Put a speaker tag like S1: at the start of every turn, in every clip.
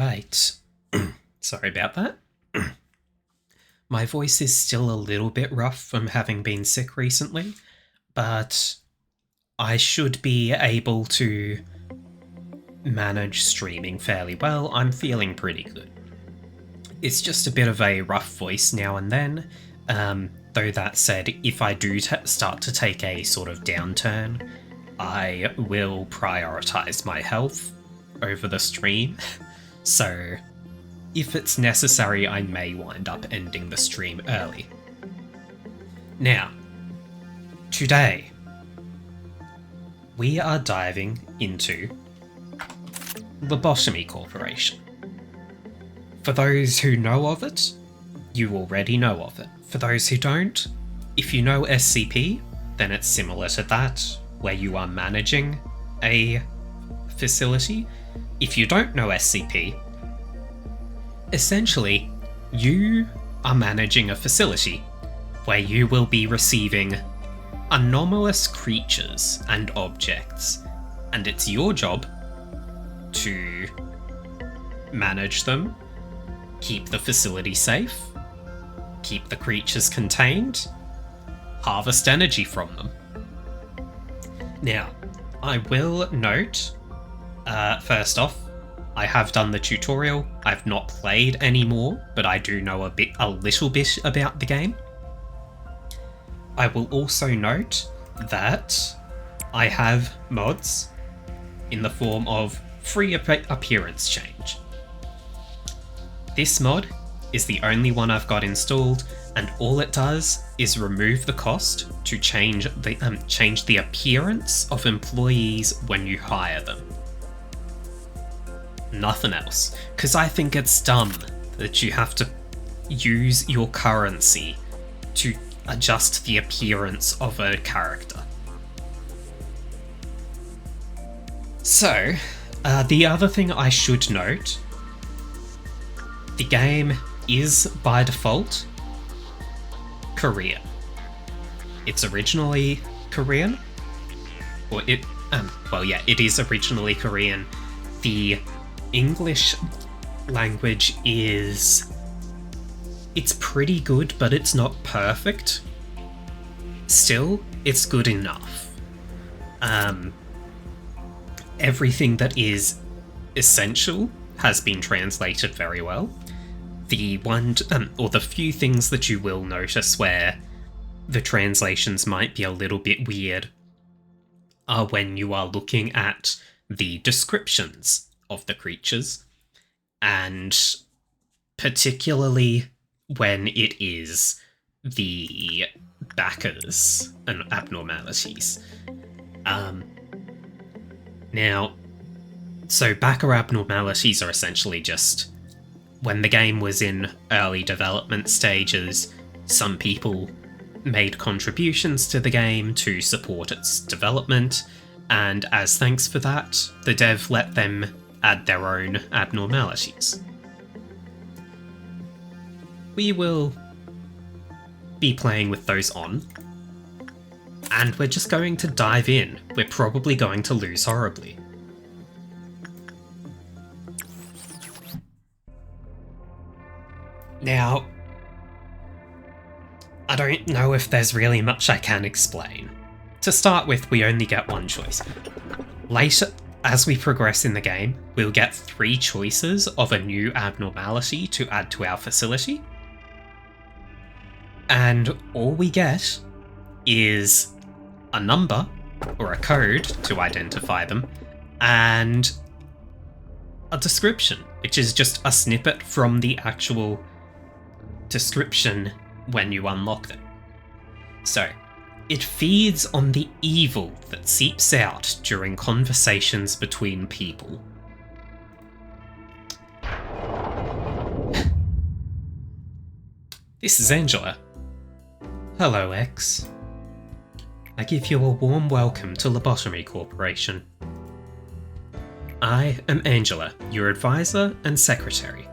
S1: Right. Sorry about that. My voice is still a little bit rough from having been sick recently, but I should be able to manage streaming fairly well. I'm feeling pretty good. It's just a bit of a rough voice now and then, though that said, if I do start to take a sort of downturn, I will prioritise my health over the stream, so if it's necessary, I may wind up ending the stream early. Now, today, we are diving into Lobotomy Corporation. For those who know of it, you already know of it. For those who don't, if you know SCP, then it's similar to that, where you are managing a facility. If you don't know SCP, essentially, you are managing a facility where you will be receiving anomalous creatures and objects, and it's your job to manage them, keep the facility safe, keep the creatures contained, harvest energy from them. Now, I will note, first off, I have done the tutorial. I've not played any more, but I do know a little bit about the game. I will also note that I have mods in the form of free appearance change. This mod is the only one I've got installed, and all it does is remove the cost to change the appearance of employees when you hire them. Nothing else, because I think it's dumb that you have to use your currency to adjust the appearance of a character. So, the other thing I should note, the game is by default Korean. It's originally Korean, or it is originally Korean. The English language it's pretty good, but it's not perfect. Still, it's good enough. Everything that is essential has been translated very well. The the few things that you will notice where the translations might be a little bit weird are when you are looking at the descriptions of the creatures, and particularly when it is the backers and abnormalities. Now, so backer abnormalities are essentially just when the game was in early development stages, some people made contributions to the game to support its development, and as thanks for that, the dev let them add their own abnormalities. We will be playing with those on, and we're just going to dive in. We're probably going to lose horribly. Now, I don't know if there's really much I can explain. To start with, we only get one choice. Later, as we progress in the game, we'll get 3 choices of a new abnormality to add to our facility. And all we get is a number, or a code to identify them, and a description, which is just a snippet from the actual description when you unlock them. So, it feeds on the evil that seeps out during conversations between people. This is Angela. Hello, X. I give you a warm welcome to Lobotomy Corporation. I am Angela, your advisor and secretary.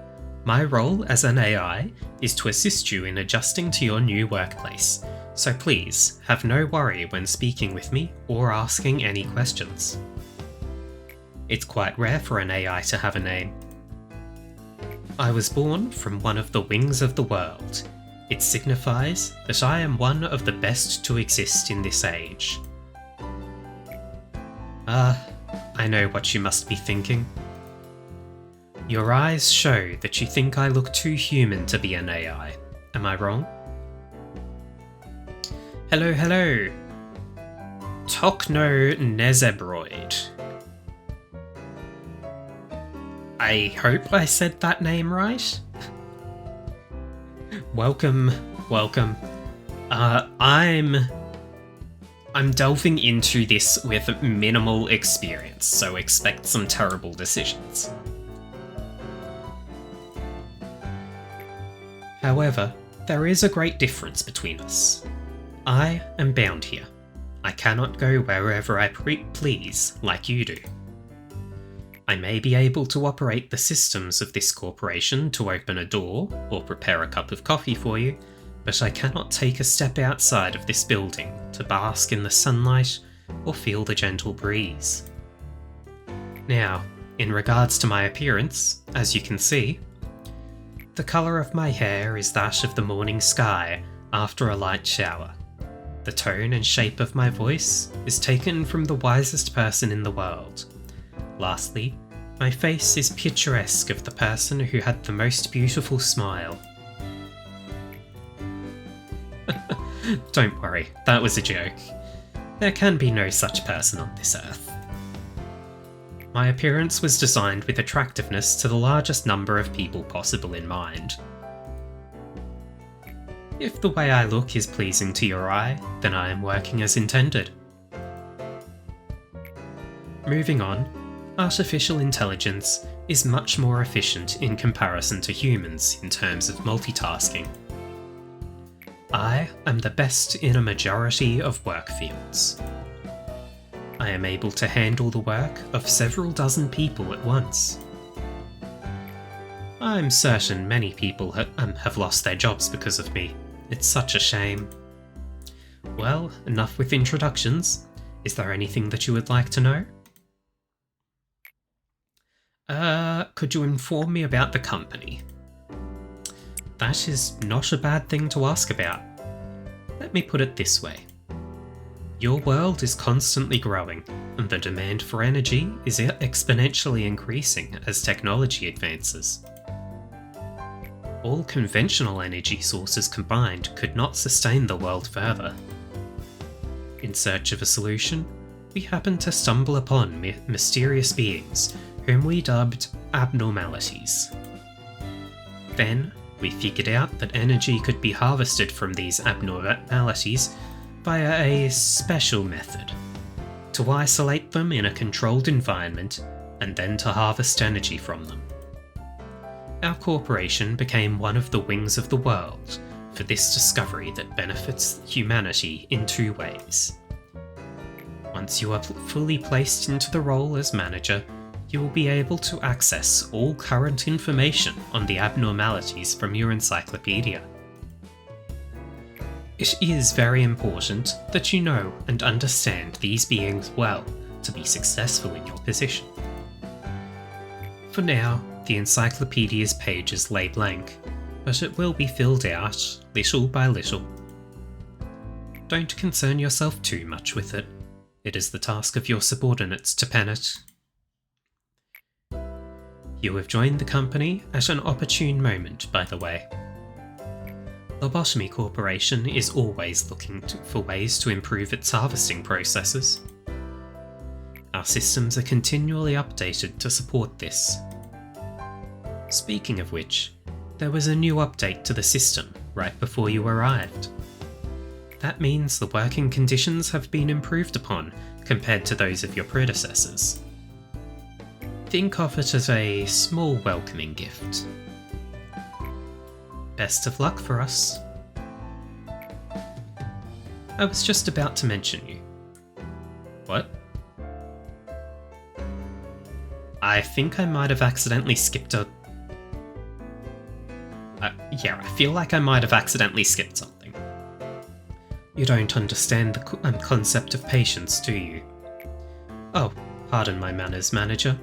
S1: My role as an AI is to assist you in adjusting to your new workplace, so please have no worry when speaking with me or asking any questions. It's quite rare for an AI to have a name. I was born from one of the wings of the world. It signifies that I am one of the best to exist in this age. I know what you must be thinking. Your eyes show that you think I look too human to be an AI. Am I wrong? Hello, hello. Tokno Nezebroid. I hope I said that name right. Welcome. I'm delving into this with minimal experience, so expect some terrible decisions. However, there is a great difference between us. I am bound here. I cannot go wherever I please like you do. I may be able to operate the systems of this corporation to open a door or prepare a cup of coffee for you, but I cannot take a step outside of this building to bask in the sunlight or feel the gentle breeze. Now, in regards to my appearance, as you can see, the colour of my hair is that of the morning sky after a light shower. The tone and shape of my voice is taken from the wisest person in the world. Lastly, my face is picturesque of the person who had the most beautiful smile. Don't worry, that was a joke. There can be no such person on this earth. My appearance was designed with attractiveness to the largest number of people possible in mind. If the way I look is pleasing to your eye, then I am working as intended. Moving on, artificial intelligence is much more efficient in comparison to humans in terms of multitasking. I am the best in a majority of work fields. I am able to handle the work of several dozen people at once. I'm certain many people have lost their jobs because of me. It's such a shame. Well, enough with introductions. Is there anything that you would like to know? Could you inform me about the company? That is not a bad thing to ask about. Let me put it this way. Your world is constantly growing, and the demand for energy is exponentially increasing as technology advances. All conventional energy sources combined could not sustain the world further. In search of a solution, we happened to stumble upon mysterious beings whom we dubbed abnormalities. Then, we figured out that energy could be harvested from these abnormalities via a special method, to isolate them in a controlled environment and then to harvest energy from them. Our corporation became one of the wings of the world for this discovery that benefits humanity in two ways. Once you are fully placed into the role as manager, you will be able to access all current information on the abnormalities from your encyclopedia. It is very important that you know and understand these beings well to be successful in your position. For now, the encyclopedia's pages lay blank, but it will be filled out little by little. Don't concern yourself too much with it. It is the task of your subordinates to pen it. You have joined the company at an opportune moment, by the way. Lobotomy Corporation is always looking for ways to improve its harvesting processes. Our systems are continually updated to support this. Speaking of which, there was a new update to the system right before you arrived. That means the working conditions have been improved upon compared to those of your predecessors. Think of it as a small welcoming gift. Best of luck for us. I was just about to mention you. What? I think I might have accidentally skipped a... yeah, I feel like I might have accidentally skipped something. You don't understand the concept of patience, do you? Oh, pardon my manners, manager.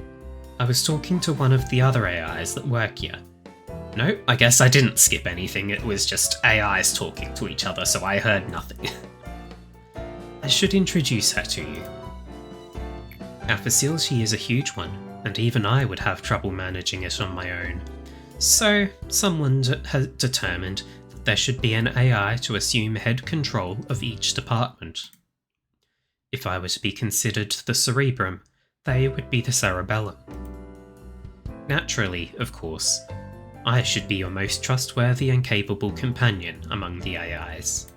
S1: I was talking to one of the other AIs that work here. No, I guess I didn't skip anything, it was just AIs talking to each other, so I heard nothing. I should introduce her to you. Our facility is a huge one, and even I would have trouble managing it on my own. So, someone has determined that there should be an AI to assume head control of each department. If I were to be considered the cerebrum, they would be the cerebellum. Naturally, of course, I should be your most trustworthy and capable companion among the AIs.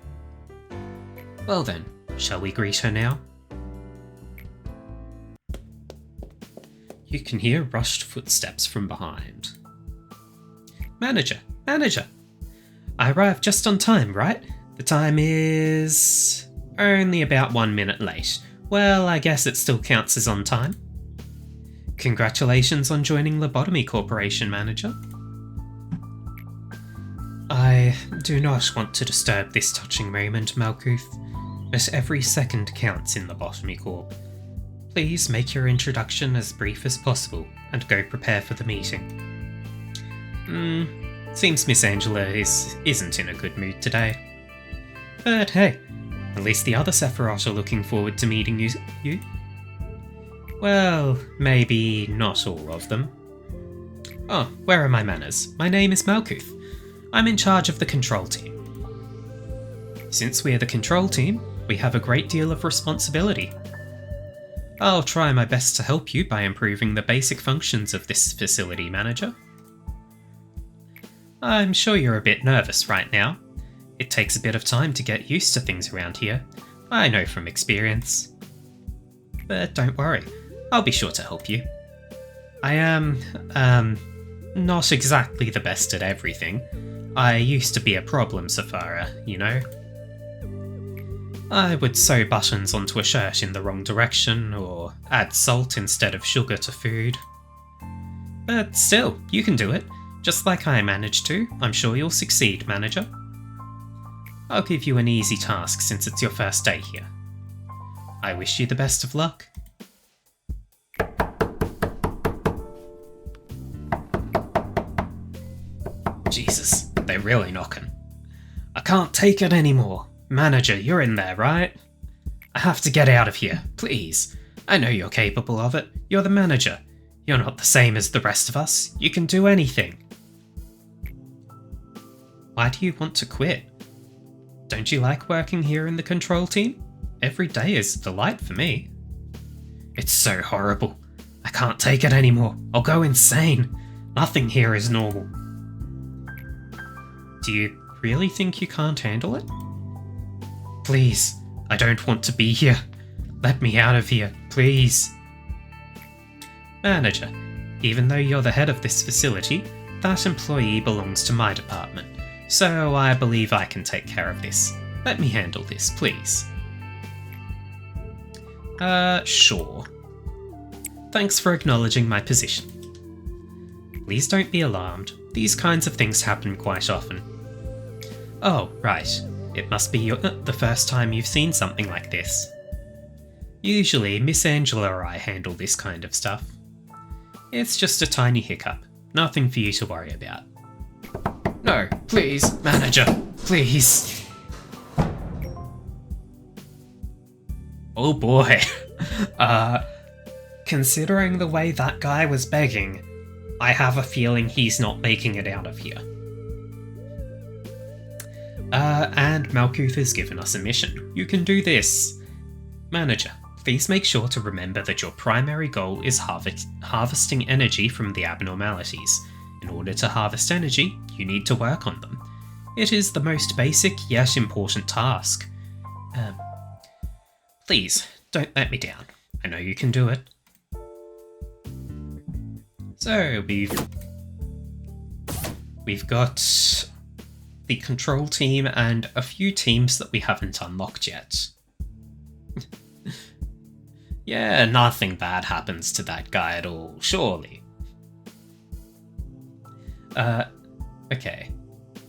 S1: Well then, shall we greet her now? You can hear rushed footsteps from behind. Manager! Manager! I arrived just on time, right? The time is... only about 1 minute late. Well, I guess it still counts as on time. Congratulations on joining Lobotomy Corporation, Manager. I do not want to disturb this touching moment, Malkuth, but every second counts in Lobotomy Corp. Please make your introduction as brief as possible and go prepare for the meeting. Seems Miss Angela isn't in a good mood today. But hey, at least the other Sephiroth are looking forward to meeting you. Well, maybe not all of them. Oh, where are my manners? My name is Malkuth. I'm in charge of the control team. Since we're the control team, we have a great deal of responsibility. I'll try my best to help you by improving the basic functions of this facility, Manager. I'm sure you're a bit nervous right now. It takes a bit of time to get used to things around here. I know from experience. But don't worry, I'll be sure to help you. I am, not exactly the best at everything. I used to be a problem Safara, you know. I would sew buttons onto a shirt in the wrong direction, or add salt instead of sugar to food. But still, you can do it. Just like I managed to, I'm sure you'll succeed, Manager. I'll give you an easy task since it's your first day here. I wish you the best of luck. Jesus, they're really knocking. I can't take it anymore. Manager, you're in there, right? I have to get out of here, please. I know you're capable of it. You're the manager. You're not the same as the rest of us. You can do anything. Why do you want to quit? Don't you like working here in the control team? Every day is a delight for me. It's so horrible. I can't take it anymore. I'll go insane. Nothing here is normal. Do you really think you can't handle it? Please, I don't want to be here. Let me out of here, please. Manager, even though you're the head of this facility, that employee belongs to my department, so I believe I can take care of this. Let me handle this, please. Sure. Thanks for acknowledging my position. Please don't be alarmed. These kinds of things happen quite often. Oh, right. It must be the first time you've seen something like this. Usually, Miss Angela or I handle this kind of stuff. It's just a tiny hiccup. Nothing for you to worry about. No, please, Manager, please. Oh boy. Considering the way that guy was begging, I have a feeling he's not making it out of here. And Malkuth has given us a mission. You can do this. Manager, please make sure to remember that your primary goal is harvesting energy from the abnormalities. In order to harvest energy, you need to work on them. It is the most basic yet important task. Please, don't let me down. I know you can do it. So, we've got the control team and a few teams that we haven't unlocked yet. Yeah, nothing bad happens to that guy at all, surely. Okay.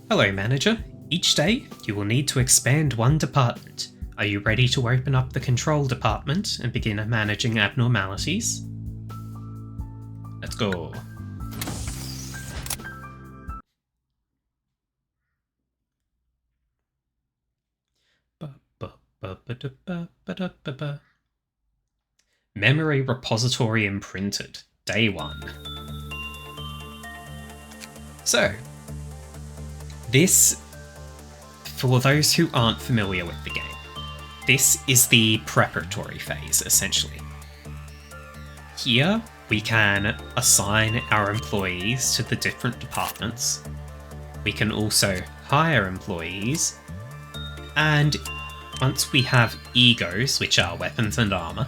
S1: Hello, Manager. Each day, you will need to expand one department. Are you ready to open up the control department and begin managing abnormalities? Let's go. Ba-ba-da-ba-ba-da-ba-ba. Memory repository imprinted. Day 1. So, this, for those who aren't familiar with the game, this is the preparatory phase, essentially. Here, we can assign our employees to the different departments. We can also hire employees, and once we have egos, which are weapons and armor,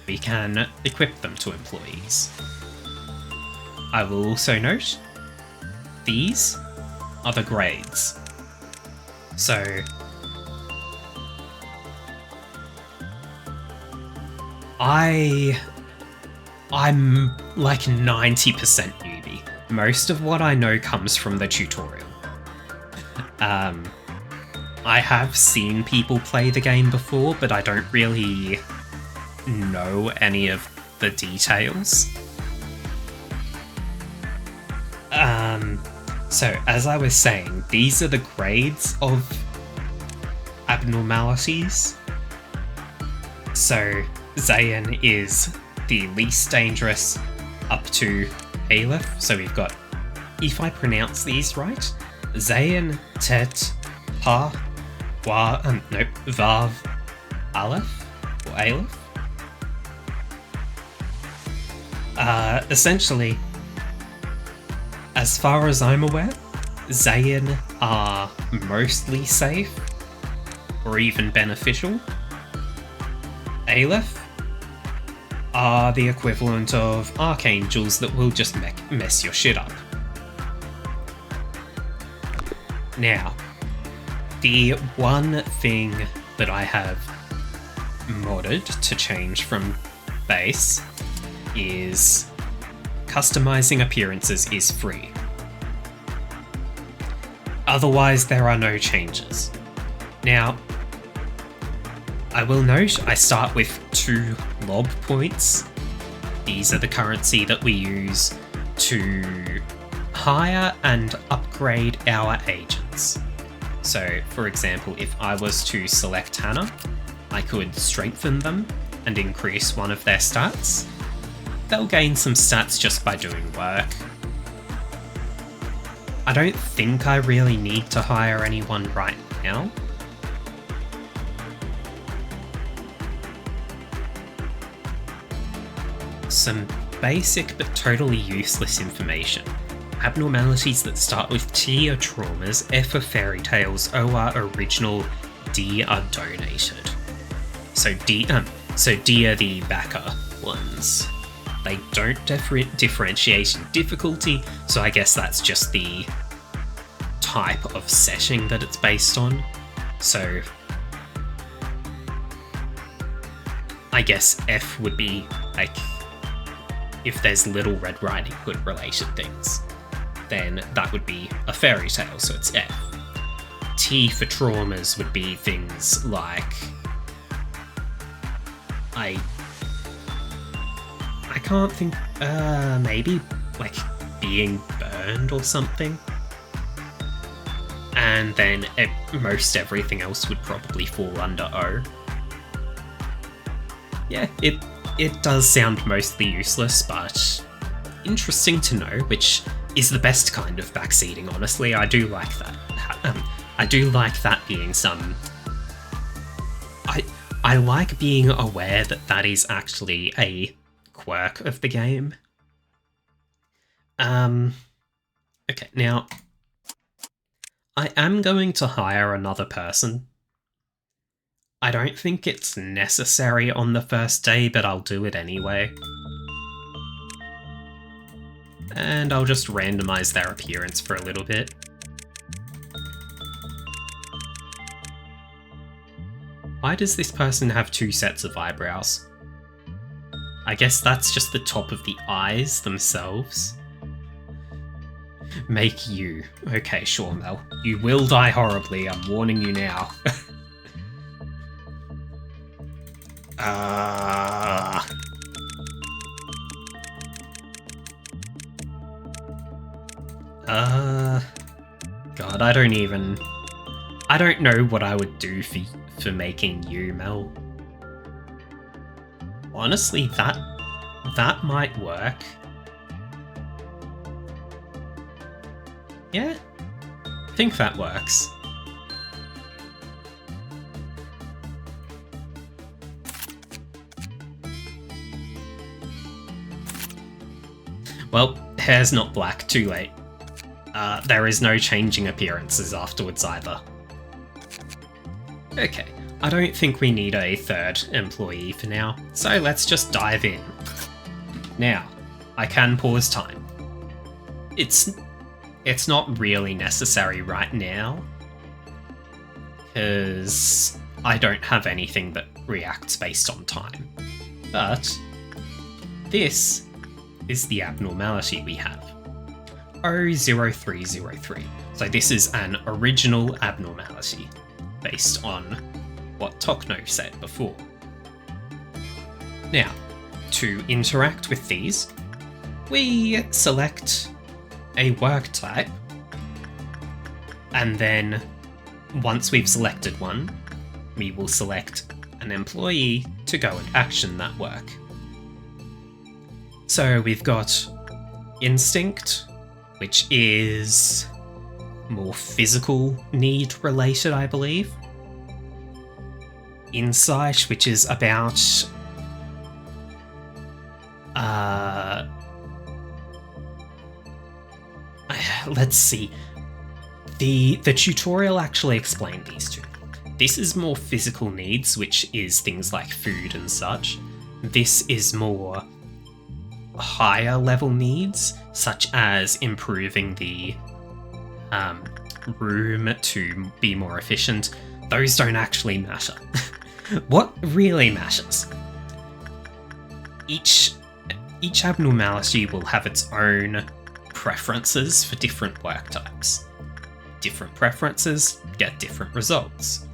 S1: we can equip them to employees. I will also note, these are the grades. So, I'm like 90% newbie. Most of what I know comes from the tutorial. I have seen people play the game before, but I don't really know any of the details. So, as I was saying, these are the grades of abnormalities. So, Zayn is the least dangerous up to Aleph. So we've got, if I pronounce these right, Zayn, Tet, Ha, Wa, nope, Vav, Aleph, or Aleph. Essentially, as far as I'm aware, Zayn are mostly safe, or even beneficial. Aleph are the equivalent of archangels that will just mess your shit up. Now, the one thing that I have modded to change from base is customizing appearances is free. Otherwise, there are no changes. Now, I will note I start with 2 lob points. These are the currency that we use to hire and upgrade our agents. So, for example, if I was to select Hannah, I could strengthen them and increase one of their stats. They'll gain some stats just by doing work. I don't think I really need to hire anyone right now. Some basic but totally useless information. Abnormalities that start with T are traumas, F are fairy tales, O are original, D are donated. So D are the backer ones. They don't differentiate in difficulty, so I guess that's just the type of setting that it's based on. So I guess F would be like, if there's Little Red Riding Hood related things, then that would be a fairy tale, so it's F. T for traumas would be things like, I can't think, maybe like being burned or something. And then most everything else would probably fall under O. Yeah, it does sound mostly useless, but interesting to know, which is the best kind of backseating, honestly. I do like that. I do like that being some... I like being aware that that is actually a quirk of the game. Okay, now, I am going to hire another person. I don't think it's necessary on the first day, but I'll do it anyway. And I'll just randomize their appearance for a little bit. Why does this person have 2 sets of eyebrows? I guess that's just the top of the eyes themselves. Make you. Okay, sure, Mel. You will die horribly, I'm warning you now. God, I don't even... I don't know what I would do for making you, Mel. Honestly, that might work. Yeah, I think that works. Well, hair's not black, too late. There is no changing appearances afterwards either. Okay, I don't think we need a third employee for now, so let's just dive in. Now, I can pause time. It's not really necessary right now, because I don't have anything that reacts based on time. But this is the abnormality we have. 00303. So this is an original abnormality based on what Tokno said before. Now, to interact with these, we select a work type, and then once we've selected one, we will select an employee to go and action that work. So we've got instinct, which is more physical need related, I believe. Insight, which is about let's see. The tutorial actually explained these two. This is more physical needs, which is things like food and such. This is more higher level needs, such as improving the room to be more efficient. Those don't actually matter. What really matters? Each abnormality will have its own preferences for different work types. Different preferences get different results.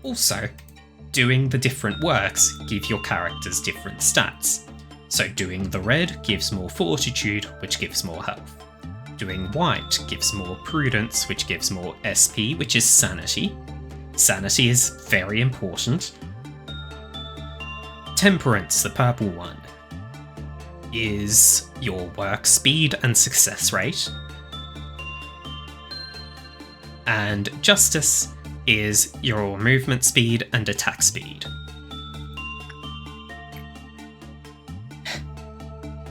S1: Also, doing the different works give your characters different stats. So doing the red gives more fortitude, which gives more health. Doing white gives more prudence, which gives more SP, which is sanity. Sanity is very important. Temperance, the purple one, is your work speed and success rate. And justice is your movement speed and attack speed.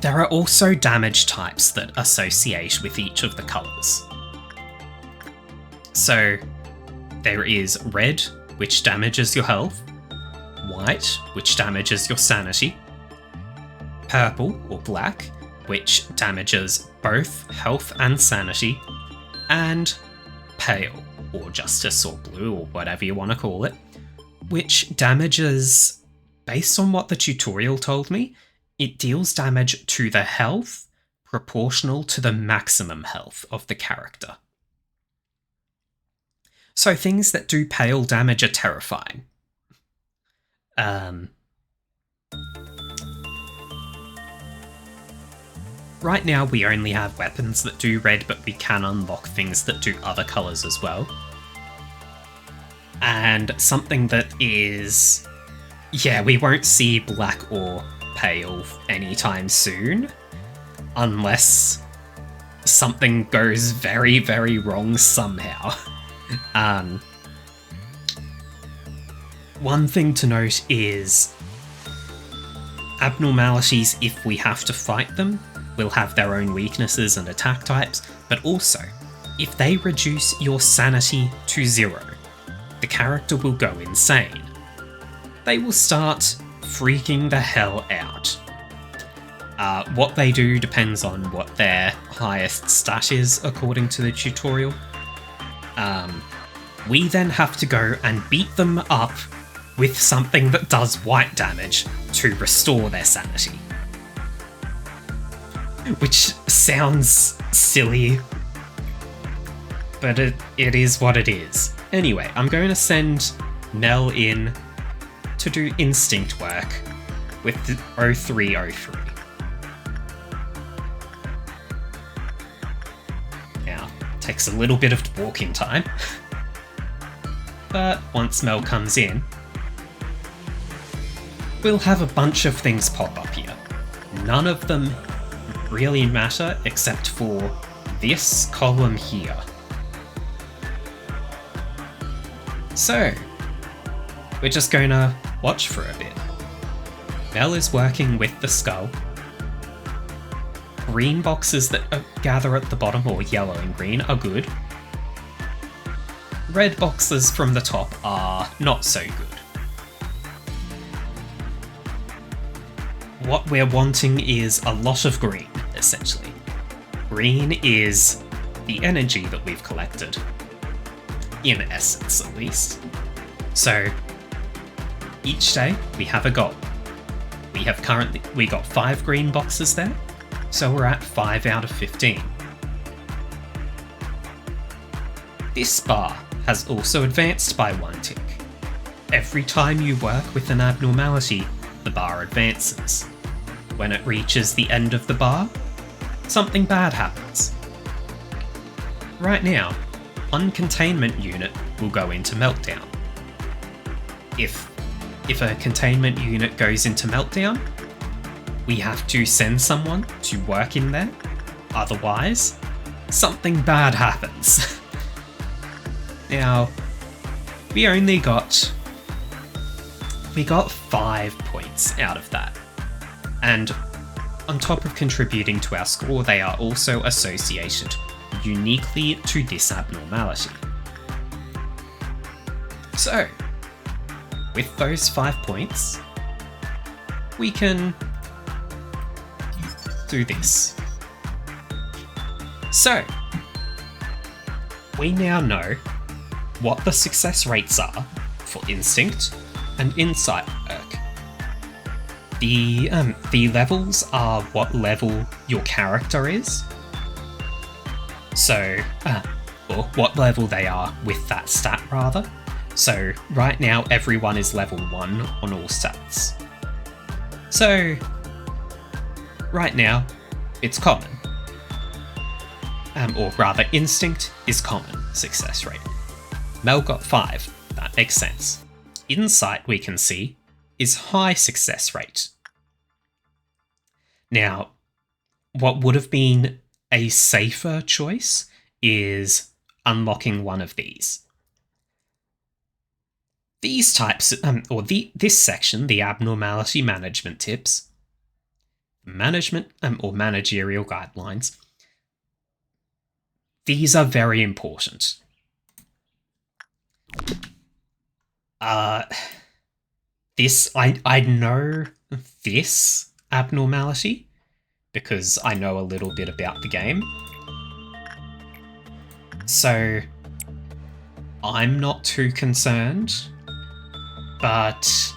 S1: There are also damage types that associate with each of the colours. So there is red, which damages your health, white, which damages your sanity, purple or black, which damages both health and sanity, and pale or justice or blue or whatever you want to call it, which damages, based on what the tutorial told me, it deals damage to the health proportional to the maximum health of the character. So things that do pale damage are terrifying. Right now we only have weapons that do red, but we can unlock things that do other colours as well. And something that is... yeah, we won't see black or pale anytime soon, unless something goes very, very wrong somehow. One thing to note is abnormalities, if we have to fight them, will have their own weaknesses and attack types, but also, if they reduce your sanity to 0, the character will go insane. They will start freaking the hell out. What they do depends on what their highest stat is, according to the tutorial. We then have to go and beat them up with something that does white damage to restore their sanity. Which sounds silly, but it is what it is. Anyway, I'm going to send Nell in to do instinct work with the 0303. Now, takes a little bit of walking time. But once Mel comes in, we'll have a bunch of things pop up here. None of them really matter except for this column here. So, we're just gonna watch for a bit. Mel is working with the skull. Green boxes that gather at the bottom, or yellow and green, are good. Red boxes from the top are not so good. What we're wanting is a lot of green, essentially. Green is the energy that we've collected. In essence, at least. So, each day we have a goal. We got 5 green boxes there, so we're at 5 out of 15. This bar has also advanced by 1 tick. Every time you work with an abnormality, the bar advances. When it reaches the end of the bar, something bad happens. Right now, 1 containment unit will go into meltdown. If a containment unit goes into meltdown, we have to send someone to work in there, otherwise, something bad happens. Now, we got 5 points out of that, and on top of contributing to our score, they are also associated uniquely to this abnormality. So, with those 5 points, we can do this. So, we now know what the success rates are for instinct and insight work. The levels are what level your character is. So, or what level they are with that stat, rather. So, right now everyone is level 1 on all stats. So, right now, it's common. Or rather, instinct is common success rate. Mel got 5, that makes sense. Insight, we can see, is high success rate. Now, what would have been a safer choice is unlocking one of these. These types, this section, the abnormality management tips, management or managerial guidelines, these are very important. I know this abnormality because I know a little bit about the game. So I'm not too concerned, but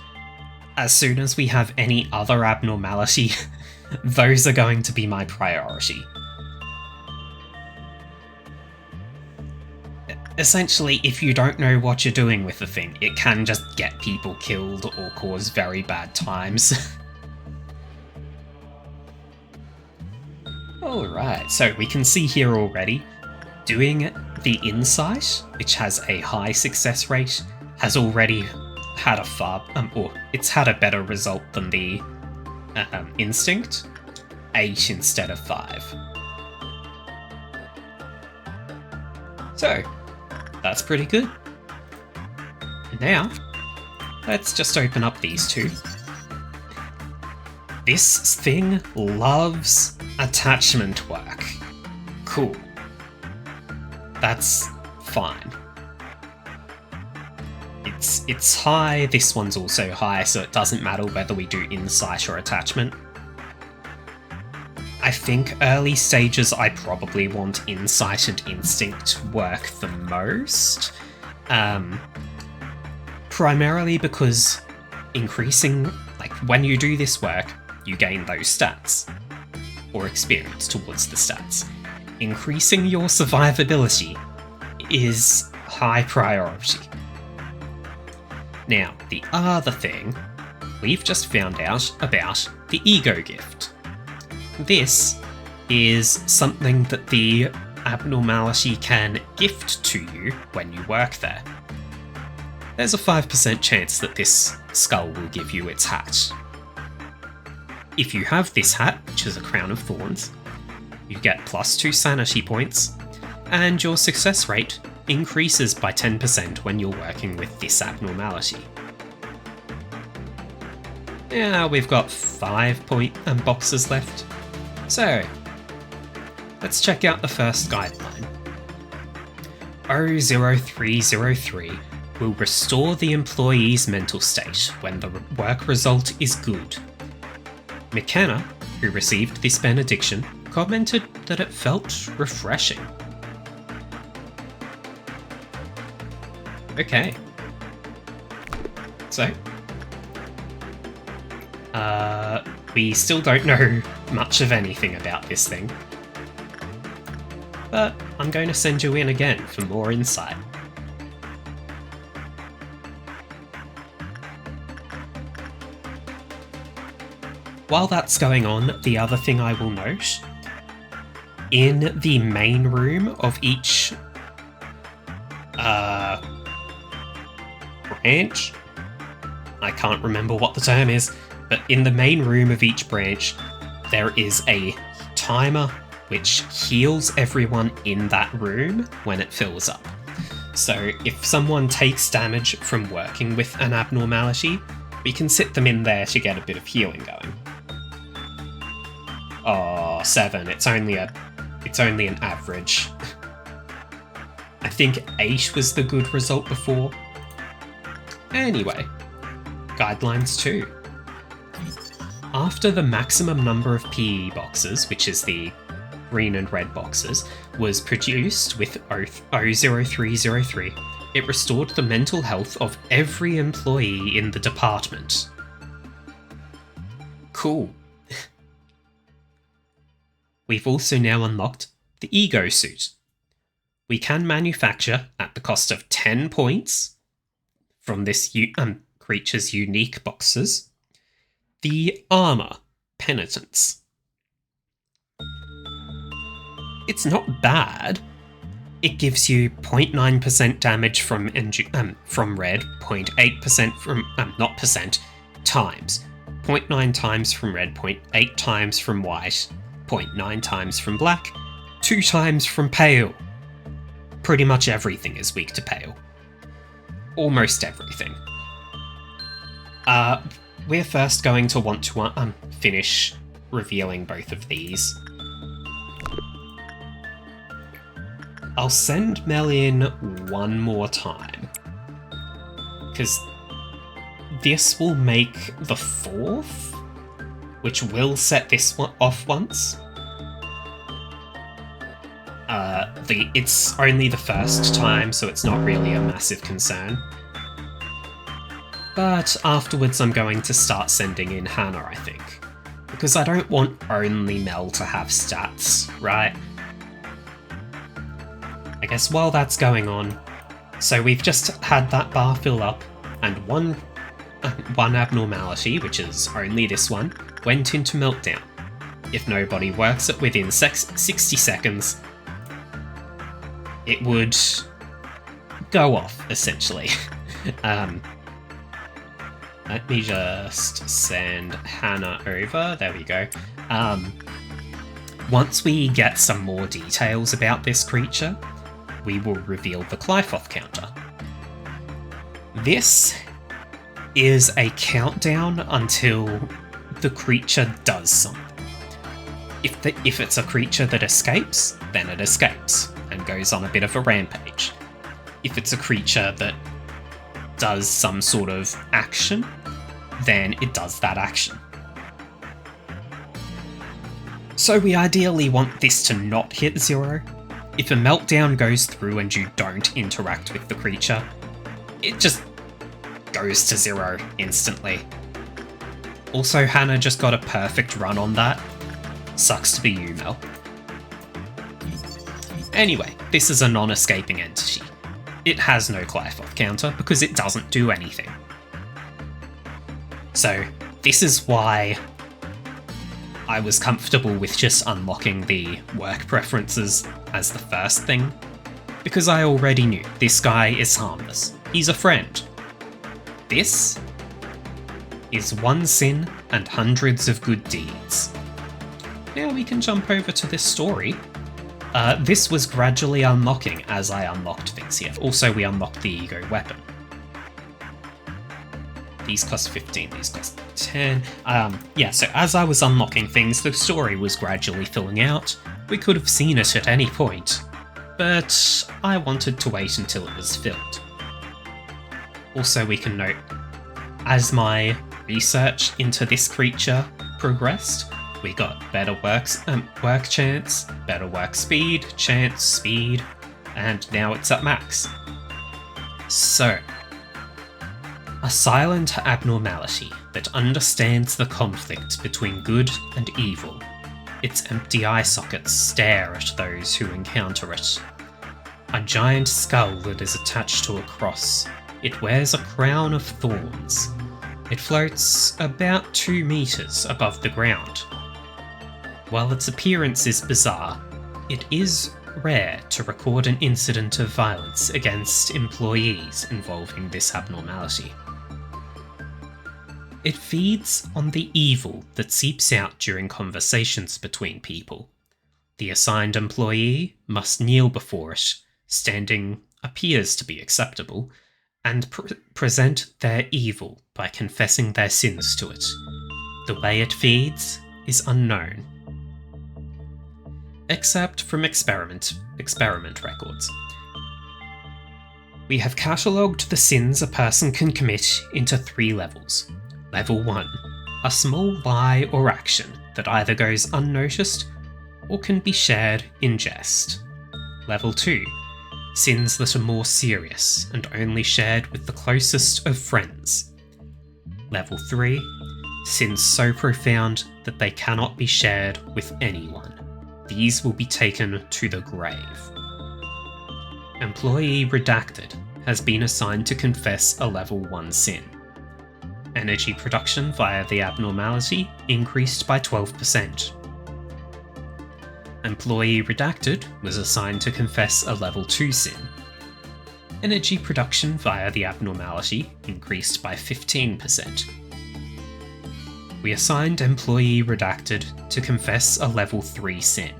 S1: as soon as we have any other abnormality, those are going to be my priority. Essentially, if you don't know what you're doing with the thing, it can just get people killed or cause very bad times. Alright, so we can see here already, doing the insight, which has a high success rate, has already had it's had a better result than the instinct, 8 instead of 5. So, that's pretty good. Now, let's just open up these 2. This thing loves attachment work. Cool. That's fine. It's high, this one's also high, so it doesn't matter whether we do insight or attachment. I think early stages I probably want insight and instinct work the most. Primarily because increasing, when you do this work, you gain those stats, or experience towards the stats. Increasing your survivability is high priority. Now, the other thing, we've just found out about the ego gift. This is something that the abnormality can gift to you when you work there. there's a 5% chance that this skull will give you its hat. If you have this hat, which is a crown of thorns, you get +2 sanity points, and your success rate increases by 10% when you're working with this abnormality. Yeah, we've got 5 boxes left, so let's check out the first guideline. 00303 will restore the employee's mental state when the work result is good. McKenna, who received this benediction, commented that it felt refreshing. Okay. So, we still don't know much of anything about this thing, but I'm going to send you in again for more insight. While that's going on, the other thing I will note, in the main room of each branch, I can't remember what the term is, but in the main room of each branch, there is a timer which heals everyone in that room when it fills up. So if someone takes damage from working with an abnormality, we can sit them in there to get a bit of healing going. Oh, 7. It's only an average. I think 8 was the good result before. Anyway, guidelines 2. After the maximum number of PE boxes, which is the green and red boxes, was produced with 00303, it restored the mental health of every employee in the department. Cool. We've also now unlocked the Ego Suit. We can manufacture, at the cost of 10 points from this creature's unique boxes, the Armor Penitence. It's not bad. It gives you 0.9% damage from red, 0.8% from not percent, times 0.9 times from red, 0.8 times from white, 0.9 times from black, 2 times from pale. Pretty much everything is weak to pale. Almost everything. We're first going to want to finish revealing both of these. I'll send Mel in one more time, because this will make the 4th, which will set this one off once. It's only the first time, so it's not really a massive concern. But afterwards I'm going to start sending in Hannah, I think. Because I don't want only Mel to have stats, right? I guess while that's going on, so we've just had that bar fill up, and one abnormality, which is only this one, went into meltdown. If nobody works it within 60 seconds, it would go off, essentially. Let me just send Hannah over. There we go. Once we get some more details about this creature, we will reveal the Clyfoth counter. This is a countdown until the creature does something. If it's a creature that escapes, then it escapes and goes on a bit of a rampage. If it's a creature that does some sort of action, then it does that action. So we ideally want this to not hit 0. If a meltdown goes through and you don't interact with the creature, it just goes to 0 instantly. Also, Hannah just got a perfect run on that. Sucks to be you, Mel. Anyway, this is a non-escaping entity. It has no Clyfoth counter because it doesn't do anything. So, this is why I was comfortable with just unlocking the work preferences as the first thing, because I already knew this guy is harmless. He's a friend. This is one sin and hundreds of good deeds. Now we can jump over to this story. This was gradually unlocking as I unlocked things here. Also, we unlocked the ego weapon. These cost 15, these cost 10. Yeah, so as I was unlocking things, the story was gradually filling out. We could have seen it at any point, but I wanted to wait until it was filled. Also, we can note, as research into this creature progressed, we got better work chance, better work speed, chance, speed, and now it's at max. So, a silent abnormality that understands the conflict between good and evil. Its empty eye sockets stare at those who encounter it. A giant skull that is attached to a cross. It wears a crown of thorns. It floats about 2 meters above the ground. While its appearance is bizarre, it is rare to record an incident of violence against employees involving this abnormality. It feeds on the evil that seeps out during conversations between people. The assigned employee must kneel before it, standing appears to be acceptable, and present their evil by confessing their sins to it. The way it feeds is unknown. Except from experiment records. We have catalogued the sins a person can commit into 3 levels. Level 1. A small lie or action that either goes unnoticed or can be shared in jest. Level 2. Sins that are more serious and only shared with the closest of friends. Level 3. Sins so profound that they cannot be shared with anyone. These will be taken to the grave. Employee Redacted has been assigned to confess a Level 1 sin. Energy production via the abnormality increased by 12%. Employee Redacted was assigned to confess a Level 2 sin. Energy production via the abnormality increased by 15%. We assigned Employee Redacted to confess a Level 3 sin.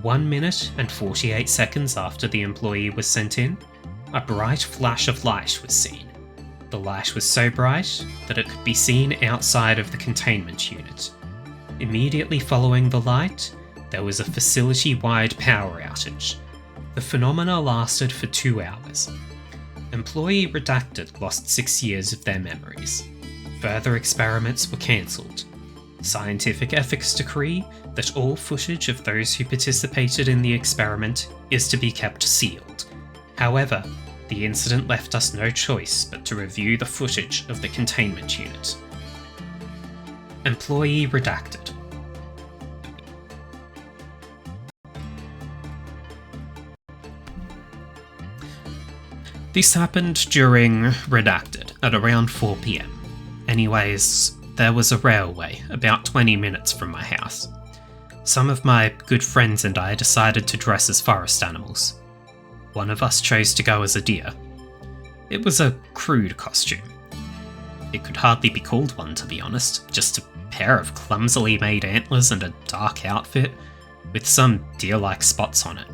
S1: 1 minute and 48 seconds after the employee was sent in, a bright flash of light was seen. The light was so bright that it could be seen outside of the containment unit. Immediately following the light, there was a facility-wide power outage. The phenomena lasted for 2 hours. Employee Redacted lost 6 years of their memories. Further experiments were cancelled. Scientific ethics decree that all footage of those who participated in the experiment is to be kept sealed. However, the incident left us no choice but to review the footage of the containment unit. Employee Redacted. This happened during Redacted at around 4 PM. Anyways, there was a railway about 20 minutes from my house. Some of my good friends and I decided to dress as forest animals. One of us chose to go as a deer. It was a crude costume. It could hardly be called one, to be honest, just a pair of clumsily made antlers and a dark outfit with some deer-like spots on it.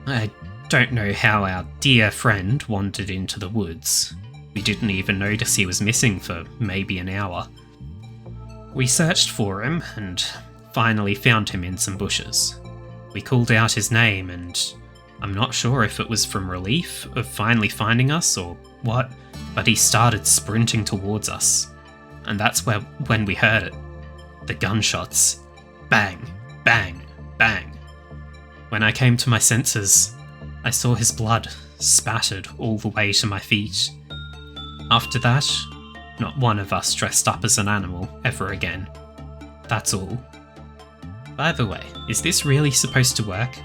S1: I don't know how our dear friend wandered into the woods. We didn't even notice he was missing for maybe an hour. We searched for him and finally found him in some bushes. We called out his name and I'm not sure if it was from relief of finally finding us or what, but he started sprinting towards us. And that's when we heard it. The gunshots. Bang, bang, bang. When I came to my senses, I saw his blood spattered all the way to my feet. After that, not one of us dressed up as an animal ever again. That's all. By the way, is this really supposed to work?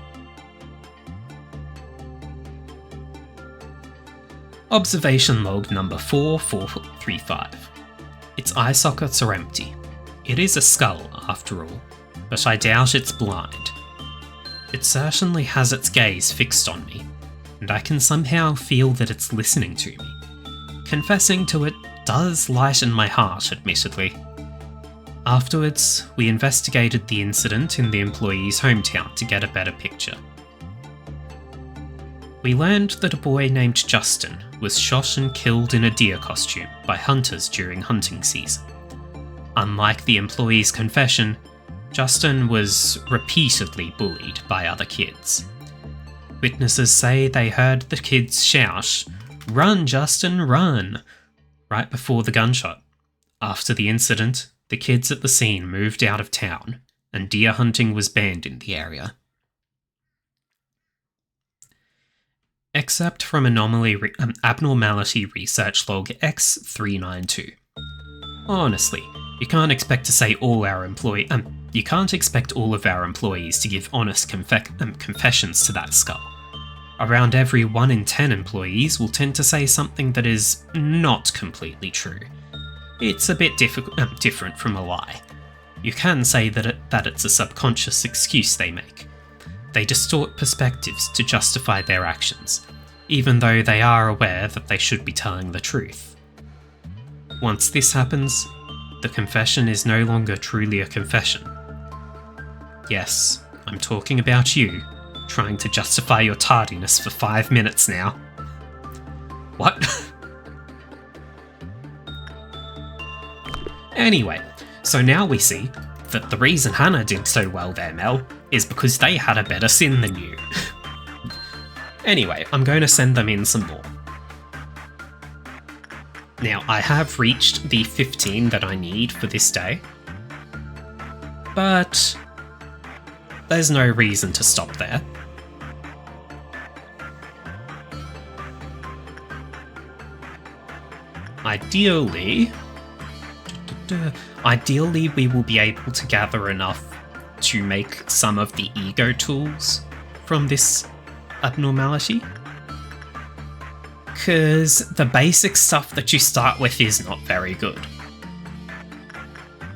S1: Observation log number 4435. Its eye sockets are empty. It is a skull, after all, but I doubt it's blind. It certainly has its gaze fixed on me, and I can somehow feel that it's listening to me. Confessing to it does lighten my heart, admittedly. Afterwards, we investigated the incident in the employee's hometown to get a better picture. We learned that a boy named Justin was shot and killed in a deer costume by hunters during hunting season. Unlike the employee's confession, Justin was repeatedly bullied by other kids. Witnesses say they heard the kids shout, "Run, Justin, run!" right before the gunshot. After the incident, the kids at the scene moved out of town, and deer hunting was banned in the area. Except from Abnormality Research Log X392. Honestly, you can't expect all of our employees to give honest confessions to that skull. Around every 1 in 10 employees will tend to say something that is not completely true. It's a bit different from a lie. You can say that it's a subconscious excuse they make. They distort perspectives to justify their actions, even though they are aware that they should be telling the truth. Once this happens, the confession is no longer truly a confession. Yes, I'm talking about you, trying to justify your tardiness for 5 minutes now. What? Anyway, so now we see that the reason Hannah did so well there, Mel, is because they had a better sin than you. Anyway, I'm going to send them in some more. Now, I have reached the 15 that I need for this day, but there's no reason to stop there. Ideally, we will be able to gather enough to make some of the ego tools from this abnormality. Because the basic stuff that you start with is not very good.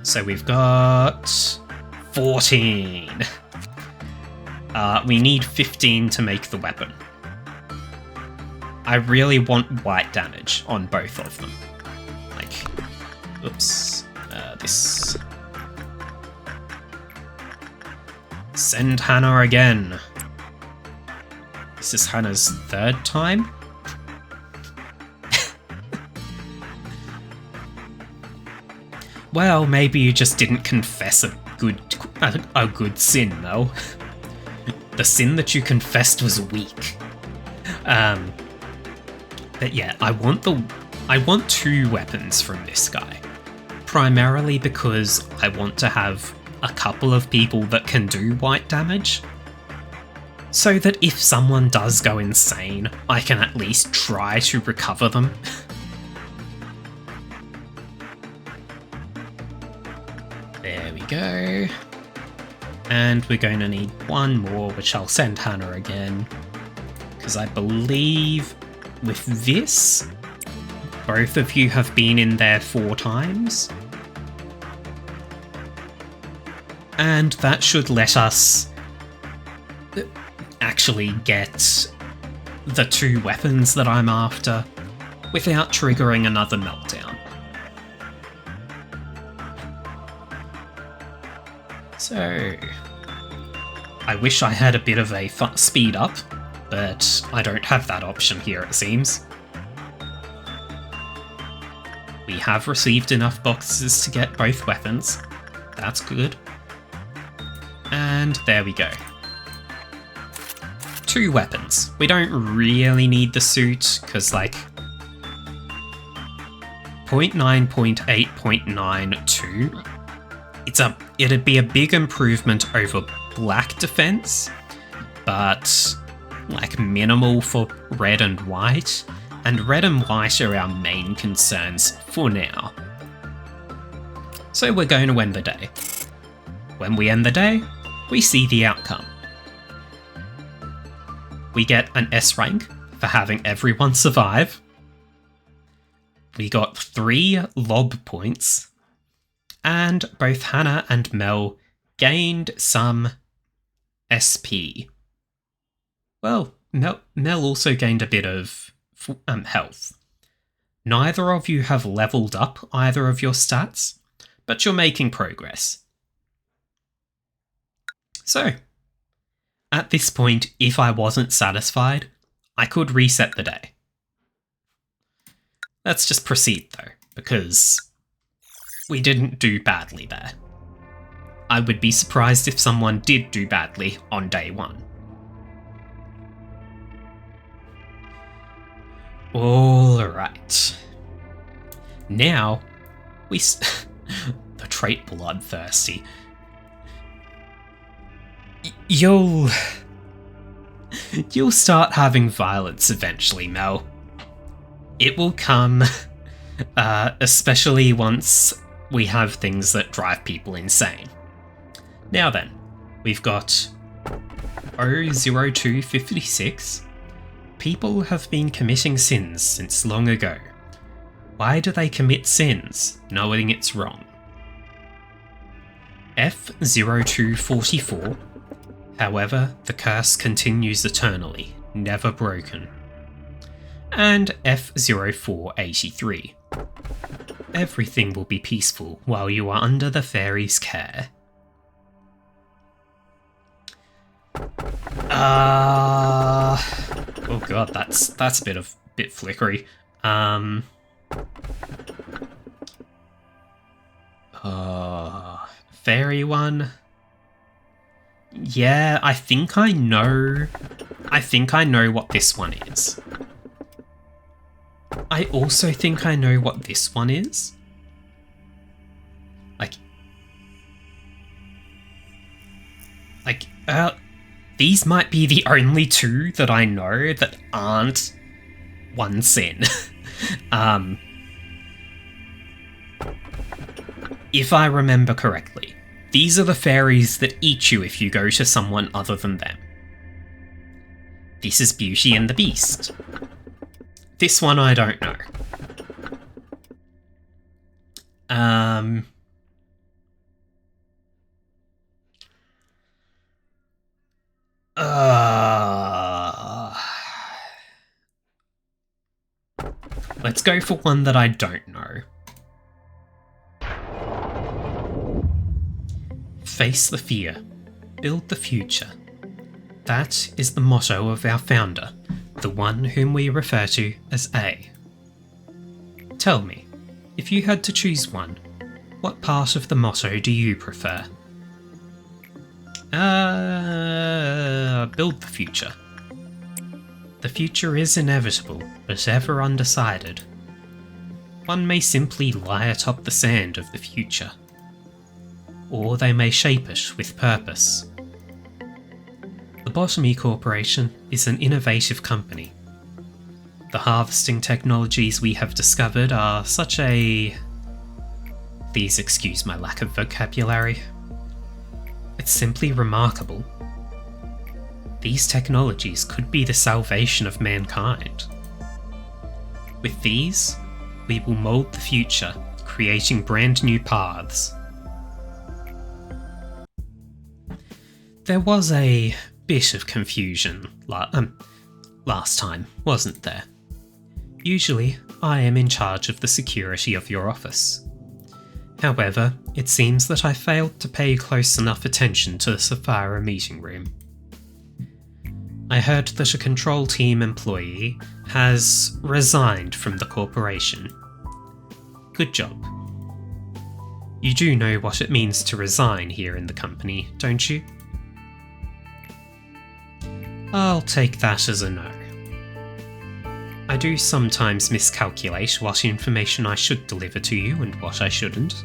S1: So we've got 14. We need 15 to make the weapon. I really want white damage on both of them. Oops. This. Send Hannah again. This is Hannah's 3rd time? Well, maybe you just didn't confess a good sin, though. The sin that you confessed was weak. But yeah, I want 2 weapons from this guy. Primarily because I want to have a couple of people that can do white damage. So that if someone does go insane, I can at least try to recover them. There we go. And we're going to need 1 more, which I'll send Hannah again. Because I believe with this, both of you have been in there 4 times. And that should let us actually get the 2 weapons that I'm after without triggering another meltdown. So, I wish I had a bit of a speed up, but I don't have that option here, it seems. We have received enough boxes to get both weapons. That's good. And there we go. 2 weapons. We don't really need the suit, because like 0.9.8.92, it'd be a big improvement over black defense, but like minimal for red and white, and red and white are our main concerns for now. So we're going to end the day. When we end the day, we see the outcome. We get an S rank for having everyone survive. We got 3 lob points, and both Hannah and Mel gained some SP. Well, Mel also gained a bit of health, Neither of you have leveled up either of your stats, but you're making progress. So, at this point, if I wasn't satisfied, I could reset the day. Let's just proceed though, because we didn't do badly there. I would be surprised if someone did do badly on day 1. Alright. Now, the trait bloodthirsty. You'll start having violence eventually, Mel. It will come, especially once we have things that drive people insane. Now then, we've got 00256. People have been committing sins since long ago. Why do they commit sins, knowing it's wrong? F0244. However, the curse continues eternally, never broken. And F0483. Everything will be peaceful while you are under the fairy's care. Oh god, that's a bit flickery. Fairy one. Yeah, I think I know what this one is. I also think I know what this one is. These might be the only two that I know that aren't one sin. If I remember correctly, these are the fairies that eat you if you go to someone other than them. This is Beauty and the Beast. This one I don't know. Let's go for one that I don't know. Face the fear. Build the future. That is the motto of our founder, the one whom we refer to as A. Tell me, if you had to choose one, what part of the motto do you prefer? Build the future. The future is inevitable, but ever undecided. One may simply lie atop the sand of the future, or they may shape it with purpose. Lobotomy Corporation is an innovative company. The harvesting technologies we have discovered are such a... Please excuse my lack of vocabulary. It's simply remarkable. These technologies could be the salvation of mankind. With these, we will mould the future, creating brand new paths. There was a bit of confusion last time, wasn't there? Usually, I am in charge of the security of your office. However, it seems that I failed to pay close enough attention to the Sapphira meeting room. I heard that a control team employee has resigned from the corporation. Good job. You do know what it means to resign here in the company, don't you? I'll take that as a no. I do sometimes miscalculate what information I should deliver to you and what I shouldn't.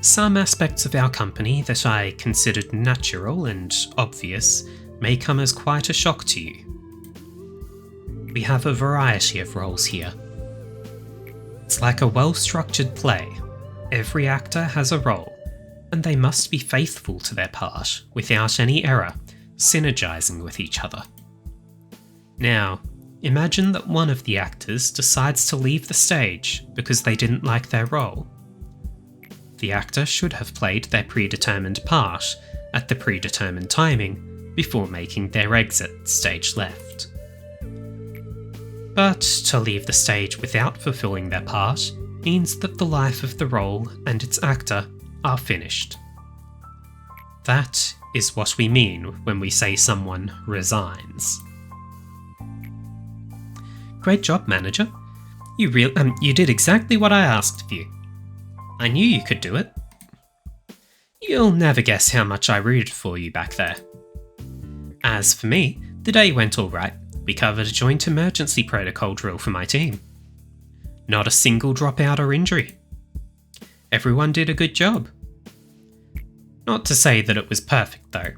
S1: Some aspects of our company that I considered natural and obvious may come as quite a shock to you. We have a variety of roles here. It's like a well-structured play. Every actor has a role, and they must be faithful to their part without any error, synergizing with each other. Now, imagine that one of the actors decides to leave the stage because they didn't like their role. The actor should have played their predetermined part at the predetermined timing before making their exit stage left. But to leave the stage without fulfilling their part means that the life of the role and its actor are finished. That is what we mean when we say someone resigns. Great job, manager. You did exactly what I asked of you. I knew you could do it. You'll never guess how much I rooted for you back there. As for me, the day went alright. We covered a joint emergency protocol drill for my team. Not a single dropout or injury. Everyone did a good job. Not to say that it was perfect though.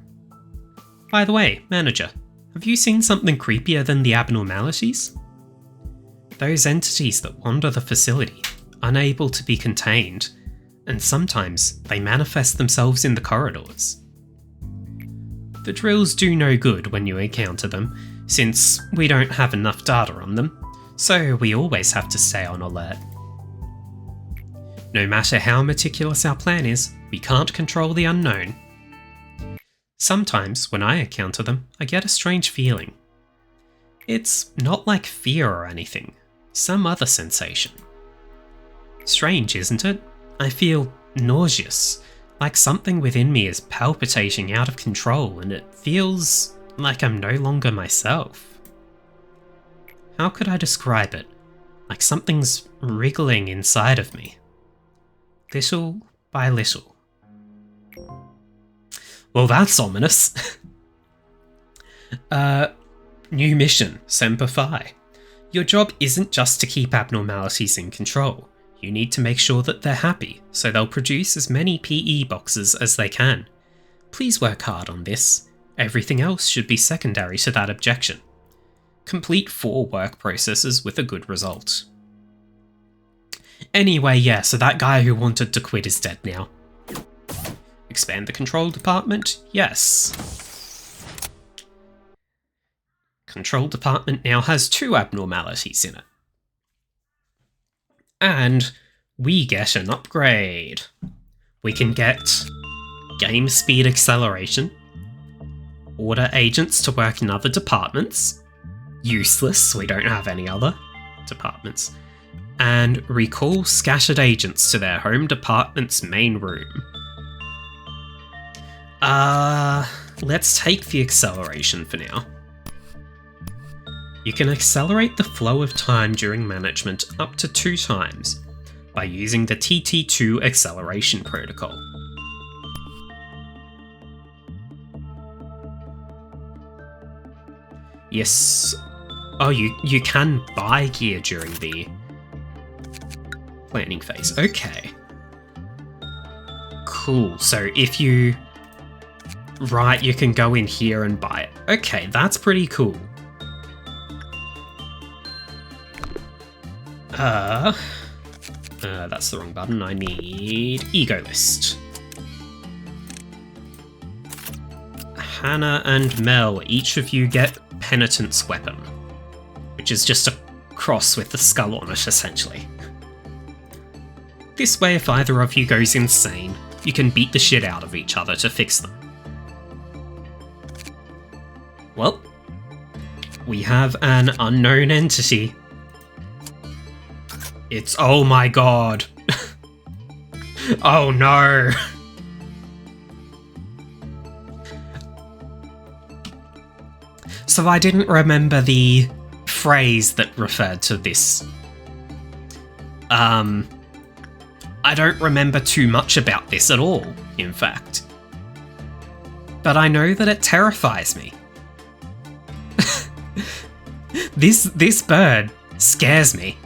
S1: By the way, manager, have you seen something creepier than the abnormalities? Those entities that wander the facility, unable to be contained, and sometimes they manifest themselves in the corridors. The drills do no good when you encounter them, since we don't have enough data on them, so we always have to stay on alert. No matter how meticulous our plan is, we can't control the unknown. Sometimes, when I encounter them, I get a strange feeling. It's not like fear or anything, some other sensation. Strange, isn't it? I feel nauseous, like something within me is palpitating out of control, and it feels like I'm no longer myself. How could I describe it? Like something's wriggling inside of me. Little by little. Well, that's ominous. New mission, Semper Fi. Your job isn't just to keep abnormalities in control. You need to make sure that they're happy, so they'll produce as many PE boxes as they can. Please work hard on this. Everything else should be secondary to that objection. Complete 4 work processes with a good result. Anyway, yeah, so that guy who wanted to quit is dead now. Expand the control department? Yes. Control department now has 2 abnormalities in it. And we get an upgrade. We can get game speed acceleration, order agents to work in other departments, useless, we don't have any other departments, and recall scattered agents to their home department's main room. Let's take the acceleration for now. You can accelerate the flow of time during management up to 2 times by using the TT2 acceleration protocol. Yes. Oh, you can buy gear during the planning phase. Okay. Cool. So if you... Right, you can go in here and buy it. Okay, that's pretty cool. That's the wrong button. I need Ego List. Hannah and Mel, each of you get Penitent's Weapon, which is just a cross with the skull on it, essentially. This way, if either of you goes insane, you can beat the shit out of each other to fix them. Well, we have an unknown entity. It's... oh my god. Oh no. So I didn't remember the phrase that referred to this. I don't remember too much about this at all, in fact. But I know that it terrifies me. This bird scares me.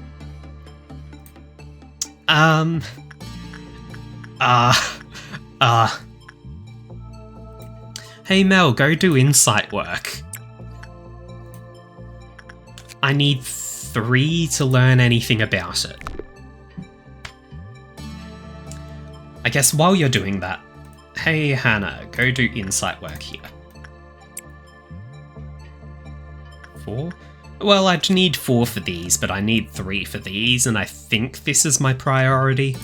S1: Hey Mel, go do insight work. I need 3 to learn anything about it. I guess while you're doing that, hey Hannah, go do insight work here. 4? Well, I'd need 4 for these, but I need 3 for these, and I think this is my priority.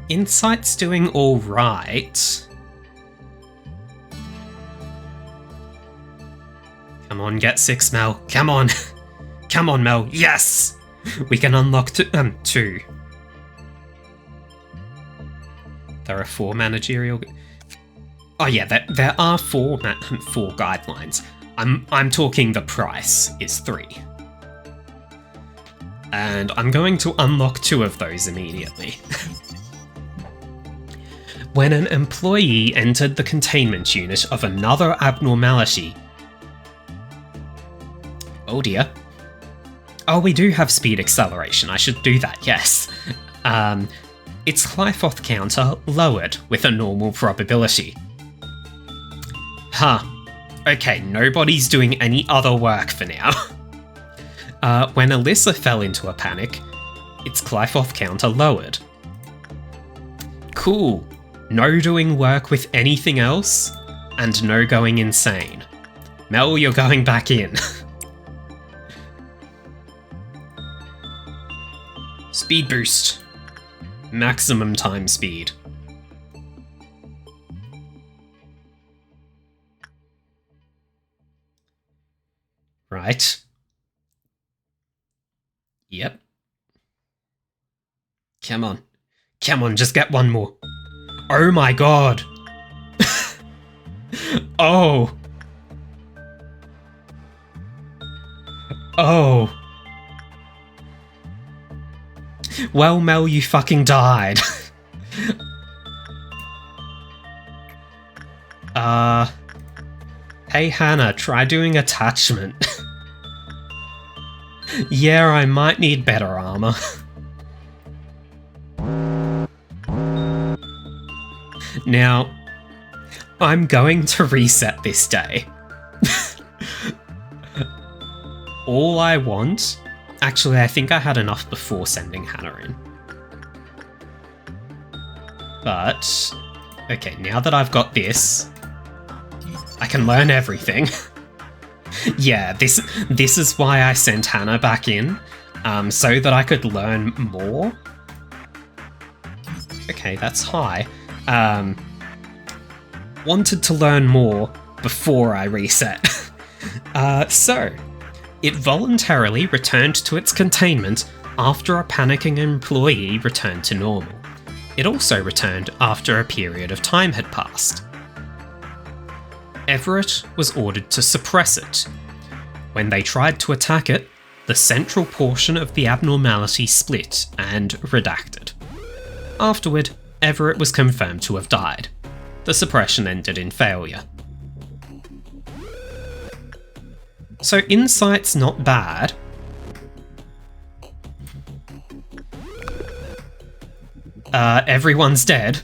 S1: Insight's doing alright. Come on, get 6, Mel. Come on. Come on, Mel. Yes! We can unlock 2. There are 4 managerial... Oh yeah, there are 4 guidelines. I'm talking the price is 3. And I'm going to unlock 2 of those immediately. When an employee entered the containment unit of another abnormality... Oh dear. Oh, we do have speed acceleration. I should do that, yes. Its Clyfoth counter lowered with a normal probability. Huh. Okay, nobody's doing any other work for now. When Alyssa fell into a panic, its Clyfoth counter lowered. Cool. No doing work with anything else, and no going insane. Mel, you're going back in. Speed boost. Maximum time speed. Right. Yep. Come on. Come on, just get one more. Oh my god. Oh. Oh. Well, Mel, you fucking died. Hey Hannah, try doing attachment. Yeah, I might need better armor. Now, I'm going to reset this day. All I want... Actually, I think I had enough before sending Hannah in. But... Okay, now that I've got this, I can learn everything. Yeah, this is why I sent Hannah back in, so that I could learn more. Okay, that's high. Wanted to learn more before I reset. So, it voluntarily returned to its containment after a panicking employee returned to normal. It also returned after a period of time had passed. Everett was ordered to suppress it. When they tried to attack it, the central portion of the abnormality split and redacted. Afterward, Everett was confirmed to have died. The suppression ended in failure. So insight's not bad. Everyone's dead.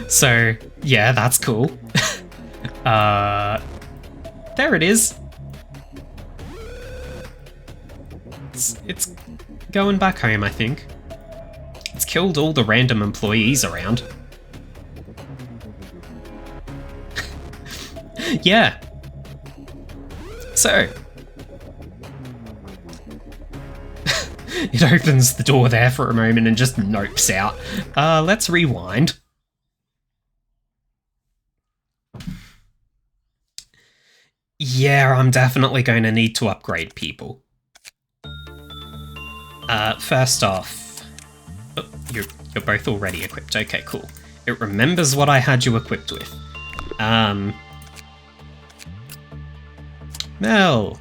S1: So, yeah, that's cool. There it is. It's going back home, I think. It's killed all the random employees around. Yeah. So. It opens the door there for a moment and just nopes out. Let's rewind. Yeah, I'm definitely going to need to upgrade people. First off... Oh, you're both already equipped. Okay, cool. It remembers what I had you equipped with. Mel.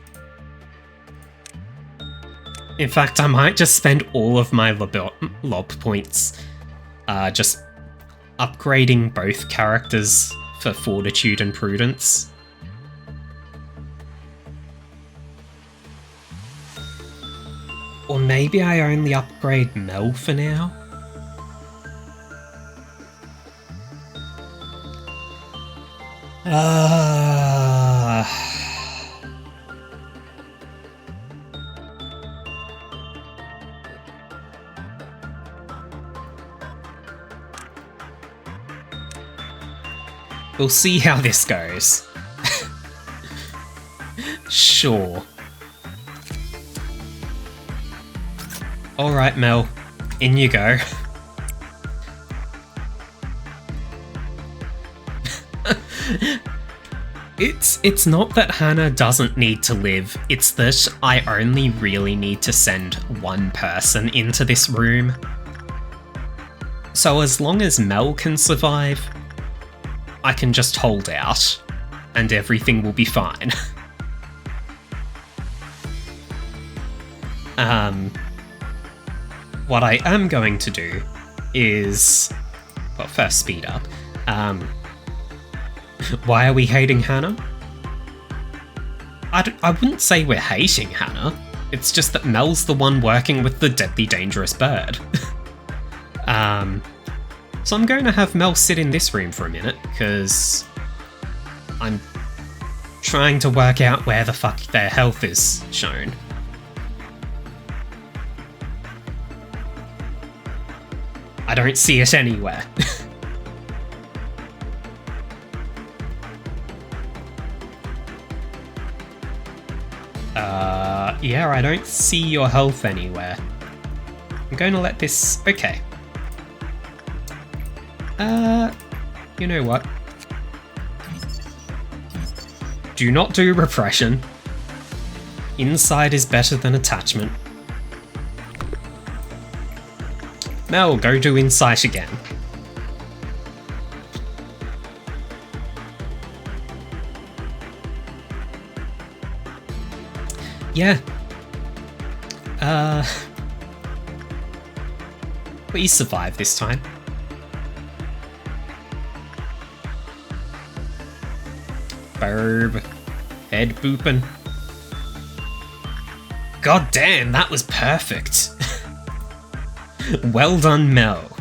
S1: In fact, I might just spend all of my lob points just upgrading both characters for fortitude and prudence. Or maybe I only upgrade Mel for now? We'll see how this goes. Sure. Alright, Mel. In you go. It's not that Hannah doesn't need to live, it's that I only really need to send one person into this room. So as long as Mel can survive, I can just hold out, and everything will be fine. What I am going to do is... well, first speed up. Why are we hating Hannah? I wouldn't say we're hating Hannah. It's just that Mel's the one working with the deadly dangerous bird. So I'm going to have Mel sit in this room for a minute, because I'm trying to work out where the fuck their health is shown. I don't see it anywhere. Yeah, I don't see your health anywhere. I'm going to let this... okay. You know what? Do not do repression. Inside is better than attachment. Mel, go do insight again. Yeah. We survived this time. Burb. Head booping. God damn, that was perfect. Well done, Mel.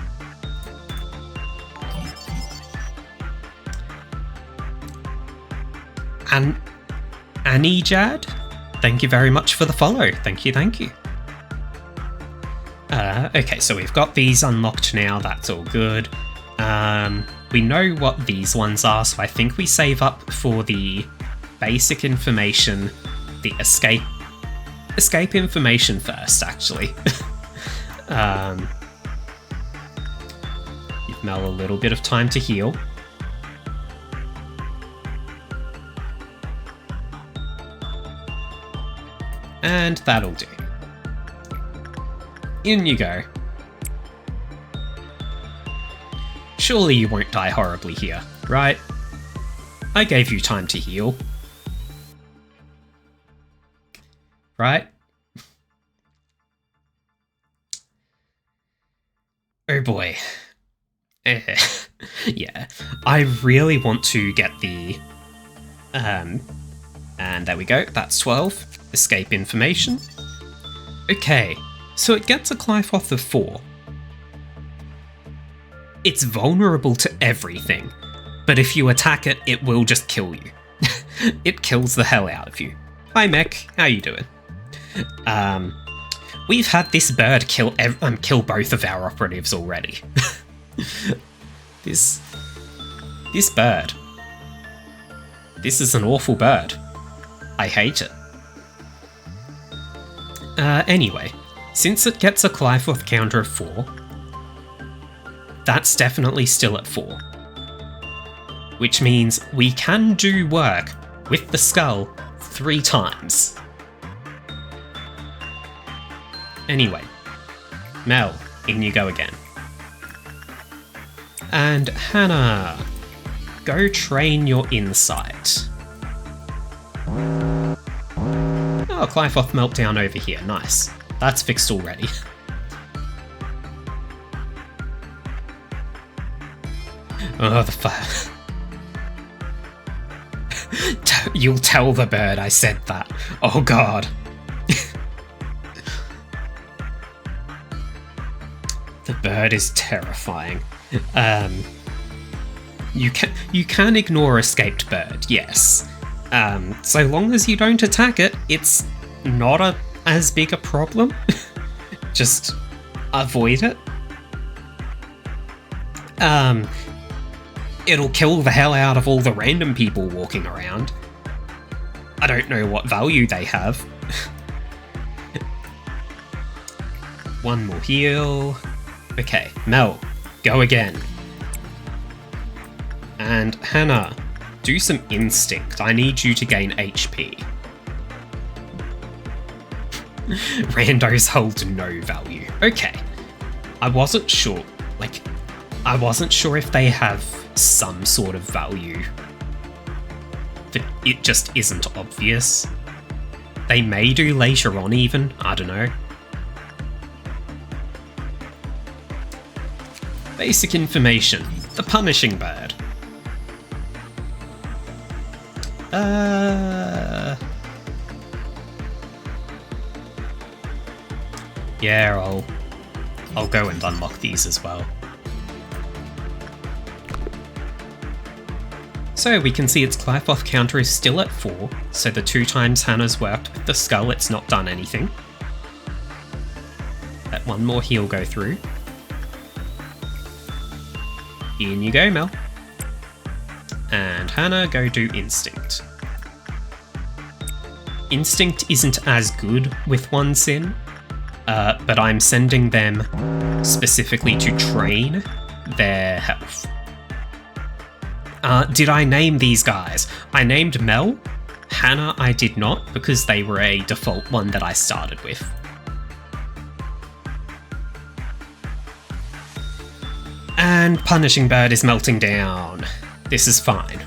S1: And Annie Jad? Thank you very much for the follow. Thank you, thank you. Okay, so we've got these unlocked now. That's all good. We know what these ones are, so I think we save up for the basic information, the escape information first, actually. Give Mel a little bit of time to heal. And that'll do. In you go. Surely you won't die horribly here, right? I gave you time to heal. Right? Oh boy. Yeah. I really want to get the... and there we go, that's 12. Escape information. Okay, so it gets a Clifoth of 4. It's vulnerable to everything, but if you attack it, it will just kill you. It kills the hell out of you. Hi Mech, how you doing? We've had this bird kill both of our operatives already. This bird. This is an awful bird. I hate it. Anyway, since it gets a Clifoth counter of 4, that's definitely still at 4. Which means we can do work with the skull 3 times. Anyway, Mel, in you go again. And Hannah, go train your insight. Oh, Clifoth meltdown over here, nice. That's fixed already. Oh, the fire. You'll tell the bird I said that. Oh god. The bird is terrifying. You can ignore escaped bird, yes. So long as you don't attack it, it's not as big a problem. Just avoid it. It'll kill the hell out of all the random people walking around. I don't know what value they have. One more heal. Okay, Mel, go again. And Hannah, do some instinct. I need you to gain HP. Randos hold no value. Okay. I wasn't sure. I wasn't sure if they have some sort of value. But it just isn't obvious. They may do later on even, I don't know. Basic information. The punishing bird. Yeah, I'll go and unlock these as well. So we can see its Clive-off counter is still at 4, so the 2 times Hannah's worked with the skull, it's not done anything. Let one more heal go through. In you go, Mel. And Hannah, go do instinct. Instinct isn't as good with 1 sin, but I'm sending them specifically to train their health. Did I name these guys? I named Mel. Hannah I did not, because they were a default one that I started with. And Punishing Bird is melting down. This is fine.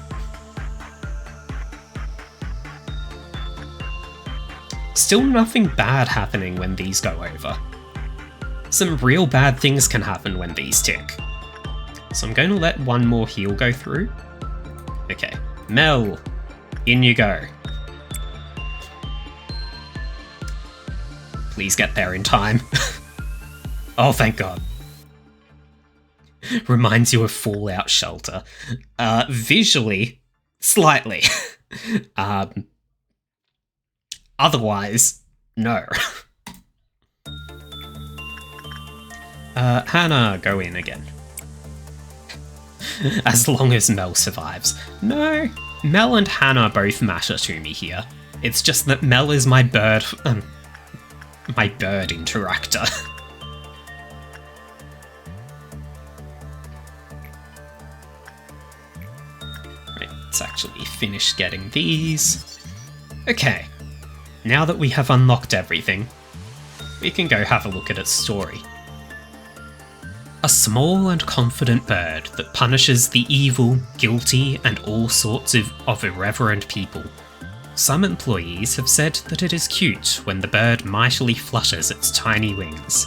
S1: Still nothing bad happening when these go over. Some real bad things can happen when these tick. So I'm going to let one more heal go through. Okay, Mel, in you go. Please get there in time. Oh, thank God. Reminds you of Fallout Shelter. Visually, slightly. Otherwise, no. Hannah, go in again. As long as Mel survives. No, Mel and Hannah both matter to me here. It's just that Mel is my bird interactor. Right, let's actually finish getting these. Okay, now that we have unlocked everything, we can go have a look at its story. A small and confident bird that punishes the evil, guilty, and all sorts of irreverent people. Some employees have said that it is cute when the bird mightily flutters its tiny wings.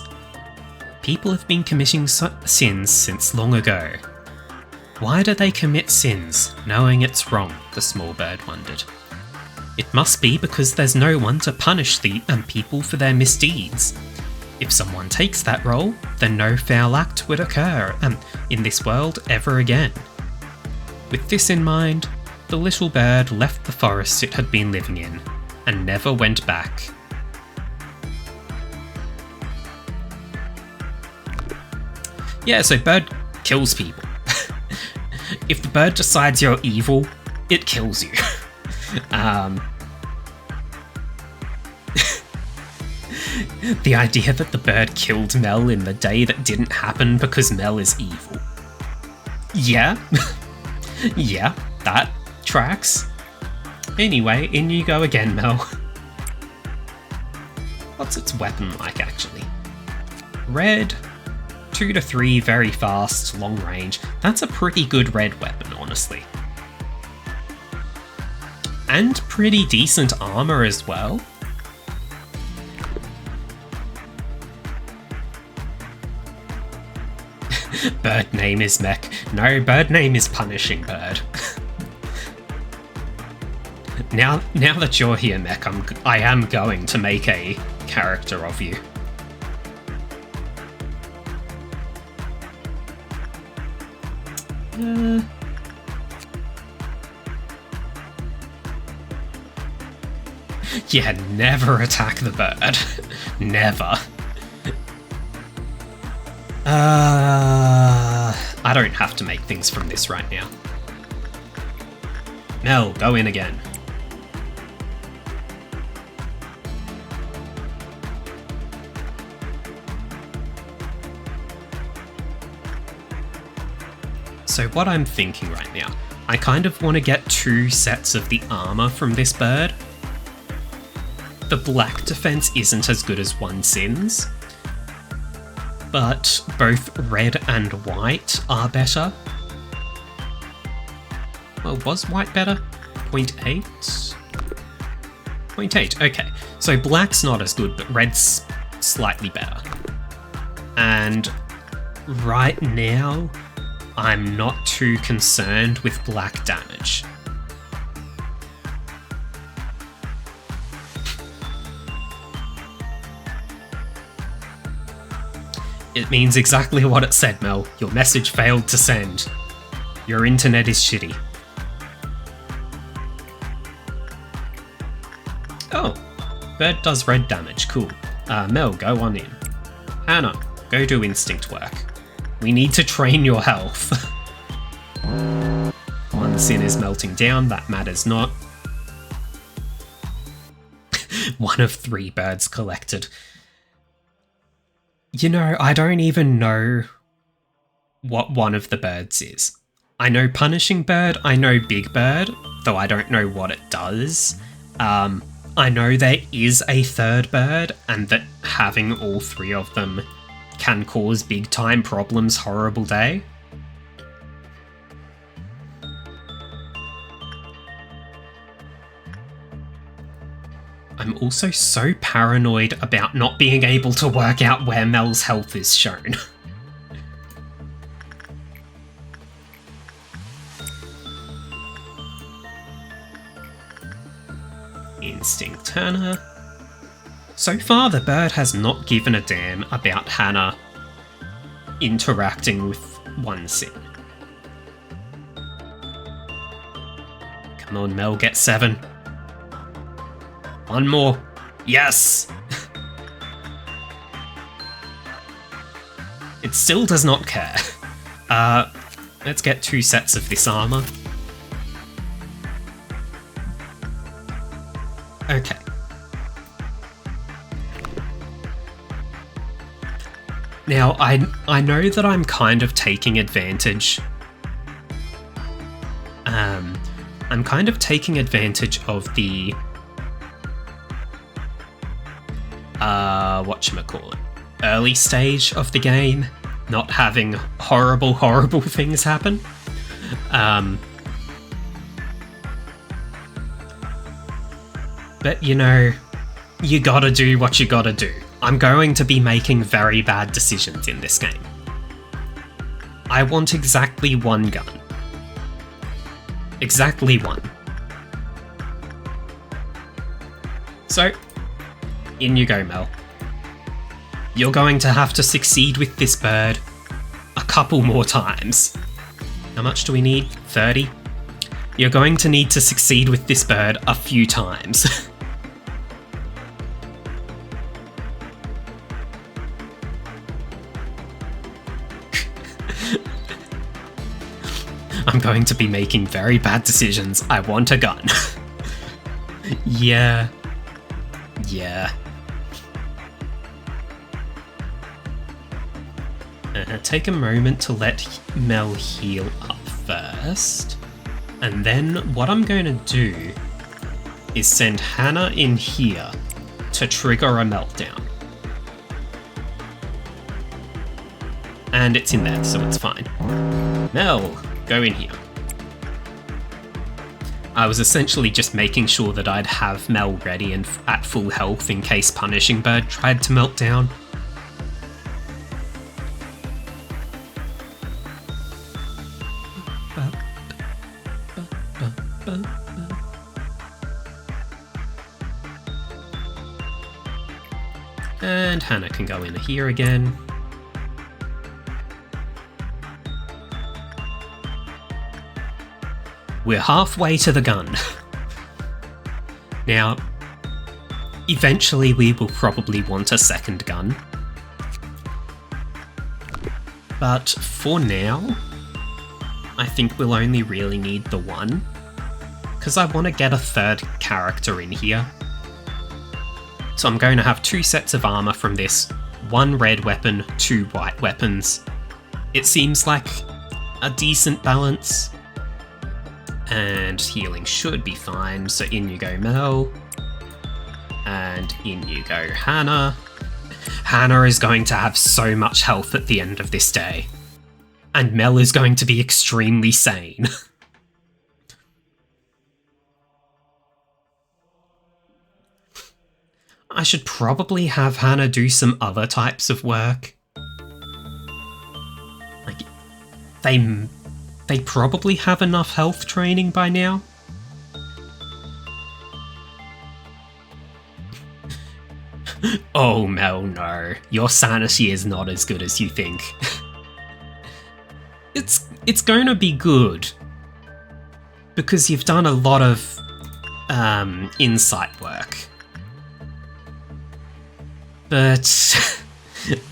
S1: People have been committing sins since long ago. Why do they commit sins, knowing it's wrong? The small bird wondered. It must be because there's no one to punish the people for their misdeeds. If someone takes that role, then no foul act would occur in this world ever again. With this in mind, the little bird left the forest it had been living in, and never went back. Yeah, so bird kills people. If the bird decides you're evil, it kills you. The idea that the bird killed Mel in the day that didn't happen because Mel is evil. Yeah. Yeah, that tracks. Anyway, in you go again, Mel. What's its weapon like, actually? Red, 2 to 3, very fast, long range. That's a pretty good red weapon, honestly. And pretty decent armor as well. Bird name is Mech. No, bird name is Punishing Bird. Now that you're here, Mech, I am going to make a character of you. Yeah, never attack the bird. Never. I don't have to make things from this right now. Mel, go in again. So what I'm thinking right now, I kind of want to get 2 sets of the armor from this bird. The black defense isn't as good as 1 Sin's, but both red and white are better. Well, was white better? 0.8? 0.8, okay. So black's not as good, but red's slightly better. And right now, I'm not too concerned with black damage. It means exactly what it said, Mel. Your message failed to send. Your internet is shitty. Oh, bird does red damage, cool. Mel, go on in. Hannah, go do instinct work. We need to train your health. 1 Sin is melting down, that matters not. 1 of 3 birds collected. You know, I don't even know what one of the birds is. I know Punishing Bird, I know Big Bird, though I don't know what it does. I know there is a 3rd bird, and that having all 3 of them can cause big time problems horrible day. I'm also so paranoid about not being able to work out where Mel's health is shown. Instinct Hannah. So far, the bird has not given a damn about Hannah interacting with 1 Sin. Come on, Mel, get 7. 1 more. Yes! It still does not care. Let's get 2 sets of this armor. Okay. Now, I know that I'm kind of taking advantage. I'm kind of taking advantage of the whatchamacallit, early stage of the game, not having horrible things happen. But you know, you gotta do what you gotta do. I'm going to be making very bad decisions in this game. I want exactly 1 gun. Exactly 1. So, in you go, Mel. You're going to have to succeed with this bird a couple more times. How much do we need? 30? You're going to need to succeed with this bird a few times. I'm going to be making very bad decisions. I want a gun. Yeah. Take a moment to let Mel heal up first. And then what I'm going to do is send Hannah in here to trigger a meltdown. And it's in there, so it's fine. Mel, go in here. I was essentially just making sure that I'd have Mel ready and at full health in case Punishing Bird tried to melt down. And Hannah can go in here again. We're halfway to the gun. Now, eventually we will probably want a 2nd gun. But for now, I think we'll only really need the 1. Because I want to get a 3rd character in here. So I'm going to have 2 sets of armor from this, 1 red weapon, 2 white weapons. It seems like a decent balance. And healing should be fine, so in you go Mel. And in you go Hannah. Hannah is going to have so much health at the end of this day. And Mel is going to be extremely sane. I should probably have Hannah do some other types of work. Like, they probably have enough health training by now. Oh, Mel, no. Your sanity is not as good as you think. It's gonna be good. Because you've done a lot of insight work. But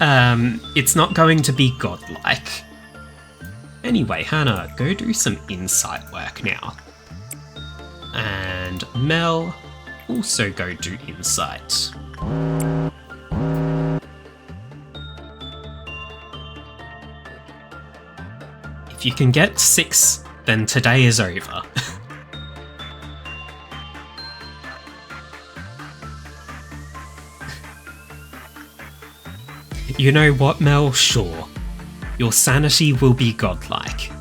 S1: it's not going to be godlike. Anyway, Hannah, go do some insight work now. And Mel, also go do insight. If you can get 6, then today is over. You know what, Mel? Sure. Your sanity will be godlike.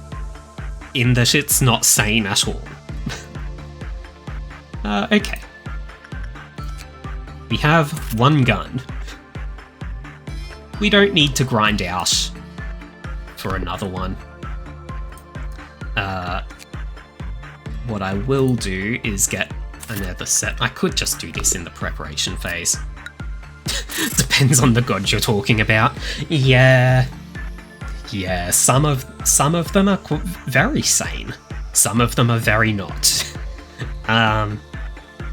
S1: In that it's not sane at all. Okay. We have 1 gun. We don't need to grind out for another one. What I will do is get another set. I could just do this in the preparation phase. Depends on the god you're talking about. Yeah, some of them are very sane. Some of them are very not.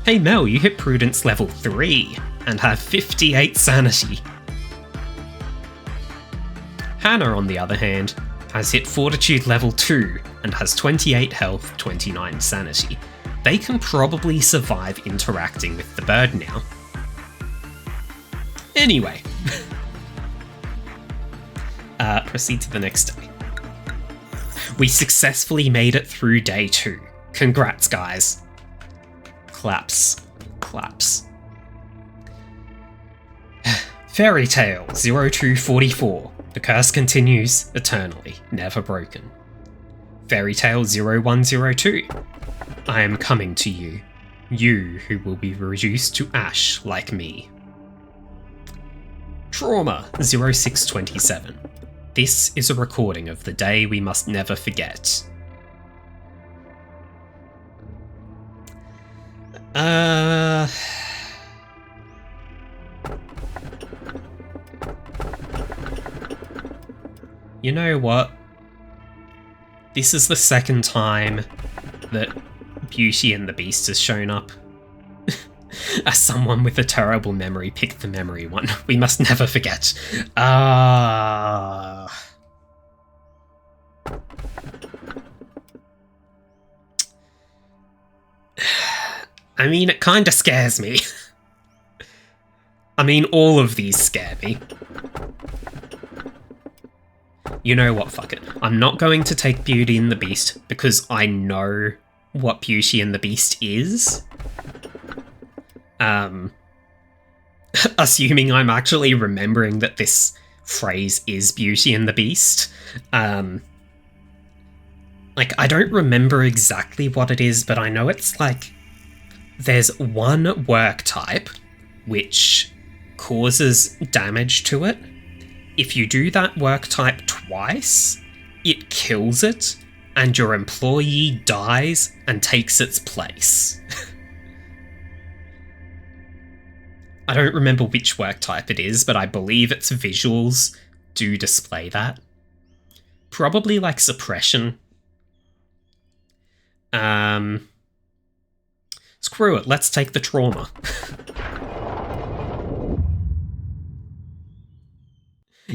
S1: Hey Mel, you hit Prudence level 3 and have 58 sanity. Hannah, on the other hand, has hit Fortitude level 2 and has 28 health, 29 sanity. They can probably survive interacting with the bird now. Anyway. Proceed to the next day. We successfully made it through day 2. Congrats, guys. Claps. Claps. Fairy Tale 0244. The curse continues eternally, never broken. Fairy Tale 0102. I am coming to you. You who will be reduced to ash like me. Trauma 0627. This is a recording of the day we must never forget. You know what? This is the second time that Beauty and the Beast has shown up. As someone with a terrible memory picked the memory one. We must never forget. I mean, it kinda scares me. I mean, all of these scare me. You know what, fuck it. I'm not going to take Beauty and the Beast because I know what Beauty and the Beast is. Assuming I'm actually remembering that this phrase is Beauty and the Beast. Like, I don't remember exactly what it is, but I know it's like, there's one work type which causes damage to it. If you do that work type twice, it kills it, and your employee dies and takes its place. I don't remember which work type it is, but I believe its visuals do display that. Probably like suppression. Screw it, let's take the trauma.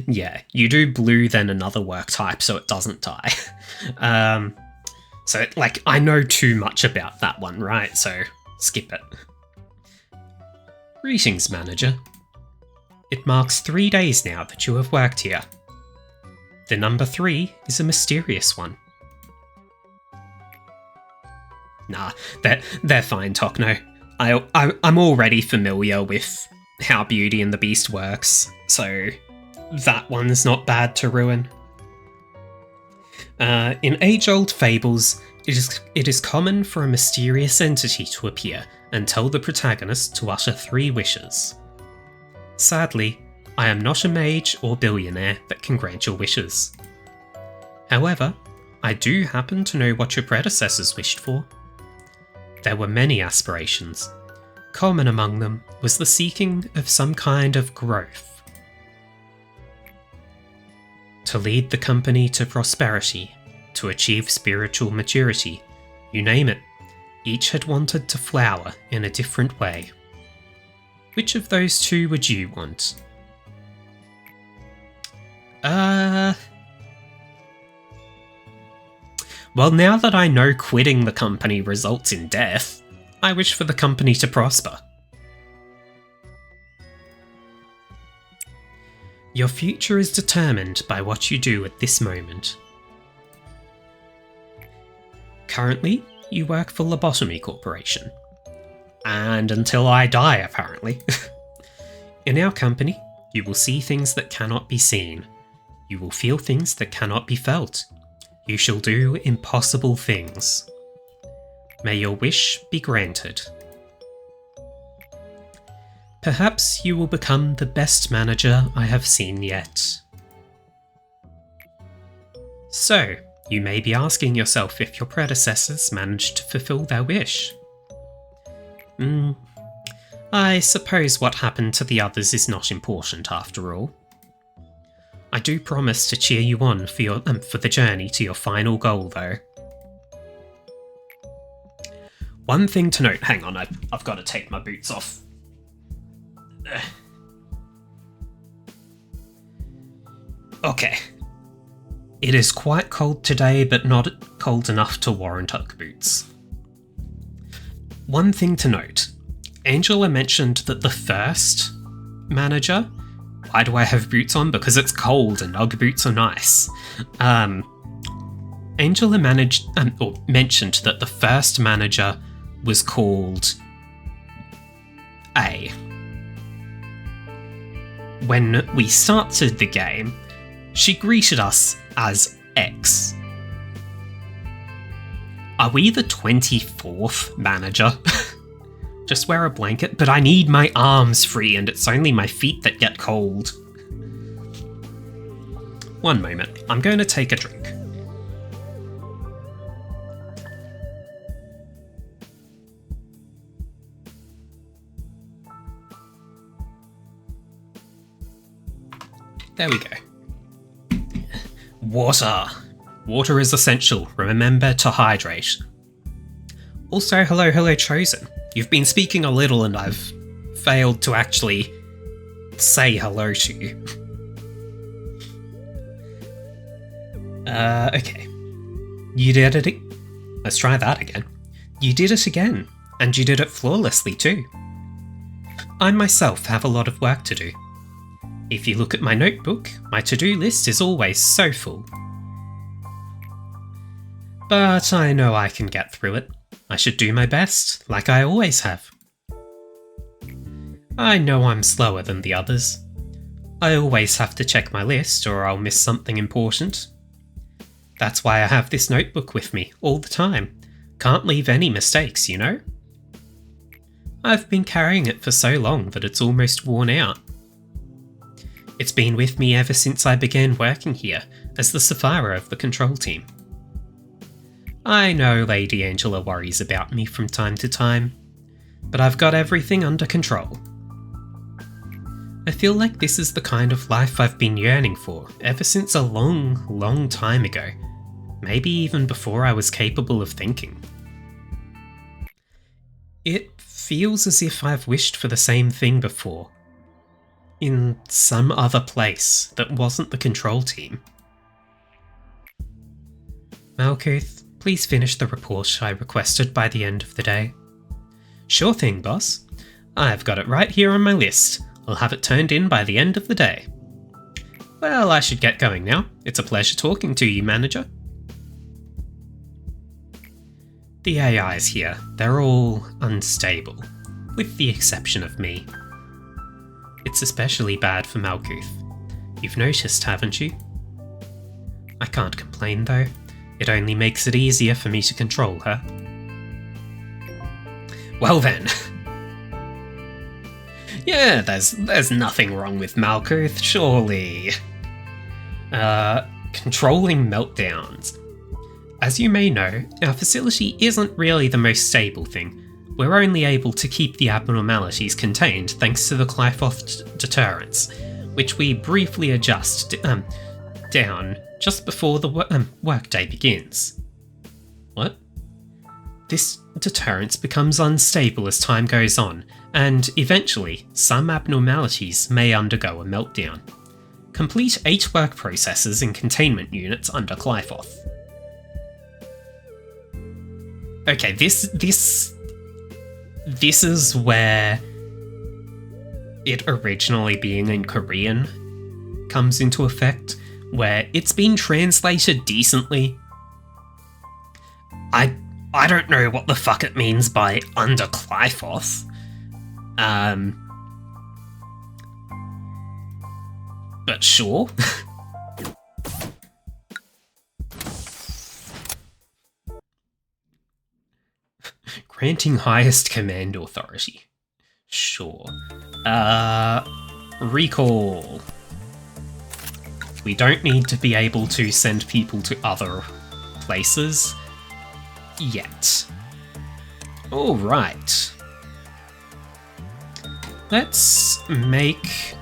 S1: Yeah, you do blue, then another work type, so it doesn't die. So, like, I know too much about that one, right? So, skip it. Greetings, manager. It marks 3 days now that you have worked here. The number 3 is a mysterious one. Nah, they're fine, Tokno. I'm already familiar with how Beauty and the Beast works, so that one's not bad to ruin. In age-old fables, it is common for a mysterious entity to appear and tell the protagonist to utter 3 wishes. Sadly, I am not a mage or billionaire that can grant your wishes. However, I do happen to know what your predecessors wished for. There were many aspirations. Common among them was the seeking of some kind of growth. To lead the company to prosperity, to achieve spiritual maturity, you name it, each had wanted to flower in a different way. Which of those 2 would you want? Well, now that I know quitting the company results in death, I wish for the company to prosper. Your future is determined by what you do at this moment. Currently, you work for Lobotomy Corporation. And until I die, apparently. In our company, you will see things that cannot be seen. You will feel things that cannot be felt. You shall do impossible things. May your wish be granted. Perhaps you will become the best manager I have seen yet. So, you may be asking yourself if your predecessors managed to fulfill their wish. I suppose what happened to the others is not important after all. I do promise to cheer you on for the journey to your final goal, though. One thing to note, hang on, I've got to take my boots off. Okay. It is quite cold today, but not cold enough to warrant Ugg boots. One thing to note, Angela mentioned that the first manager, why do I have boots on? Because it's cold and Ugg boots are nice. Angela mentioned that the first manager was called A. When we started the game, she greeted us as X. Are we the 24th manager? Just wear a blanket, but I need my arms free and it's only my feet that get cold. One moment, I'm going to take a drink. There we go. Water. Water is essential. Remember to hydrate. Also, hello Chosen. You've been speaking a little and I've failed to actually say hello to you. Okay. You did it. Let's try that again. You did it again, and you did it flawlessly too. I myself have a lot of work to do. If you look at my notebook, my to-do list is always so full. But I know I can get through it. I should do my best, like I always have. I know I'm slower than the others. I always have to check my list or I'll miss something important. That's why I have this notebook with me all the time. Can't leave any mistakes, you know? I've been carrying it for so long that it's almost worn out. It's been with me ever since I began working here as the Sapphira of the control team. I know Lady Angela worries about me from time to time, but I've got everything under control. I feel like this is the kind of life I've been yearning for ever since a long time ago, maybe even before I was capable of thinking. It feels as if I've wished for the same thing before, in some other place that wasn't the control team. Malkuth, please finish the report I requested by the end of the day. Sure thing, boss. I've got it right here on my list. I'll have it turned in by the end of the day. Well, I should get going now. It's a pleasure talking to you, manager. The AIs here, they're all unstable, with the exception of me. It's especially bad for Malkuth. You've noticed, haven't you? I can't complain though. It only makes it easier for me to control her. Well then. Yeah, there's nothing wrong with Malkuth, surely. Controlling meltdowns. As you may know, our facility isn't really the most stable thing. We're only able to keep the abnormalities contained thanks to the Clyfoth deterrents, which we briefly adjust down just before the workday begins. What? This deterrent becomes unstable as time goes on, and eventually, some abnormalities may undergo a meltdown. Complete 8 work processes and containment units under Clyfoth. Okay, this is where it originally being in Korean comes into effect, where it's been translated decently. I don't know what the fuck it means by under Clyfoth. But sure. Granting highest command authority. Sure. Recall. We don't need to be able to send people to other places yet. Alright. Let's make...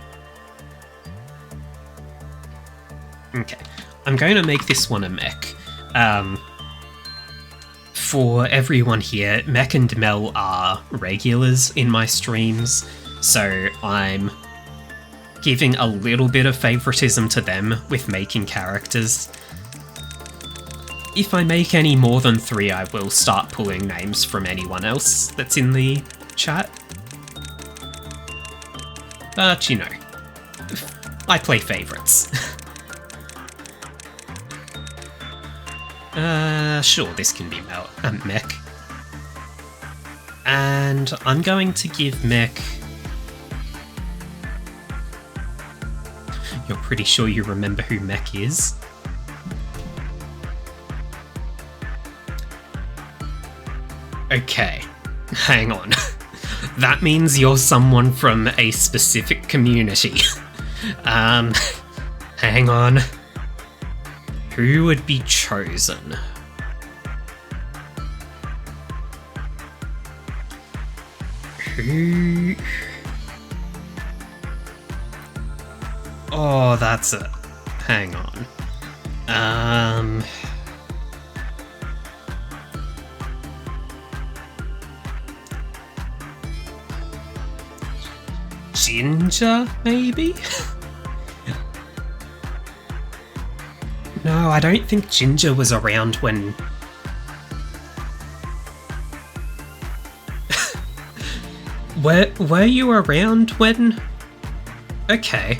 S1: Okay. I'm going to make this one a mech. For everyone here, Mech and Mel are regulars in my streams, so I'm giving a little bit of favoritism to them with making characters. If I make any more than 3, I will start pulling names from anyone else that's in the chat. But, you know, I play favourites. Sure, this can be Mech. And I'm going to give Mech... You're pretty sure you remember who Mech is? Okay, hang on. That means you're someone from a specific community. Hang on. Who would be chosen? Who... Oh, that's it. Hang on. Ginger, maybe? No, I don't think Ginger was around when... Were you around when... Okay,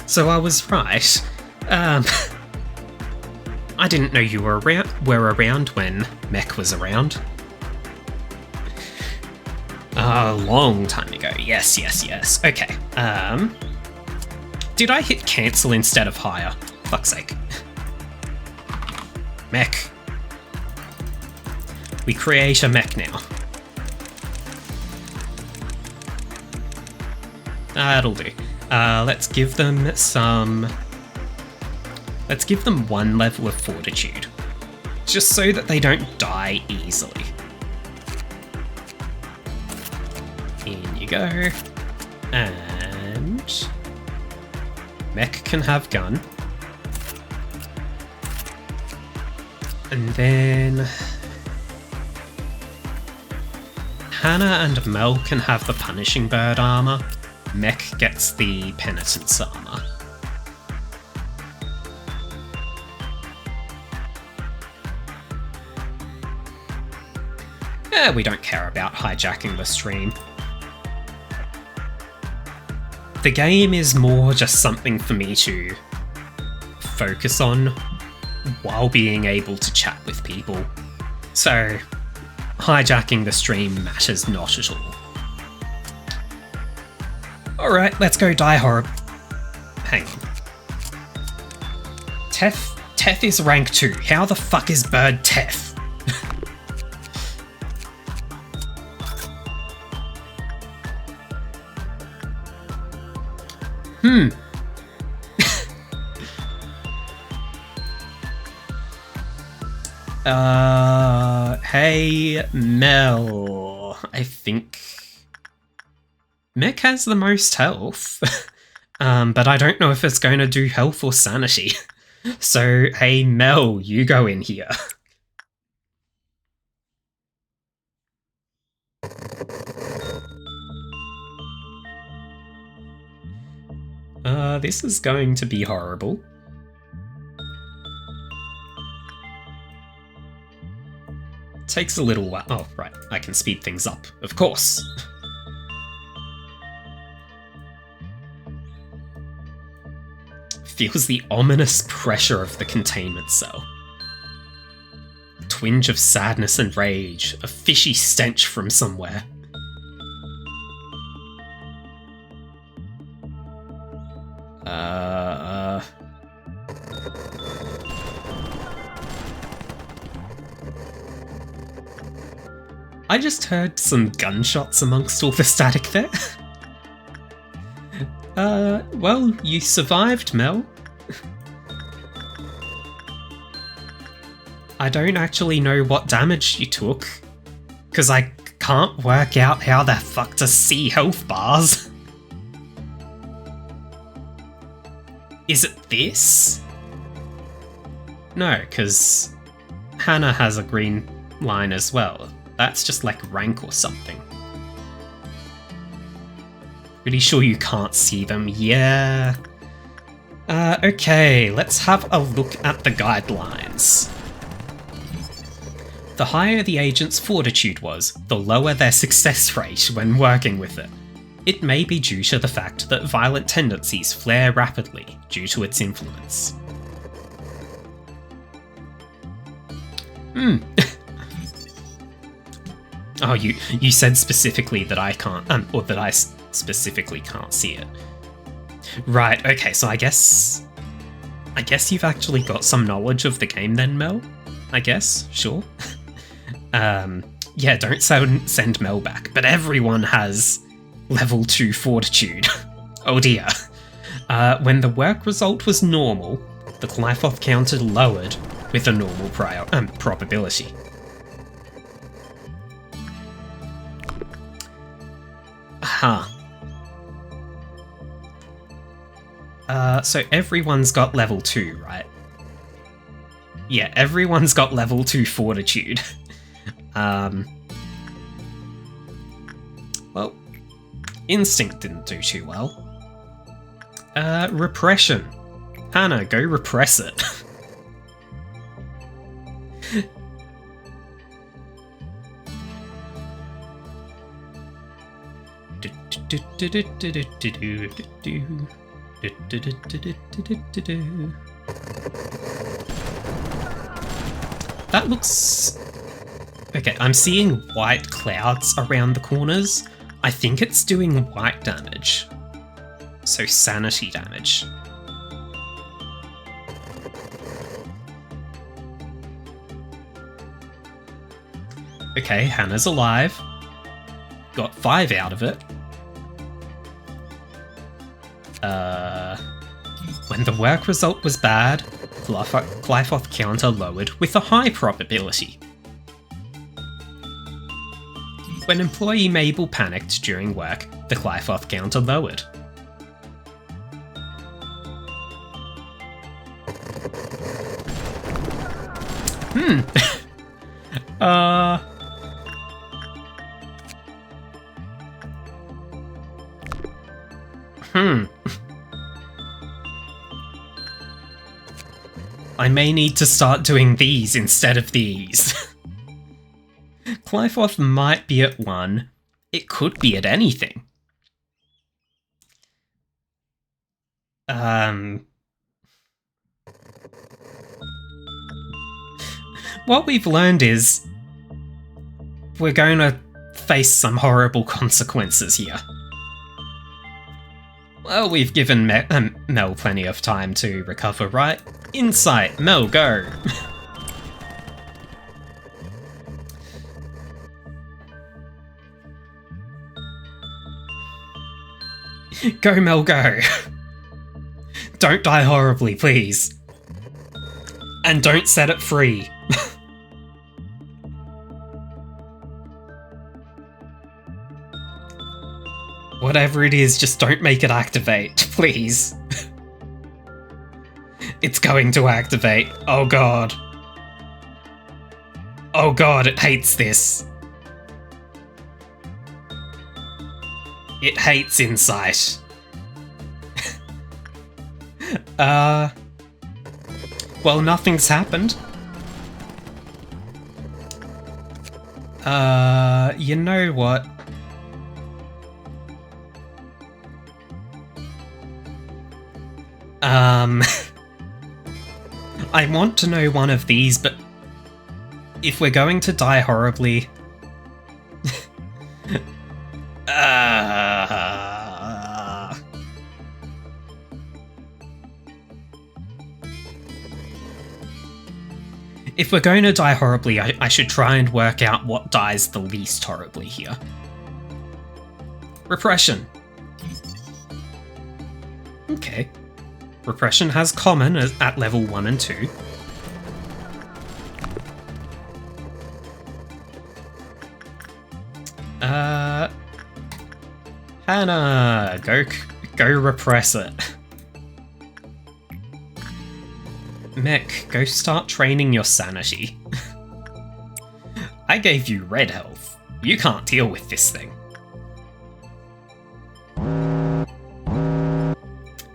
S1: so I was right. I didn't know you were around when Mech was around. A long time ago. Yes. Okay. Did I hit cancel instead of hire? Fuck's sake. Mech. We create a mech now. That'll do. Let's give them some... Let's give them 1 level of fortitude. Just so that they don't die easily. In you go. And... Mech can have gun. And then... Hannah and Mel can have the Punishing Bird armor. Mech gets the Penitence armor. We don't care about hijacking the stream. The game is more just something for me to focus on while being able to chat with people. So, hijacking the stream matters not at all. Alright, let's go die horrible. Hang on. Tef is rank 2. How the fuck is Bird Tef? Hey, Mel. I think Mech has the most health. But I don't know if it's going to do health or sanity. So, hey, Mel, you go in here. This is going to be horrible. Takes a little while. Oh, right. I can speed things up. Of course. Feels the ominous pressure of the containment cell. Twinge of sadness and rage. A fishy stench from somewhere. I just heard some gunshots amongst all the static there. Well, you survived, Mel. I don't actually know what damage you took, because I can't work out how the fuck to see health bars. Is it this? No, because Hannah has a green line as well. That's just like rank or something. Pretty sure you can't see them. Yeah. Okay, let's have a look at the guidelines. The higher the agent's fortitude was, the lower their success rate when working with it. It may be due to the fact that violent tendencies flare rapidly due to its influence. Oh, you said specifically that I can't, or that I specifically can't see it. Right, okay, so I guess you've actually got some knowledge of the game then, Mel? I guess, sure. Yeah, don't send Mel back, but everyone has level 2 fortitude. Oh dear. When the work result was normal, the Glyphoth counter lowered with a normal probability. Aha. So everyone's got level 2, right? Yeah, everyone's got level 2 fortitude. Well, instinct didn't do too well. Repression. Hannah, go repress it. That looks... Okay, I'm seeing white clouds around the corners. I think it's doing white damage. So sanity damage. Okay, Hannah's alive. Got 5 out of it. When the work result was bad, Glyphoth counter lowered with a high probability. When employee Mabel panicked during work, the Glyphoth counter lowered. I may need to start doing these instead of these. Glyphoth might be at 1. It could be at anything. what we've learned is we're going to face some horrible consequences here. Well, we've given Mel plenty of time to recover, right? Insight, Mel, go! Go, Mel, go! Don't die horribly, please. And don't set it free. Whatever it is, just don't make it activate, please. It's going to activate. Oh god. Oh god, it hates this. It hates Insight. Well, nothing's happened. You know what? I want to know one of these, but if we're going to die horribly... If we're going to die horribly, I should try and work out what dies the least horribly here. Repression. Okay. Repression has common at level 1 and 2. Hannah, go repress it. Mech, go start training your sanity. I gave you red health. You can't deal with this thing.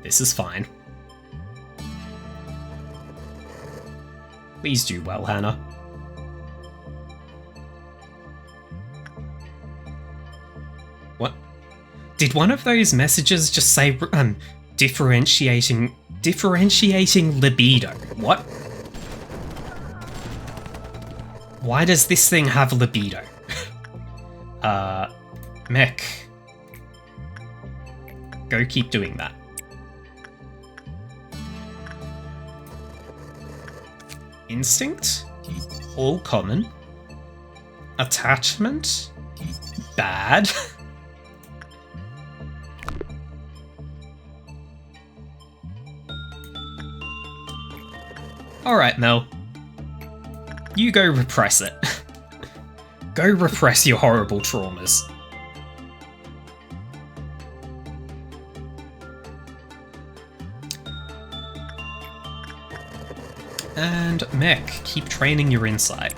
S1: This is fine. Please do well, Hannah. What? Did one of those messages just say, differentiating libido? What? Why does this thing have libido? Mech. Go keep doing that. Instinct? All common. Attachment? Bad. Alright, Mel. You go repress it. Go repress your horrible traumas. And Mech, keep training your insight.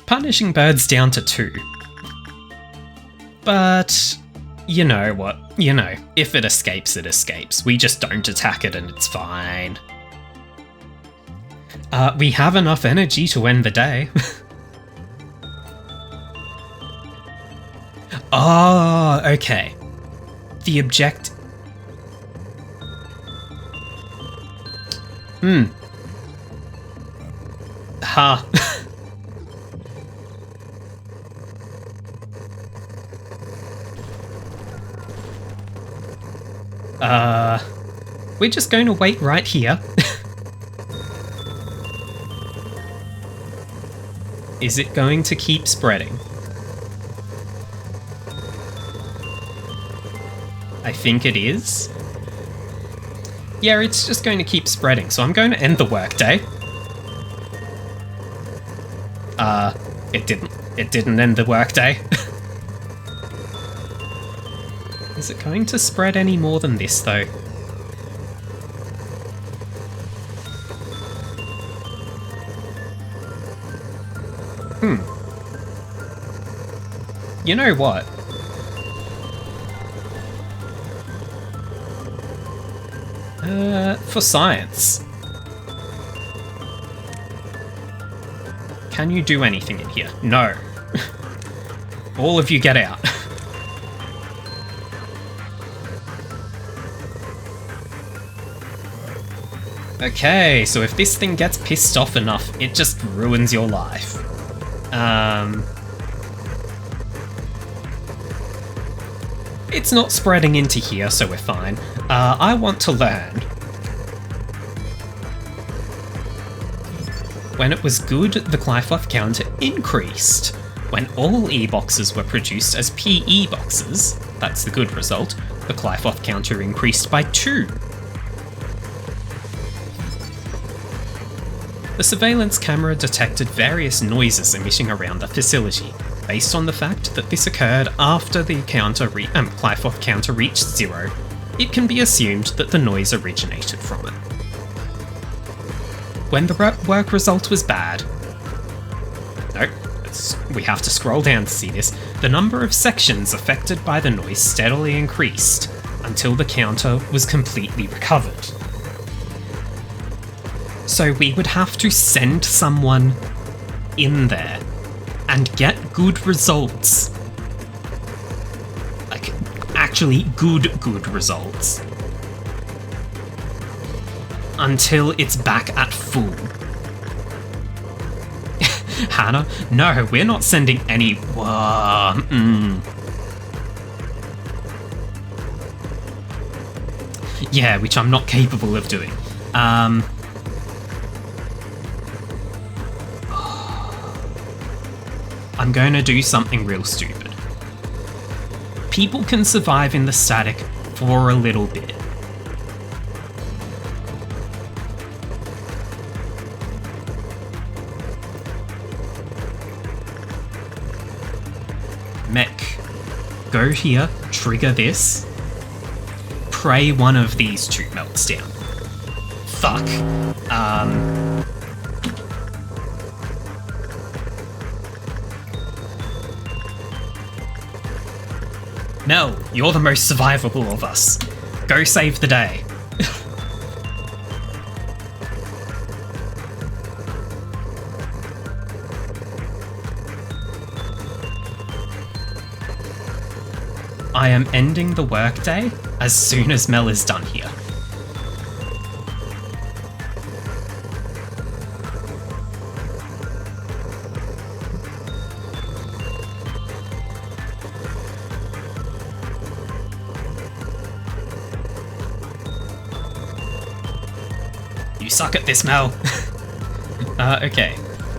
S1: Punishing birds down to 2. But, you know what? You know, if it escapes, it escapes. We just don't attack it and it's fine. We have enough energy to end the day. Oh, okay. The object... Ha. We're just going to wait right here. Is it going to keep spreading? I think it is. Yeah, it's just going to keep spreading, so I'm going to end the workday. It didn't end the workday. Is it going to spread any more than this, though? You know what? For science. Can you do anything in here? No. All of you get out. Okay, so if this thing gets pissed off enough, it just ruins your life. It's not spreading into here, so we're fine. I want to learn. When it was good, the Clyfoth counter increased. When all E-boxes were produced as PE boxes, that's the good result, the Clyfoth counter increased by 2. The surveillance camera detected various noises emitting around the facility. Based on the fact that this occurred after the Clyfoth counter reached 0, it can be assumed that the noise originated from it. When the work result was bad... No, we have to scroll down to see this. The number of sections affected by the noise steadily increased until the counter was completely recovered. So we would have to send someone in there and get good results. Like, actually good results. Until it's back at full. Hannah? No, we're not sending any... Yeah, which I'm not capable of doing. I'm going to do something real stupid. People can survive in the static for a little bit. Mech, go here, trigger this, pray one of these 2 melts down. Fuck. Mel, you're the most survivable of us. Go save the day. I am ending the workday as soon as Mel is done here. You suck at this, Mel. Okay.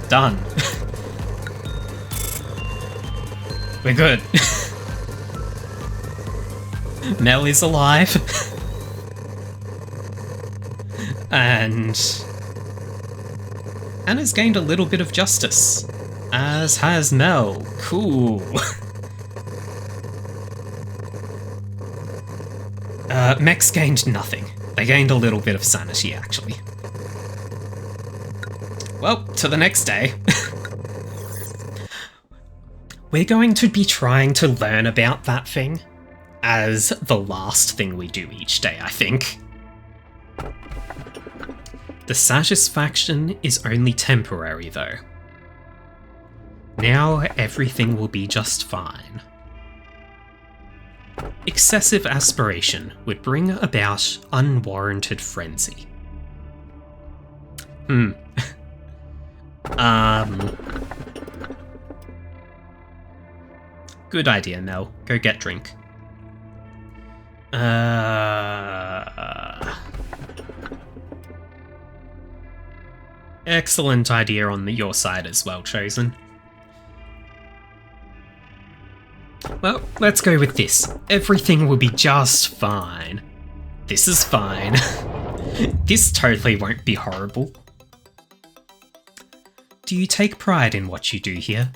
S1: Done. We're good. Mel is alive. And Anna's gained a little bit of justice. As has Mel. Cool. Mechs gained nothing. They gained a little bit of sanity, actually. Well, to the next day. We're going to be trying to learn about that thing as the last thing we do each day, I think. The satisfaction is only temporary, though. Now everything will be just fine. Excessive aspiration would bring about unwarranted frenzy. Good idea, Mel. Go get drink. Excellent idea on your side as well, Chosen. Well, let's go with this. Everything will be just fine. This is fine. This totally won't be horrible. Do you take pride in what you do here?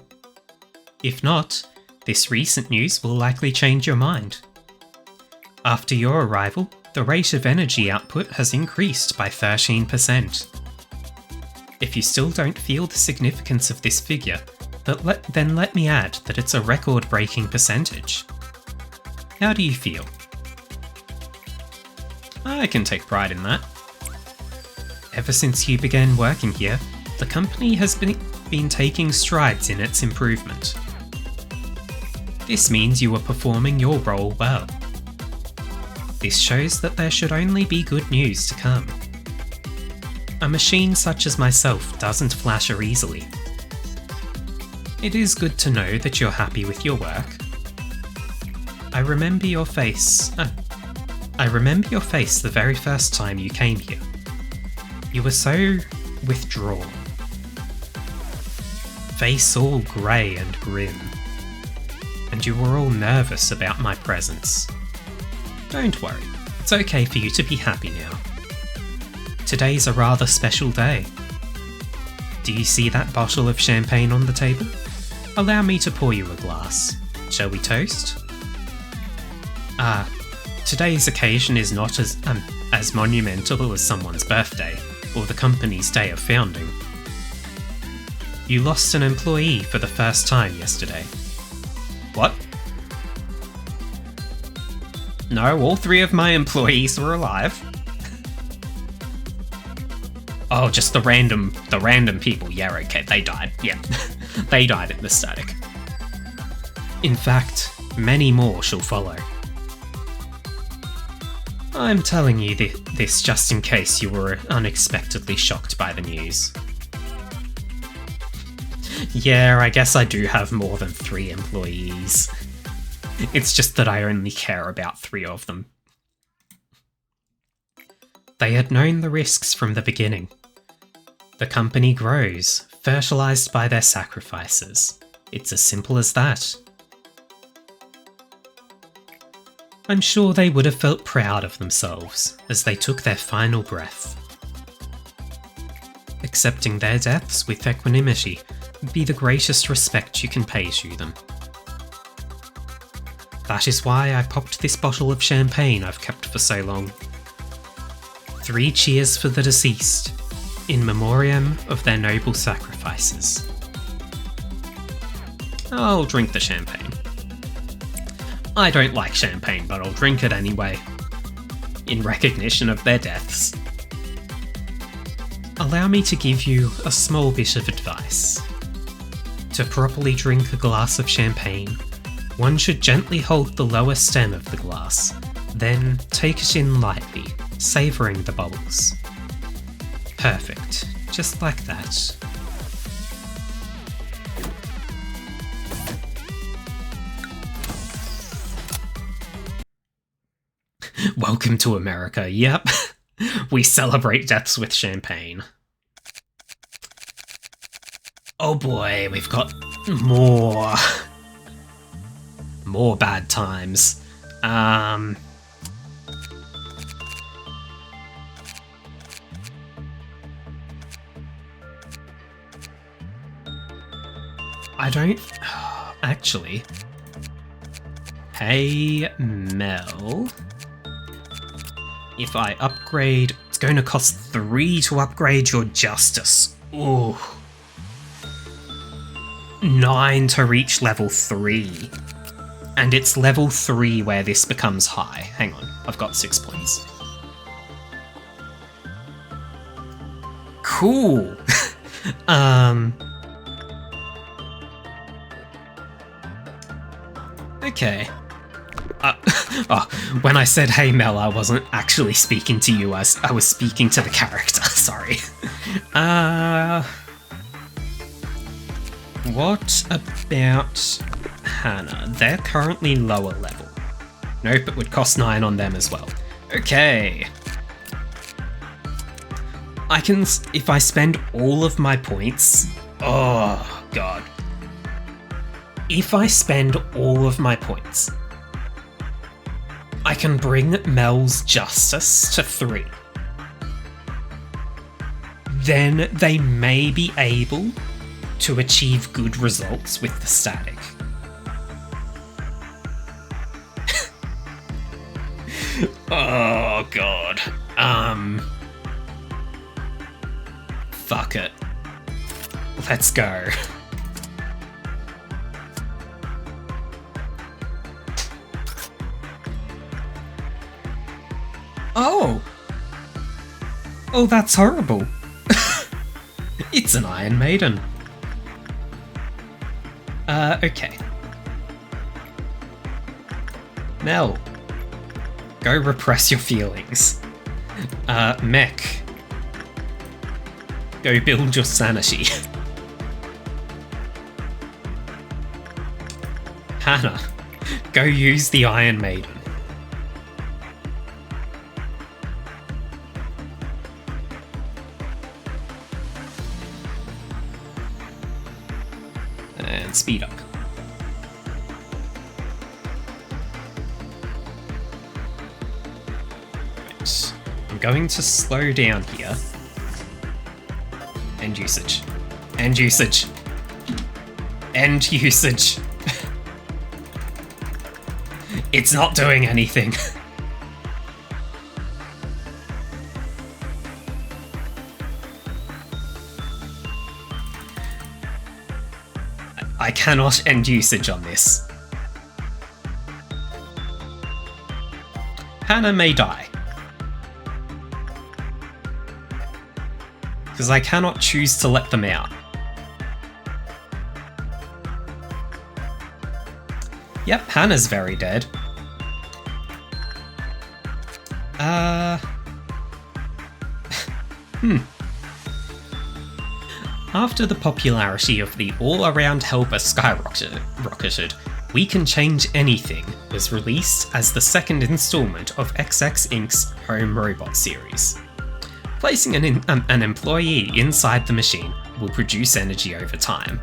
S1: If not, this recent news will likely change your mind. After your arrival, the rate of energy output has increased by 13%. If you still don't feel the significance of this figure, then let me add that it's a record-breaking percentage. How do you feel? I can take pride in that. Ever since you began working here, the company has been taking strides in its improvement. This means you are performing your role well. This shows that there should only be good news to come. A machine such as myself doesn't flatter easily. It is good to know that you're happy with your work. I remember your face the very first time you came here. You were so withdrawn. Face all grey and grim. And you were all nervous about my presence. Don't worry, it's okay for you to be happy now. Today's a rather special day. Do you see that bottle of champagne on the table? Allow me to pour you a glass. Shall we toast? Today's occasion is not as monumental as someone's birthday or the company's day of founding. You lost an employee for the first time yesterday. What? No, all 3 of my employees were alive. Oh, just the random people. Yeah, okay, they died. Yeah, they died in the static. In fact, many more shall follow. I'm telling you this just in case you were unexpectedly shocked by the news. Yeah, I guess I do have more than 3 employees. It's just that I only care about 3 of them. They had known the risks from the beginning. The company grows, fertilized by their sacrifices. It's as simple as that. I'm sure they would have felt proud of themselves as they took their final breath. Accepting their deaths with equanimity would be the greatest respect you can pay to them. That is why I popped this bottle of champagne I've kept for so long. 3 cheers for the deceased, in memoriam of their noble sacrifices. I'll drink the champagne. I don't like champagne, but I'll drink it anyway, in recognition of their deaths. Allow me to give you a small bit of advice. To properly drink a glass of champagne, one should gently hold the lower stem of the glass, then take it in lightly, savouring the bubbles. Perfect, just like that. Welcome to America, yep. We celebrate deaths with champagne. Oh boy, we've got more bad times. I don't... Actually... Hey, Mel... If I upgrade... It's going to cost 3 to upgrade your justice. Ooh. 9 to reach level 3. And it's level 3 where this becomes high. Hang on, I've got 6 points. Cool! Okay. When I said hey Mel, I wasn't actually speaking to you, I was speaking to the character, sorry. What about Hannah? They're currently lower level. Nope, it would cost 9 on them as well. Okay. I can, if I spend all of my points... Oh, God. If I spend all of my points, I can bring Mel's justice to 3. Then they may be able to achieve good results with the static. Oh god. Fuck it. Let's go. Oh! Oh, that's horrible. It's an Iron Maiden. Okay. Mel. Go repress your feelings. Mech. Go build your sanity. Hannah, go use the Iron Maiden. And speed up. Right. I'm going to slow down here. End usage. End usage. End usage. It's not doing anything. I cannot end usage on this. Hannah may die. Because I cannot choose to let them out. Yep, Hannah's very dead. After the popularity of the all-around helper skyrocketed, We Can Change Anything was released as the second installment of XX Inc.'s Home Robot series. Placing an employee inside the machine will produce energy over time.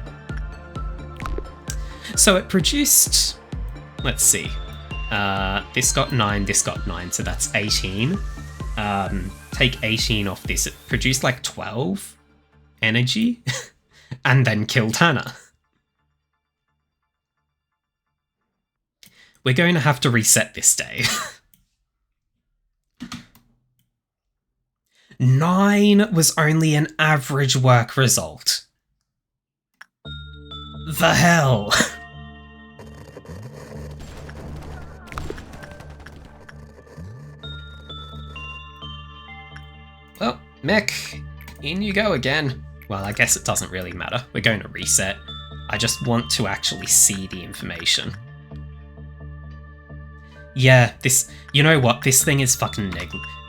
S1: So it produced... let's see. This got 9, this got 9, so that's 18. Take 18 off this, it produced like 12 energy, and then killed Hannah. We're going to have to reset this day. 9 was only an average work result. The hell? Well, mech, in you go again. Well, I guess it doesn't really matter. We're going to reset. I just want to actually see the information. Yeah, this... you know what? This thing is fucking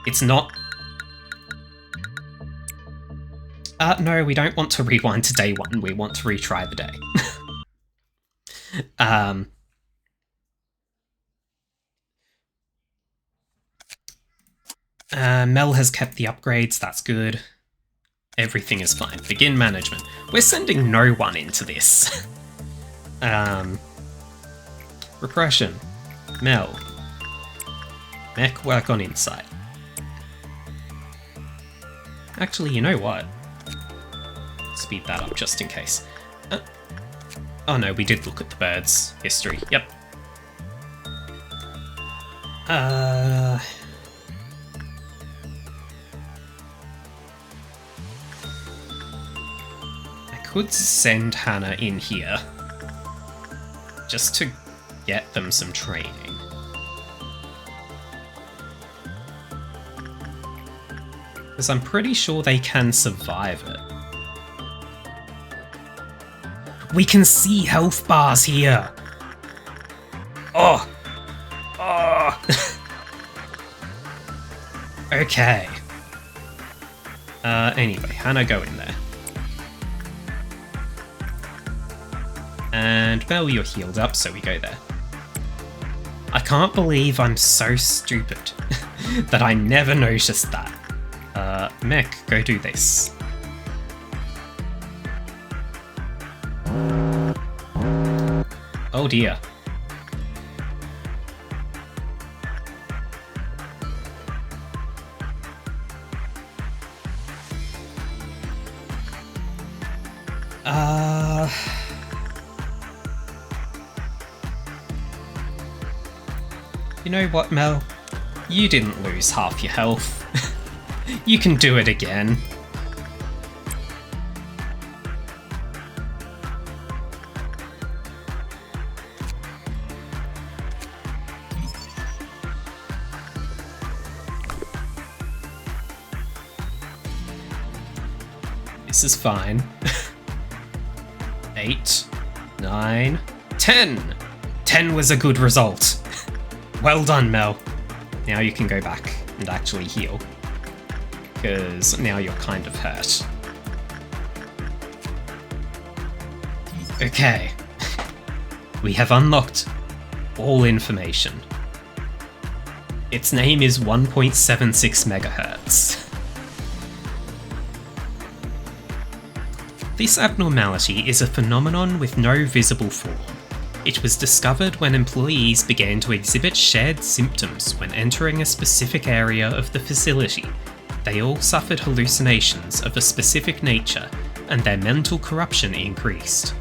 S1: it's not... no, we don't want to rewind to day 1. We want to retry the day. Mel has kept the upgrades, that's good. Everything is fine. Begin management. We're sending no one into this. Repression. Mel. Mech, work on inside. Actually, you know what? Speed that up just in case. Oh no, we did look at the bird's history. Yep. I could send Hannah in here just to get them some training. Because I'm pretty sure they can survive it. We can see health bars here! Oh! Oh! Okay. Anyway, Hannah, go in there. And Mel, you're healed up, so we go there. I can't believe I'm so stupid that I never noticed that. Mech, go do this. Oh dear. You know what, Mel? You didn't lose half your health. You can do it again. This is fine. 8, 9, 10! 10 was a good result. Well done, Mel. Now you can go back and actually heal. Because now you're kind of hurt. Okay. We have unlocked all information. Its name is 1.76 megahertz. This abnormality is a phenomenon with no visible form. It was discovered when employees began to exhibit shared symptoms when entering a specific area of the facility. They all suffered hallucinations of a specific nature, and their mental corruption increased.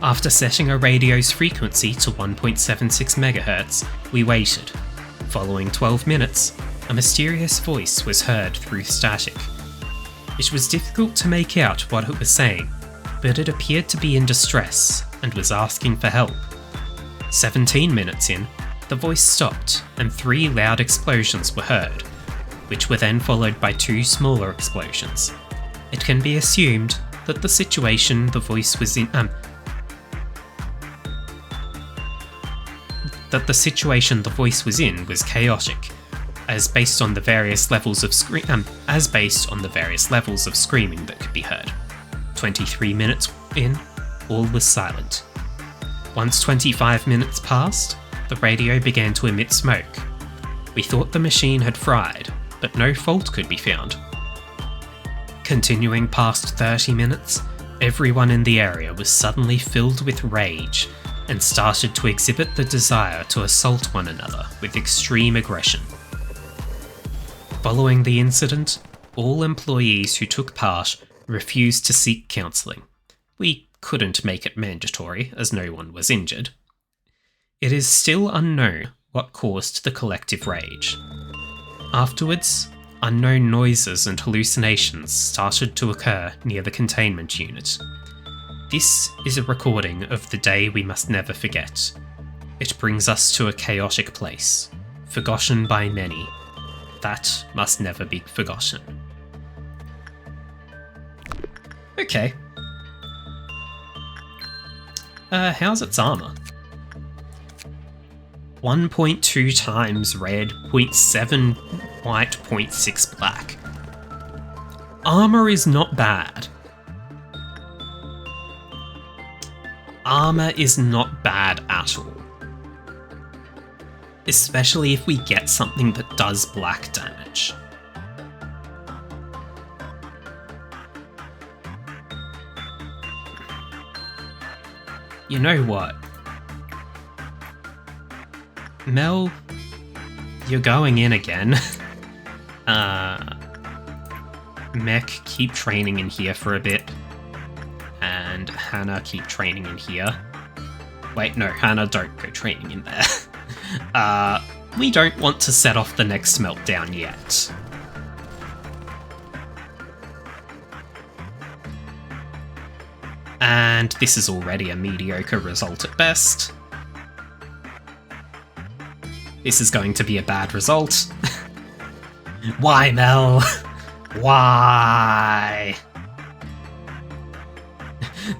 S1: After setting a radio's frequency to 1.76 MHz, we waited. Following 12 minutes, a mysterious voice was heard through static. It was difficult to make out what it was saying, but it appeared to be in distress and was asking for help. 17 minutes in, the voice stopped and 3 loud explosions were heard, which were then followed by 2 smaller explosions. It can be assumed that the situation the voice was in was chaotic, as based on the various levels of screaming that could be heard. 23 minutes in, all was silent. Once 25 minutes passed, the radio began to emit smoke. We thought the machine had fried, but no fault could be found. Continuing past 30 minutes, everyone in the area was suddenly filled with rage and started to exhibit the desire to assault one another with extreme aggression. Following the incident, all employees who took part refused to seek counselling. We couldn't make it mandatory, as no one was injured. It is still unknown what caused the collective rage. Afterwards, unknown noises and hallucinations started to occur near the containment unit. This is a recording of the day we must never forget. It brings us to a chaotic place, forgotten by many. That must never be forgotten. Okay. How's its armor? 1.2 times red, 0.7 white, 0.6 black. Armor is not bad. Armor is not bad at all. Especially if we get something that does black damage. You know what? Mel, you're going in again. Mech, keep training in here for a bit. And Hannah, keep training in here. Wait, no, Hannah, don't go training in there. We don't want to set off the next meltdown yet. And this is already a mediocre result at best. This is going to be a bad result. Why, Mel? Why?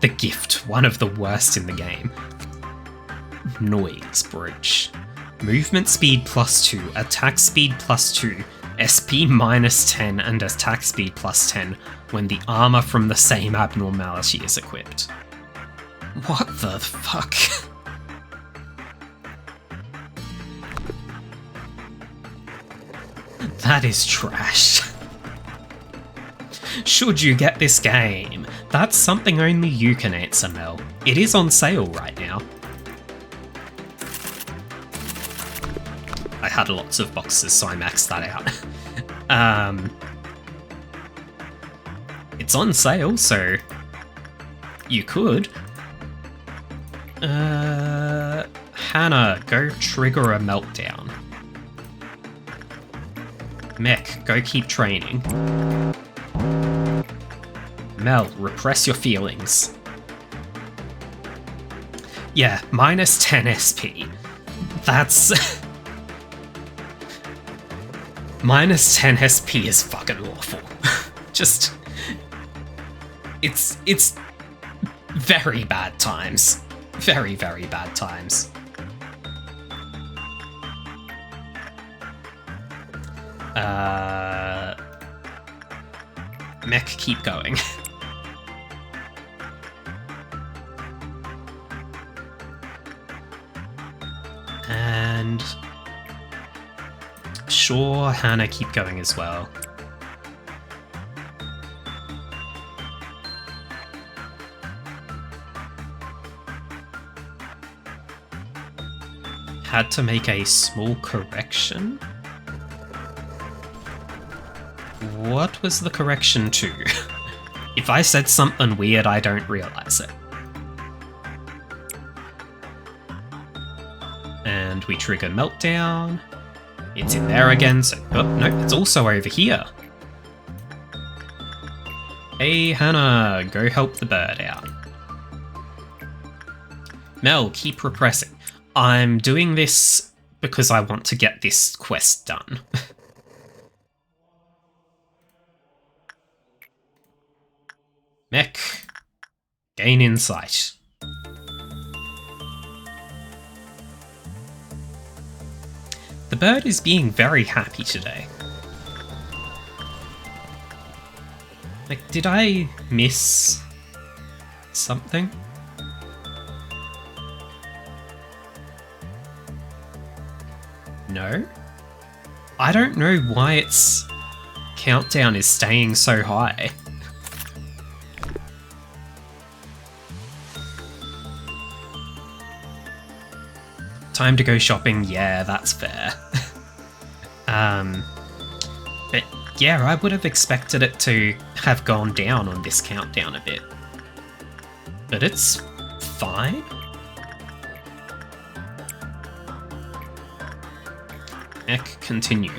S1: The gift, one of the worst in the game. Noise bridge. Movement speed +2, attack speed +2, SP -10 and attack speed +10 when the armor from the same abnormality is equipped. What the fuck? That is trash. Should you get this game? That's something only you can answer, Mel. It is on sale right now. I had lots of boxes, so I maxed that out. It's on sale, so you could. Hannah, go trigger a meltdown. Mech, go keep training. Mel, repress your feelings. Yeah, -10 SP. That's... -10 SP is fucking awful. Just... It's very bad times. Very, very bad times. Mech, keep going. And sure, Hannah, keep going as well. Had to make a small correction? What was the correction to? If I said something weird, I don't realize it. And we trigger Meltdown. It's in there again, so... Oh, no, it's also over here. Hey, Hannah, go help the bird out. Mel, keep repressing. I'm doing this because I want to get this quest done. Mech, gain insight. The bird is being very happy today. Like, did I miss something? No? I don't know why its countdown is staying so high. Time to go shopping, yeah, that's fair. But yeah, I would have expected it to have gone down on this countdown a bit. But it's fine. Heck, continue.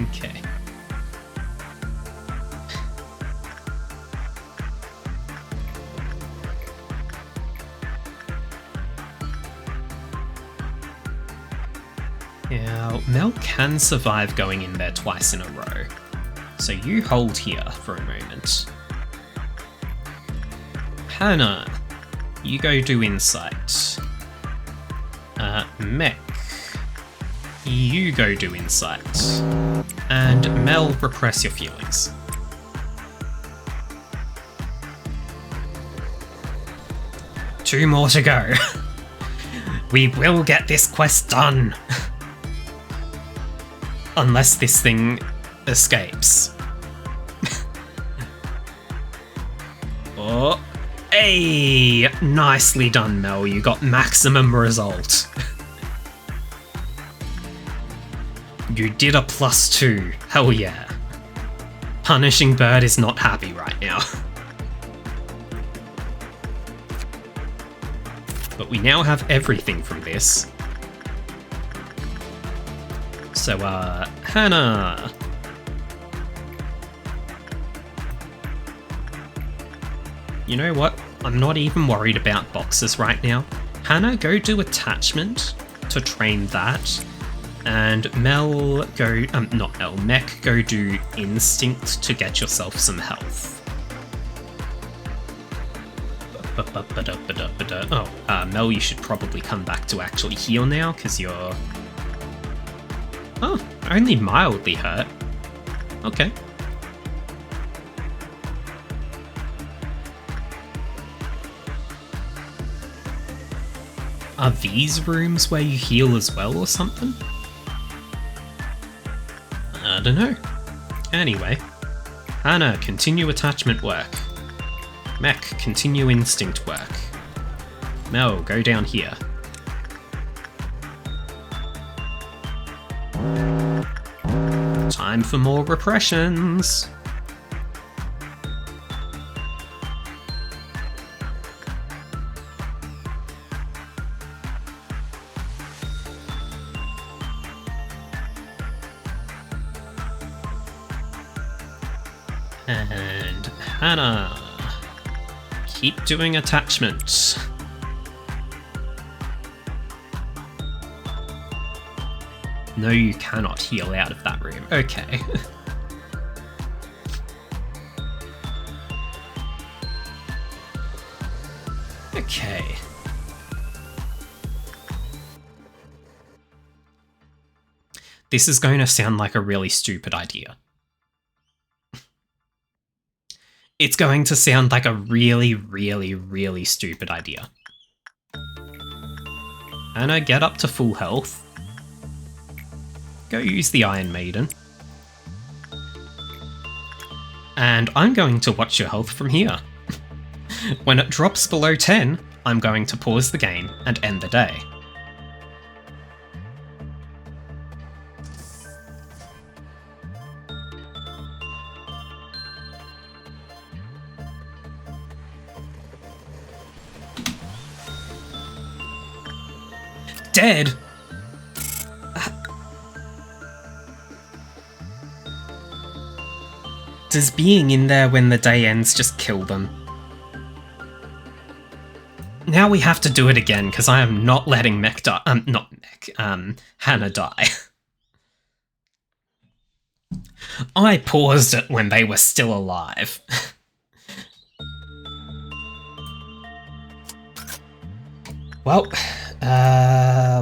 S1: Okay. Now, Mel can survive going in there twice in a row, so you hold here for a moment. Hannah, you go do insight. Mech, you go do insight. And Mel, repress your feelings. Two more to go. We will get this quest done. Unless this thing escapes. Oh, hey! Nicely done, Mel. You got maximum result. You did a +2. Hell yeah. Punishing Bird is not happy right now. But we now have everything from this. So, Hannah. You know what? I'm not even worried about boxes right now. Hannah, go do attachment to train that. And Mel, go, not Mel, Mech, go do instinct to get yourself some health. Oh, Mel, you should probably come back to actually heal now, because you're... Oh, only mildly hurt. Okay. Are these rooms where you heal as well or something? I don't know. Anyway. Hannah, continue attachment work. Mech, continue instinct work. Mel, go down here. Time for more repressions. And Hannah, keep doing attachments. No, you cannot heal out of that room. Okay. Okay. This is going to sound like a really stupid idea. it's going to sound like a really, really, really stupid idea. Anna, get up to full health. Go use the Iron Maiden. And I'm going to watch your health from here. When it drops below 10, I'm going to pause the game and end the day. Dead? Does being in there when the day ends just kill them? Now we have to do it again, because I am not letting Mech die. Hannah die. I paused it when they were still alive. Well,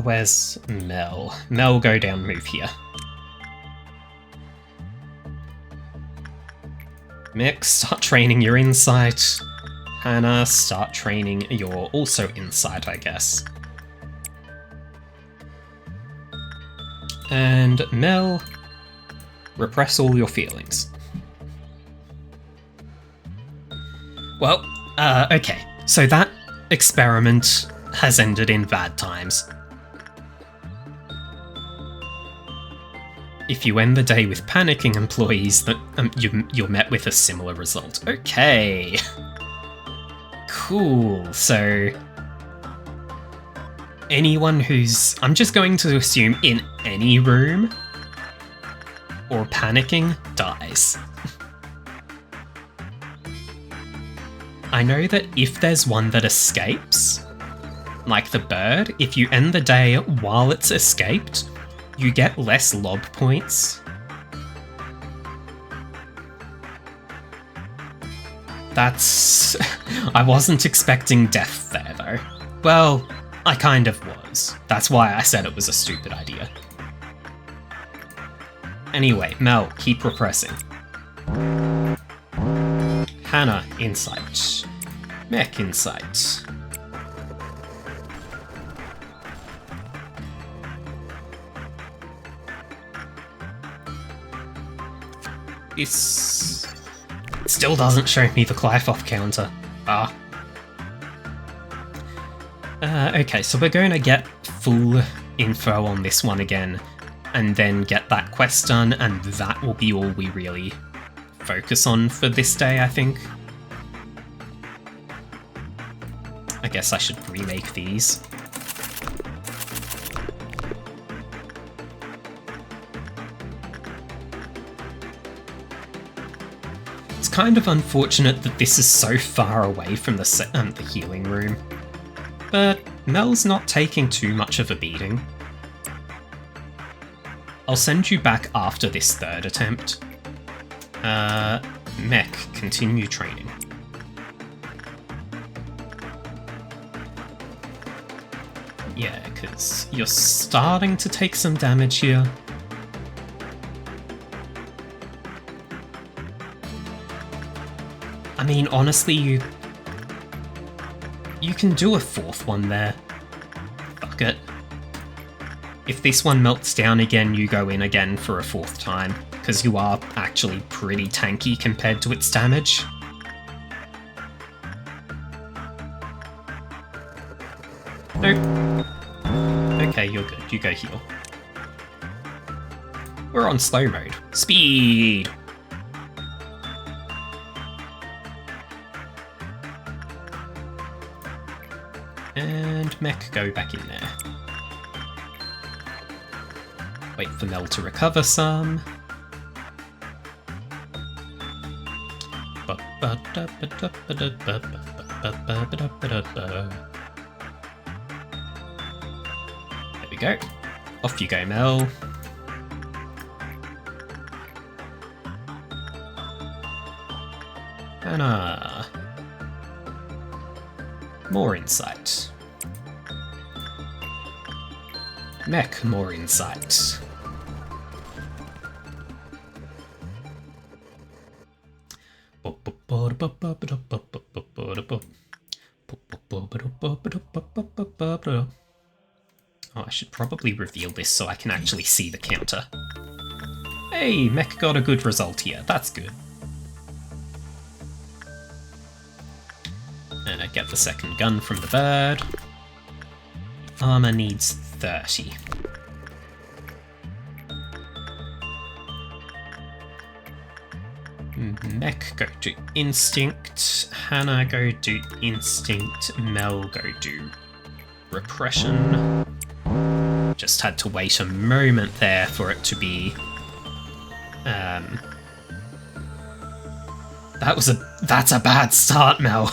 S1: where's Mel? Mel, go down, move here. Mick, start training your insight. Hannah, start training your also insight, I guess. And Mel, repress all your feelings. Well, okay, so that experiment has ended in bad times. If you end the day with panicking employees, that you're met with a similar result. Okay. Cool, so anyone who's, I'm just going to assume in any room or panicking dies. I know that if there's one that escapes, like the bird, if you end the day while it's escaped, you get less lob points. That's... I wasn't expecting death there, though. Well, I kind of was. That's why I said it was a stupid idea. Anyway, Mel, keep repressing. Hannah, insight. Mech, insight. This still doesn't show me the Clive-off counter. Okay, so we're going to get full info on this one again, and then get that quest done, and that will be all we really focus on for this day, I think. I guess I should remake these. It's kind of unfortunate that this is so far away from the healing room, but Mel's not taking too much of a beating. I'll send you back after this third attempt. Mech, continue training. Yeah, because you're starting to take some damage here. I mean, honestly, you can do a fourth one there. Fuck it. If this one melts down again, you go in again for a fourth time, because you are actually pretty tanky compared to its damage. Nope. Okay, you're good. You go heal. We're on slow mode. Speed! And Mech, go back in there. Wait for Mel to recover some. There we go. Off you go, Mel. Hannah. More insight. Mech, more insight. Oh, I should probably reveal this so I can actually see the counter. Hey, Mech got a good result here. That's good. And I get the second gun from the bird. Armor needs 30. Mech go do Instinct. Hannah go do Instinct. Mel go do Repression. Just had to wait a moment there for it to be... That's a bad start, Mel.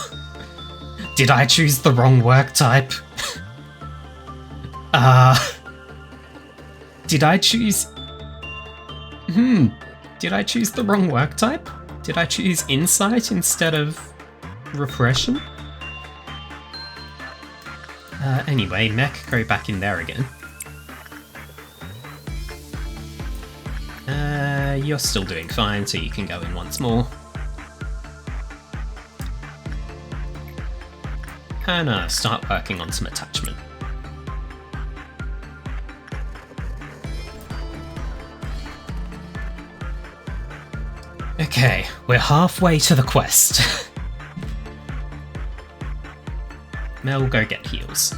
S1: Did I choose the wrong work type? Did I choose... Did I choose the wrong work type? Did I choose Insight instead of Repression? Anyway, Mech, go back in there again. You're still doing fine, so you can go in once more. Hannah, start working on some attachment. Okay, we're halfway to the quest. Mel, go get heals.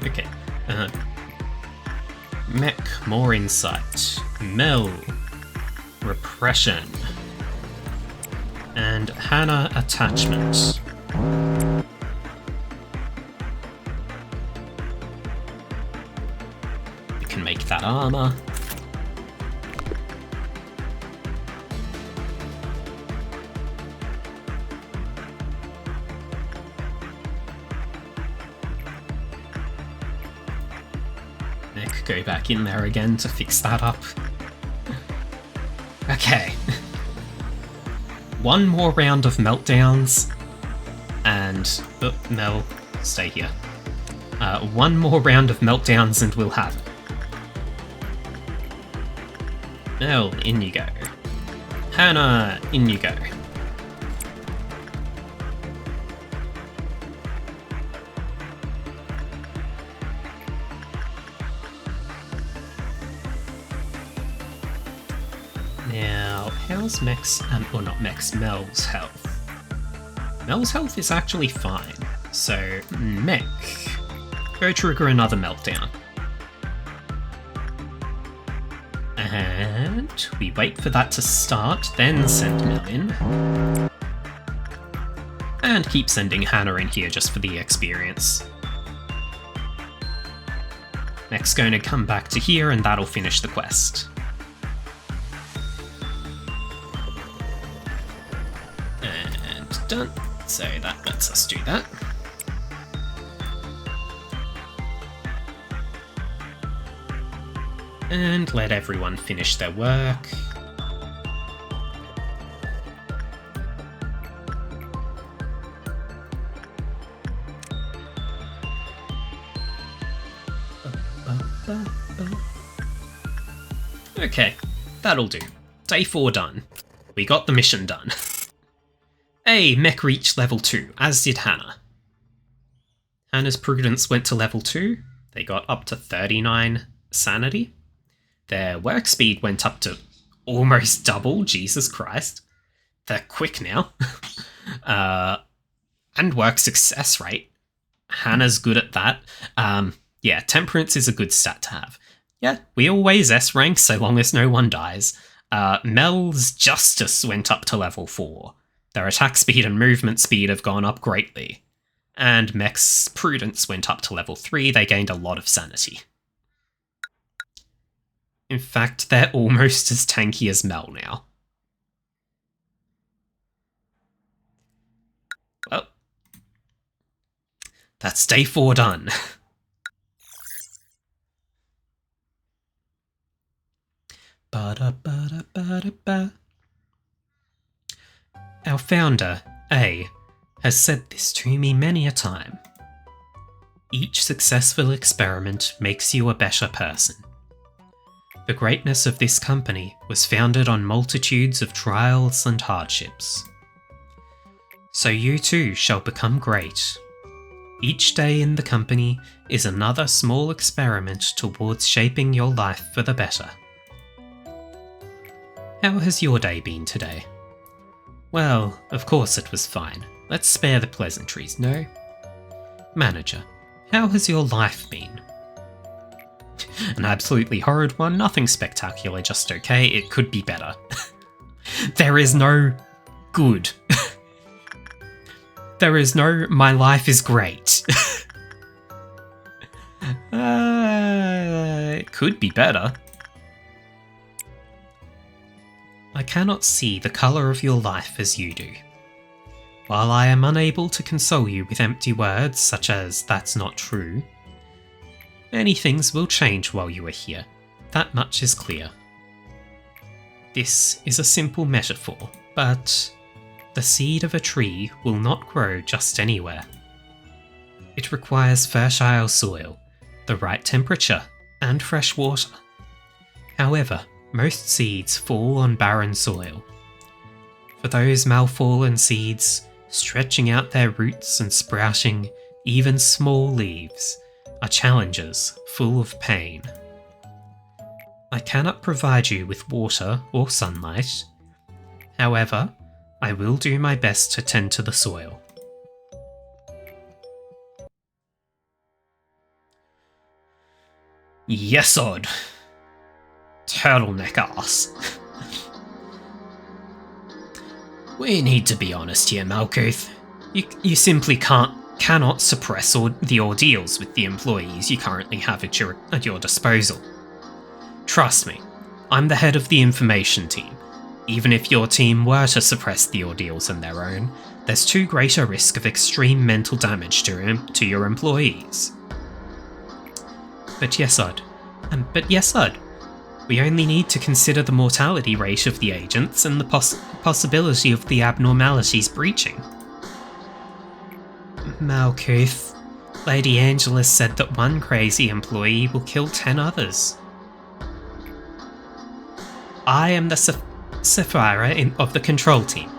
S1: Okay. Mech, more insight. Mel, repression. And Hannah, attachment. We can make that armor. Go back in there again to fix that up. Okay. One more round of meltdowns, and... Oh, Mel, stay here. One more round of meltdowns and we'll have it. Mel, in you go. Hannah, in you go. Now, how's Mel's health? Mel's health is actually fine, so Mech, go trigger another meltdown. And we wait for that to start, then send Mel in. And keep sending Hannah in here just for the experience. Mech's going to come back to here and that'll finish the quest. Done. So that lets us do that. And let everyone finish their work. Okay, that'll do. Day 4 done. We got the mission done. Hey, Mech reached level 2, as did Hannah. Hannah's prudence went to level 2. They got up to 39 sanity. Their work speed went up to almost double, Jesus Christ. They're quick now. And work success rate. Hannah's good at that. Yeah, temperance is a good stat to have. Yeah, we always S rank so long as no one dies. Mel's justice went up to level 4. Their attack speed and movement speed have gone up greatly. And Mech's prudence went up to level 3, they gained a lot of sanity. In fact, they're almost as tanky as Mel now. Well, That's day 4 done. Ba-da-ba-da-ba-da-ba. Our founder, A, has said this to me many a time. Each successful experiment makes you a better person. The greatness of this company was founded on multitudes of trials and hardships. So you too shall become great. Each day in the company is another small experiment towards shaping your life for the better. How has your day been today? Well, of course it was fine. Let's spare the pleasantries, no? Manager, how has your life been? An absolutely horrid one, nothing spectacular, just okay, it could be better. There is no good. There is no my life is great. It could be better. I cannot see the colour of your life as you do. While I am unable to console you with empty words such as "that's not true," many things will change while you are here. That much is clear. This is a simple metaphor, but the seed of a tree will not grow just anywhere. It requires fertile soil, the right temperature, and fresh water. However, most seeds fall on barren soil. For those malfallen seeds, stretching out their roots and sprouting even small leaves are challenges full of pain. I cannot provide you with water or sunlight. However, I will do my best to tend to the soil. Yes, Odd. Turtleneck ass. We need to be honest here, Malkuth. You simply cannot suppress the ordeals with the employees you currently have at your disposal. Trust me, I'm the head of the information team. Even if your team were to suppress the ordeals on their own, there's too great a risk of extreme mental damage to your employees. But yes, Odd. We only need to consider the mortality rate of the agents and the possibility of the abnormalities breaching. Malkuth, Lady Angela said that one crazy employee will kill 10 others. I am the Sapphira of the control team.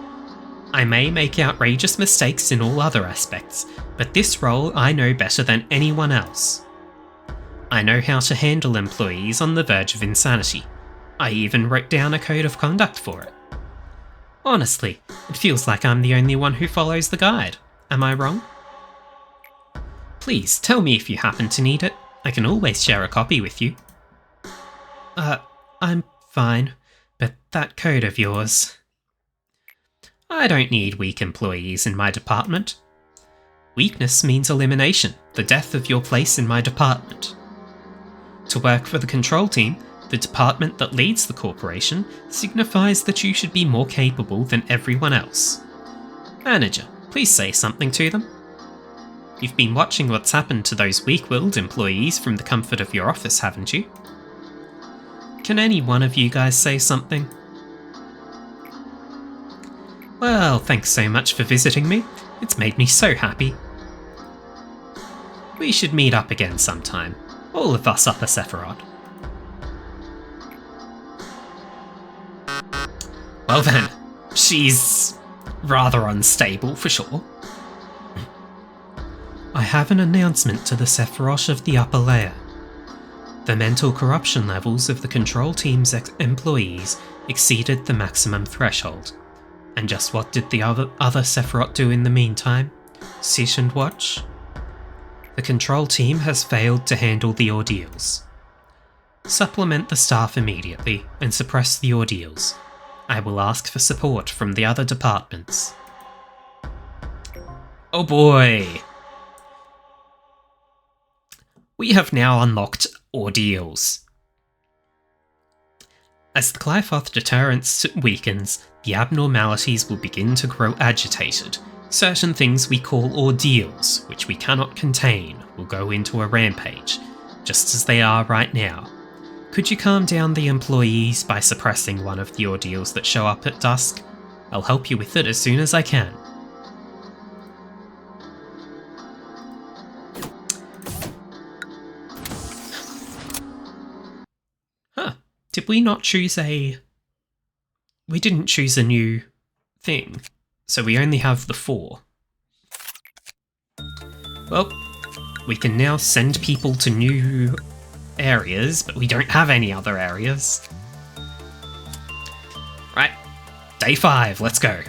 S1: I may make outrageous mistakes in all other aspects, but this role I know better than anyone else. I know how to handle employees on the verge of insanity. I even wrote down a code of conduct for it. Honestly, it feels like I'm the only one who follows the guide. Am I wrong? Please, tell me if you happen to need it. I can always share a copy with you. I'm fine, but that code of yours... I don't need weak employees in my department. Weakness means elimination, the death of your place in my department. To work for the control team, the department that leads the corporation, signifies that you should be more capable than everyone else. Manager, please say something to them. You've been watching what's happened to those weak-willed employees from the comfort of your office, haven't you? Can any one of you guys say something? Well, thanks so much for visiting me. It's made me so happy. We should meet up again sometime. All of us Upper Sephiroth. Well then, she's rather unstable for sure. I have an announcement to the Sephiroth of the upper layer. The mental corruption levels of the control team's employees exceeded the maximum threshold. And just what did the other Sephiroth do in the meantime? Sit and watch? The control team has failed to handle the ordeals. Supplement the staff immediately and suppress the ordeals. I will ask for support from the other departments. Oh boy! We have now unlocked ordeals. As the Glyphoth deterrence weakens, the abnormalities will begin to grow agitated, Certain things we call ordeals, which we cannot contain, will go into a rampage, just as they are right now. Could you calm down the employees by suppressing one of the ordeals that show up at dusk? I'll help you with it as soon as I can. Huh. Did we not choose a... We didn't choose a new thing, so we only have the 4. Well, we can now send people to new areas, but we don't have any other areas. Right, day 5, let's go.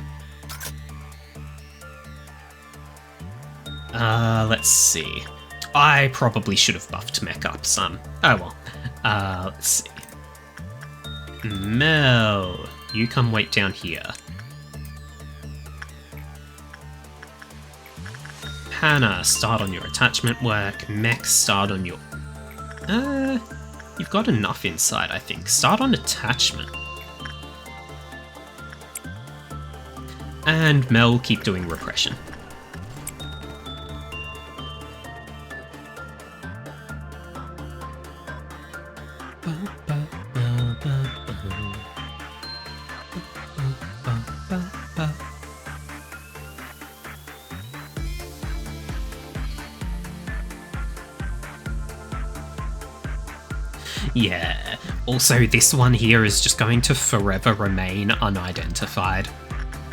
S1: Let's see. I probably should have buffed Mech up some. Oh well. Let's see. Mel, you come wait down here. Hannah, start on your attachment work. Mech, start on your... you've got enough inside, I think. Start on attachment. And Mel, keep doing repression. Yeah, also this one here is just going to forever remain unidentified,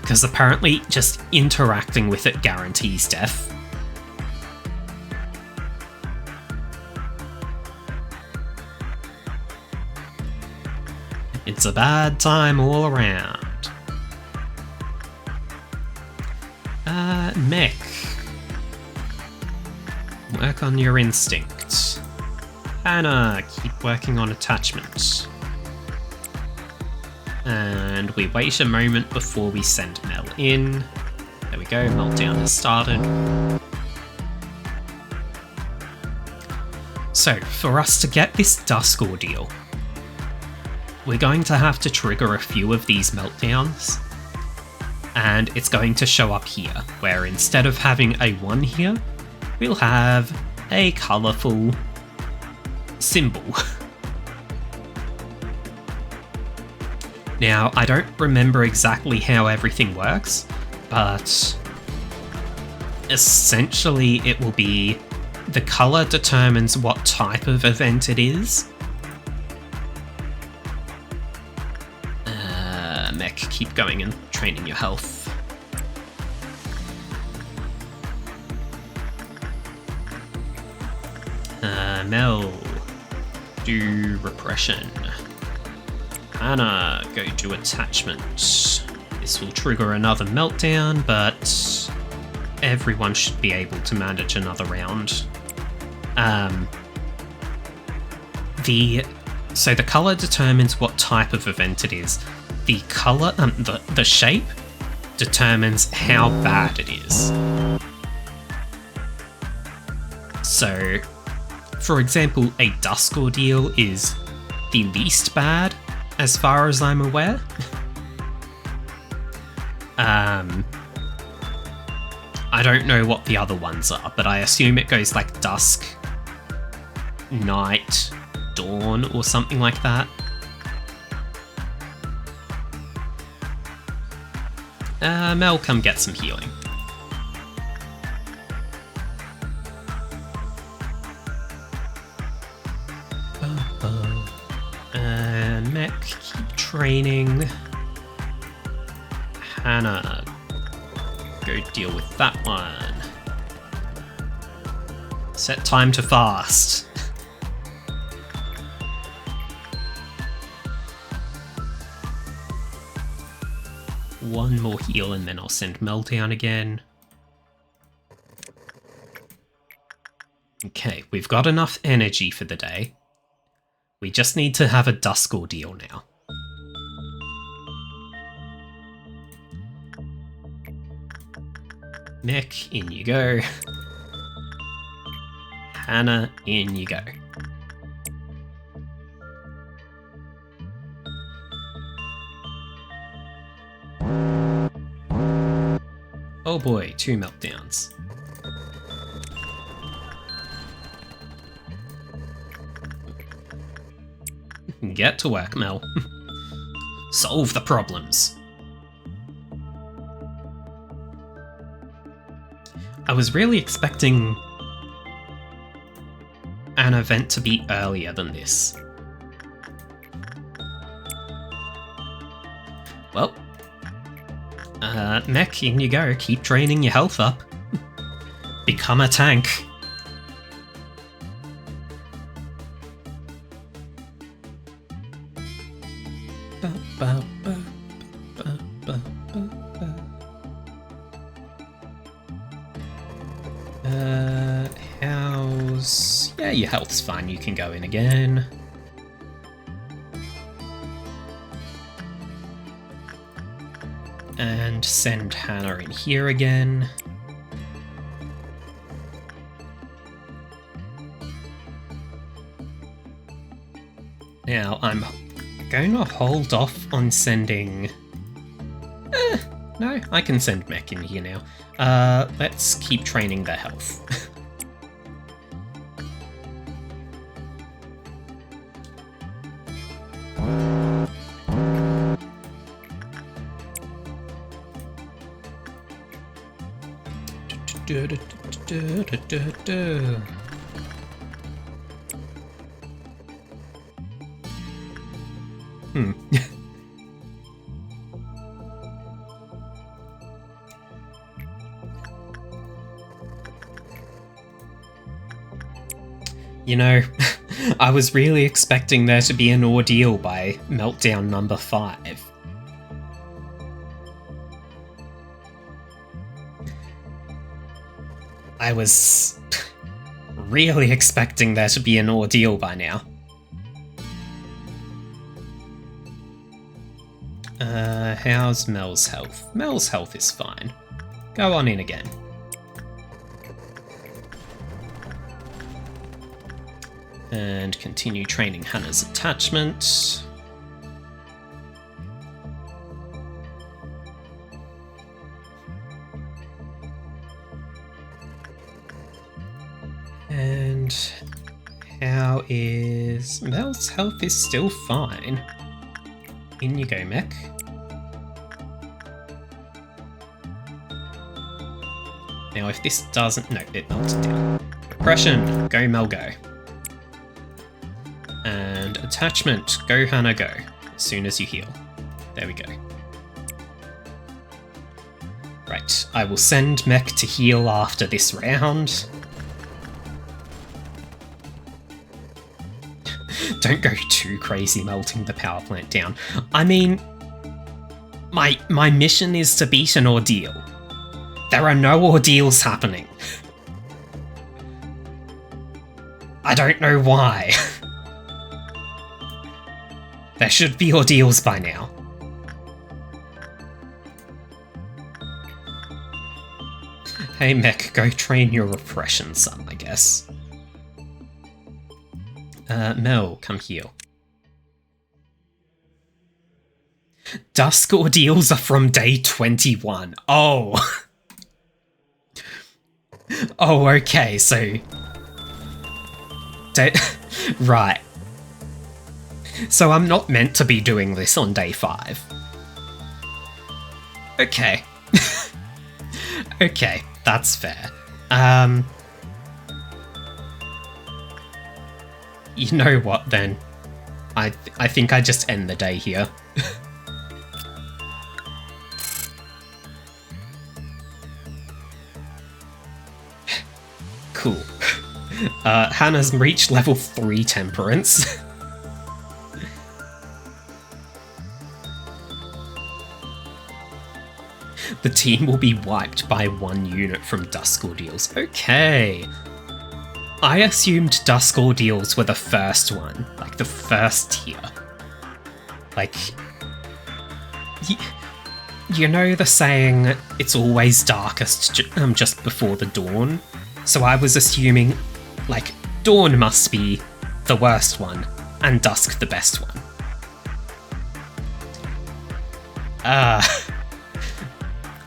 S1: because apparently just interacting with it guarantees death. It's a bad time all around. Mech. Work on your instinct. Hannah, keep working on attachments. And we wait a moment before we send Mel in. There we go, meltdown has started. So, for us to get this dusk ordeal, we're going to have to trigger a few of these meltdowns. And it's going to show up here, where instead of having a 1 here, we'll have a colourful symbol. Now, I don't remember exactly how everything works, but essentially it will be the colour determines what type of event it is. Mech, keep going and training your health. Mel, do repression. Hannah, go do attachment. This will trigger another meltdown, but everyone should be able to manage another round. So the colour determines what type of event it is. The colour, the shape determines how bad it is. So, for example, a dusk ordeal is the least bad, as far as I'm aware. I don't know what the other ones are, but I assume it goes like dusk, night, dawn, or something like that. Mel, come get some healing. Mech, keep training. Hannah, go deal with that one. Set time to fast. One more heal and then I'll send Mel down again. Okay, we've got enough energy for the day. We just need to have a dusk ordeal now. Mech, in you go. Hannah, in you go. Oh boy, 2 meltdowns. Get to work, Mel. Solve the problems. I was really expecting an event to be earlier than this. Well, Mech, in you go. Keep training your health up. Become a tank. How's... Yeah, your health's fine. You can go in again. And send Hannah in here again. Now, I'm going to hold off on sending... no, I can send Mech in here now. Let's keep training their health. You know, I was really expecting there to be an ordeal by meltdown number 5. I was really expecting there to be an ordeal by now. How's Mel's health? Mel's health is fine. Go on in again. And continue training Hannah's attachment. And how is... Mel's health is still fine. In you go, Mech. Now if this doesn't... No, it melted down. Repression! Go, Mel, go. And attachment, go Hannah, go. As soon as you heal. There we go. Right, I will send Mech to heal after this round. Don't go too crazy melting the power plant down. I mean, my mission is to beat an ordeal. There are no ordeals happening. I don't know why. There should be ordeals by now. Hey Mech, go train your repression, son, I guess. Mel, come here. Dusk ordeals are from day 21. Oh. Oh, okay, so... Right. So I'm not meant to be doing this on day 5. Okay. Okay, that's fair. You know what, then? I think I just end the day here. Cool. Hannah's reached level 3 temperance. The team will be wiped by 1 unit from Dusk Ordeals. Okay. I assumed Dusk Ordeals were the first one, like the first tier. Like, you know the saying, it's always darkest just before the dawn? So I was assuming, like, dawn must be the worst one, and dusk the best one.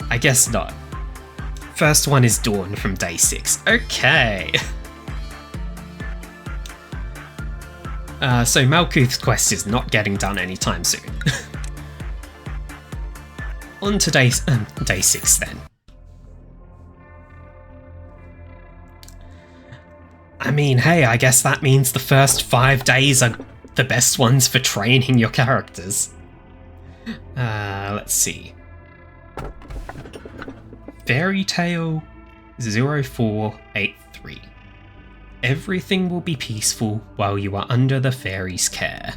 S1: I guess not. First one is Dawn from day 6. Okay. So Malkuth's quest is not getting done anytime soon. On to day 6 then. I mean, hey, I guess that means the first 5 days are the best ones for training your characters. Let's see. Fairy Tale 0483. Everything will be peaceful while you are under the fairy's care.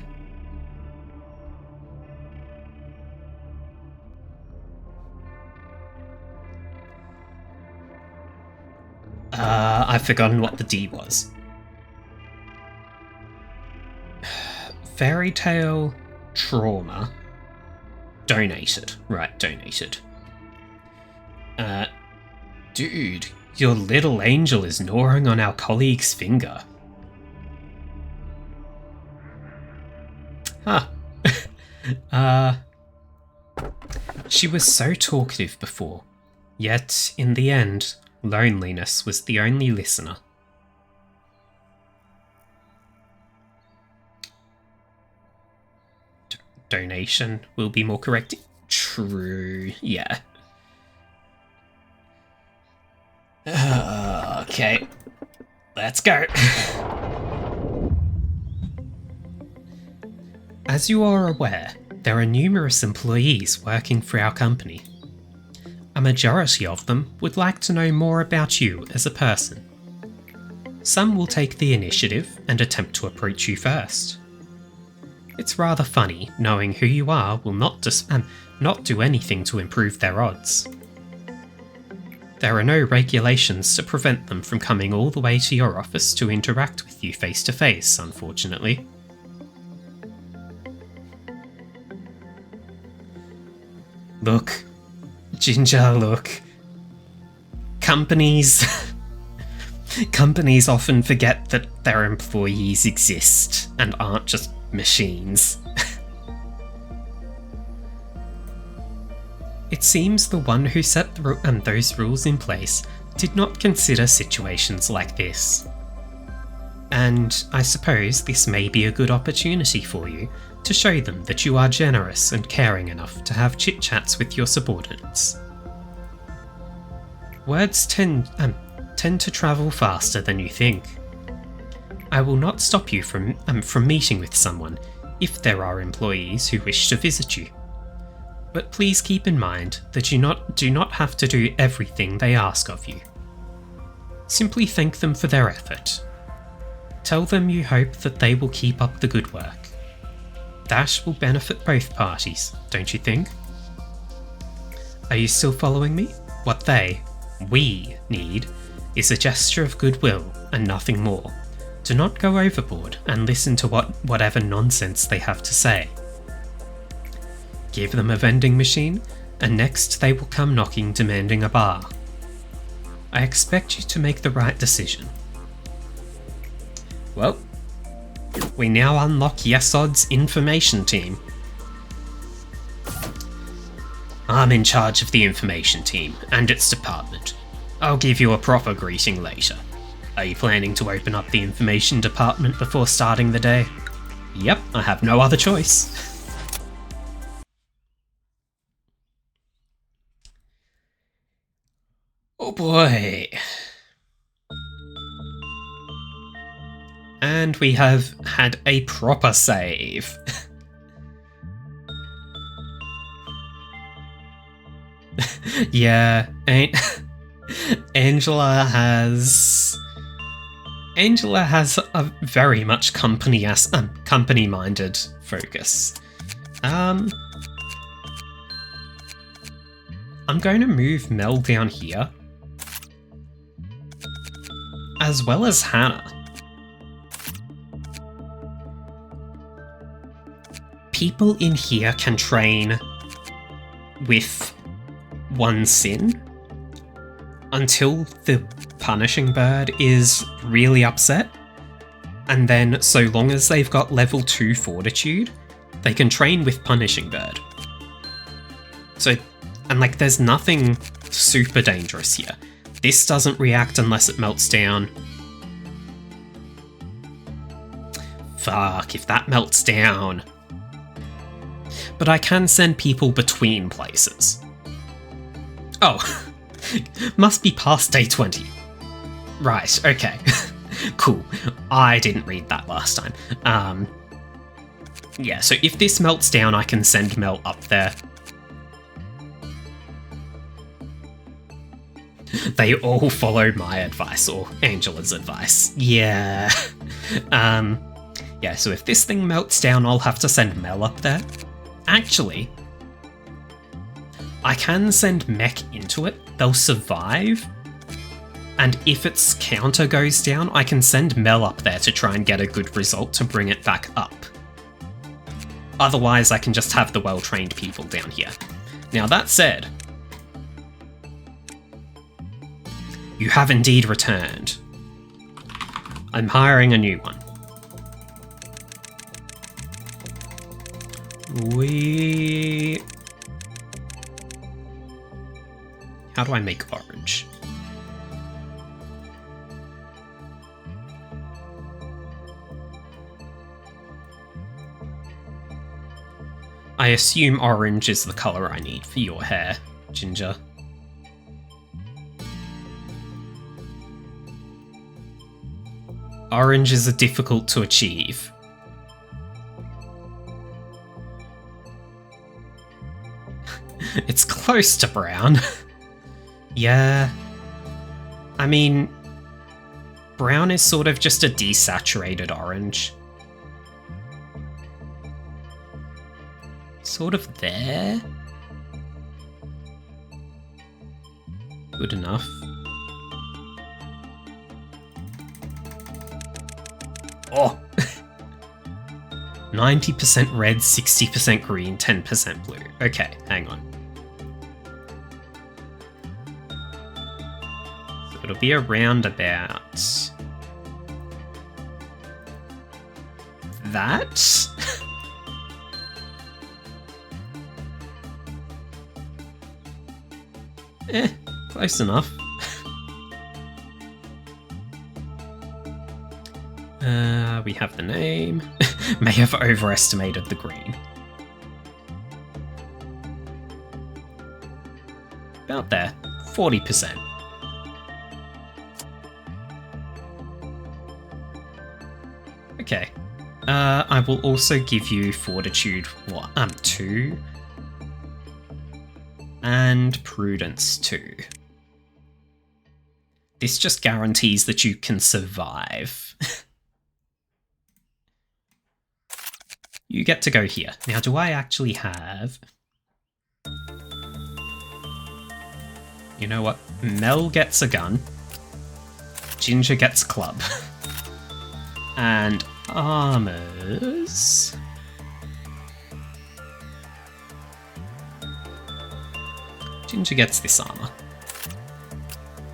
S1: I've forgotten what the D was. Fairy Tale Trauma. Donated. Right, donated. Dude, your little angel is gnawing on our colleague's finger. Huh. She was so talkative before, yet in the end, loneliness was the only listener. Donation will be more correct. True, yeah. Okay, let's go. As you are aware, there are numerous employees working for our company. A majority of them would like to know more about you as a person. Some will take the initiative and attempt to approach you first. It's rather funny knowing who you are will not do anything to improve their odds. There are no regulations to prevent them from coming all the way to your office to interact with you face to face, unfortunately. Look, Ginger, look. Companies often forget that their employees exist and aren't just machines. It seems the one who set those rules in place did not consider situations like this. And I suppose this may be a good opportunity for you to show them that you are generous and caring enough to have chit-chats with your subordinates. Words tend to travel faster than you think. I will not stop you from meeting with someone if there are employees who wish to visit you. But please keep in mind that you do not have to do everything they ask of you. Simply thank them for their effort. Tell them you hope that they will keep up the good work. That will benefit both parties, don't you think? Are you still following me? What we need is a gesture of goodwill and nothing more. Do not go overboard and listen to whatever nonsense they have to say. Give them a vending machine, and next they will come knocking demanding a bar. I expect you to make the right decision. Well, we now unlock Yesod's information team. I'm in charge of the information team and its department. I'll give you a proper greeting later. Are you planning to open up the information department before starting the day? Yep, I have no other choice. Oh boy. And we have had a proper save. Yeah, Angela has a very much company-minded focus. I'm going to move Mel down here, as well as Hannah. People in here can train with one sin until the punishing bird is really upset, and then so long as they've got level 2 fortitude, they can train with punishing bird. So, and like there's nothing super dangerous here. This doesn't react unless it melts down. Fuck, if that melts down. But I can send people between places. Oh, must be past day 20. Right, okay. Cool. I didn't read that last time. Yeah, so if this melts down, I can send Mel up there. They all follow my advice, or Angela's advice. Yeah. Yeah, so if this thing melts down, I'll have to send Mel up there. Actually, I can send Mech into it. They'll survive. And if its counter goes down, I can send Mel up there to try and get a good result to bring it back up. Otherwise, I can just have the well-trained people down here. Now, that said, you have indeed returned. I'm hiring a new one. How do I make orange? I assume orange is the colour I need for your hair, Ginger. Oranges are difficult to achieve. It's close to brown. Yeah. I mean, brown is sort of just a desaturated orange. Sort of there. Good enough. Oh! 90% red, 60% green, 10% blue. Okay, hang on. So it'll be around about that. Close enough. We have the name. May have overestimated the green. About there. 40%. Okay. I will also give you Fortitude 2. And Prudence 2. This just guarantees that you can survive. You get to go here. Now, do I actually have... You know what? Mel gets a gun. Ginger gets club. And armors... Ginger gets this armor.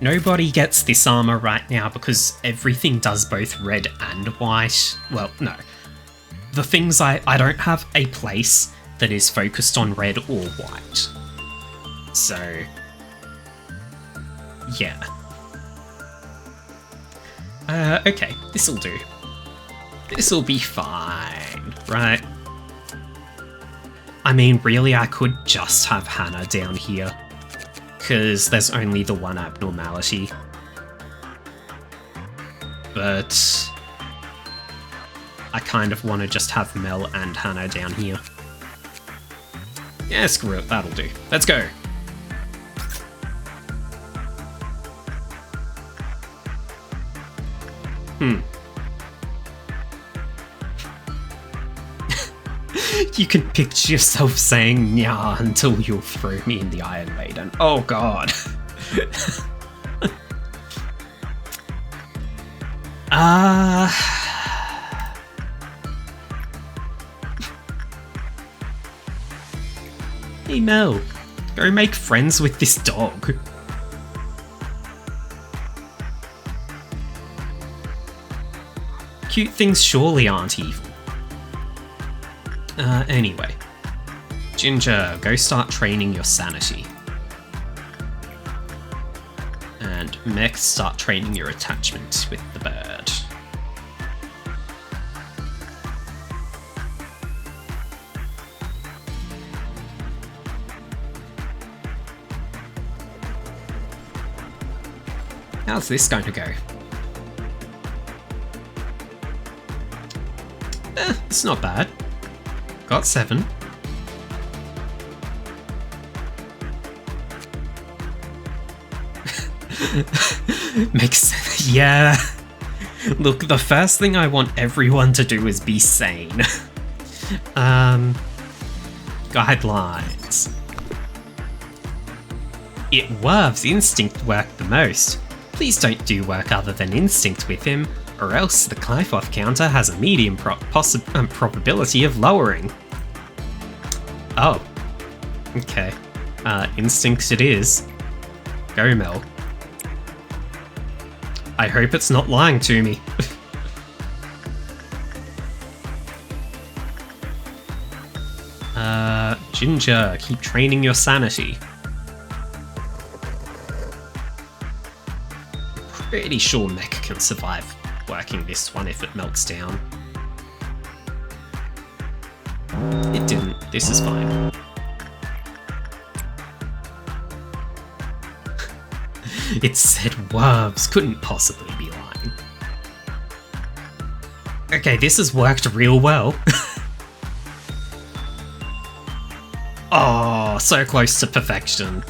S1: Nobody gets this armor right now because everything does both red and white. Well, no. The things I don't have a place that is focused on red or white. So, yeah. Okay, this'll do. This'll be fine, right? I mean, really, I could just have Hannah down here, because there's only the one abnormality. But I kind of want to just have Mel and Hannah down here. Yeah, screw it, that'll do. Let's go! You can picture yourself saying "nya" until you'll throw me in the Iron Maiden. Oh god. Hey Mel, go make friends with this dog. Cute things surely aren't evil. Anyway. Ginger, go start training your sanity. Mech, start training your attachment with the bird. How's this going to go? It's not bad. Got 7. Makes sense. Yeah. Look, the first thing I want everyone to do is be sane. Guidelines. It Werv's instinct worked the most. Please don't do work other than instinct with him, or else the Clifoth counter has a medium probability of lowering. Oh. Okay. Instinct it is. Go, Mel. I hope it's not lying to me. Ginger, keep training your sanity. Pretty sure Mech can survive working this one if it melts down. It didn't. This is fine. It said Wervs couldn't possibly be lying. Okay, this has worked real well. Oh, so close to perfection.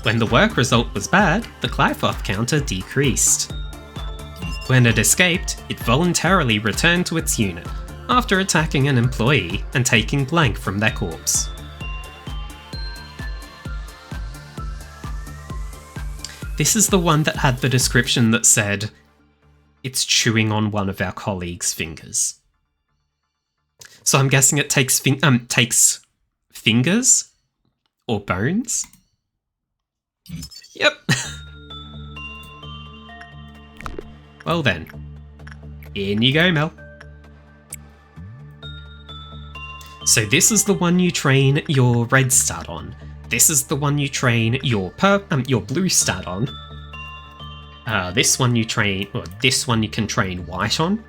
S1: When the work result was bad, the Clifoth counter decreased. When it escaped, it voluntarily returned to its unit, after attacking an employee and taking blank from their corpse. This is the one that had the description that said, "It's chewing on one of our colleagues' fingers." So I'm guessing it takes fingers? Or bones? Yep. Well then, in you go, Mel. So this is the one you train your red stat on. This is the one you train your blue stat on. This one you train, or this one you can train white on.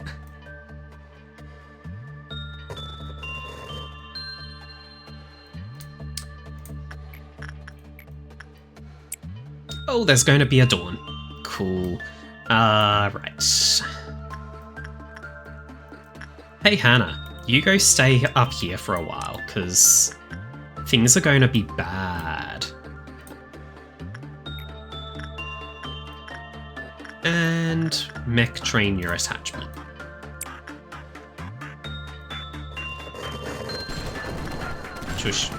S1: Oh, there's going to be a dawn. Cool. Right. Hey, Hannah. You go stay up here for a while, because things are going to be bad. And Mech train your attachment. Shush.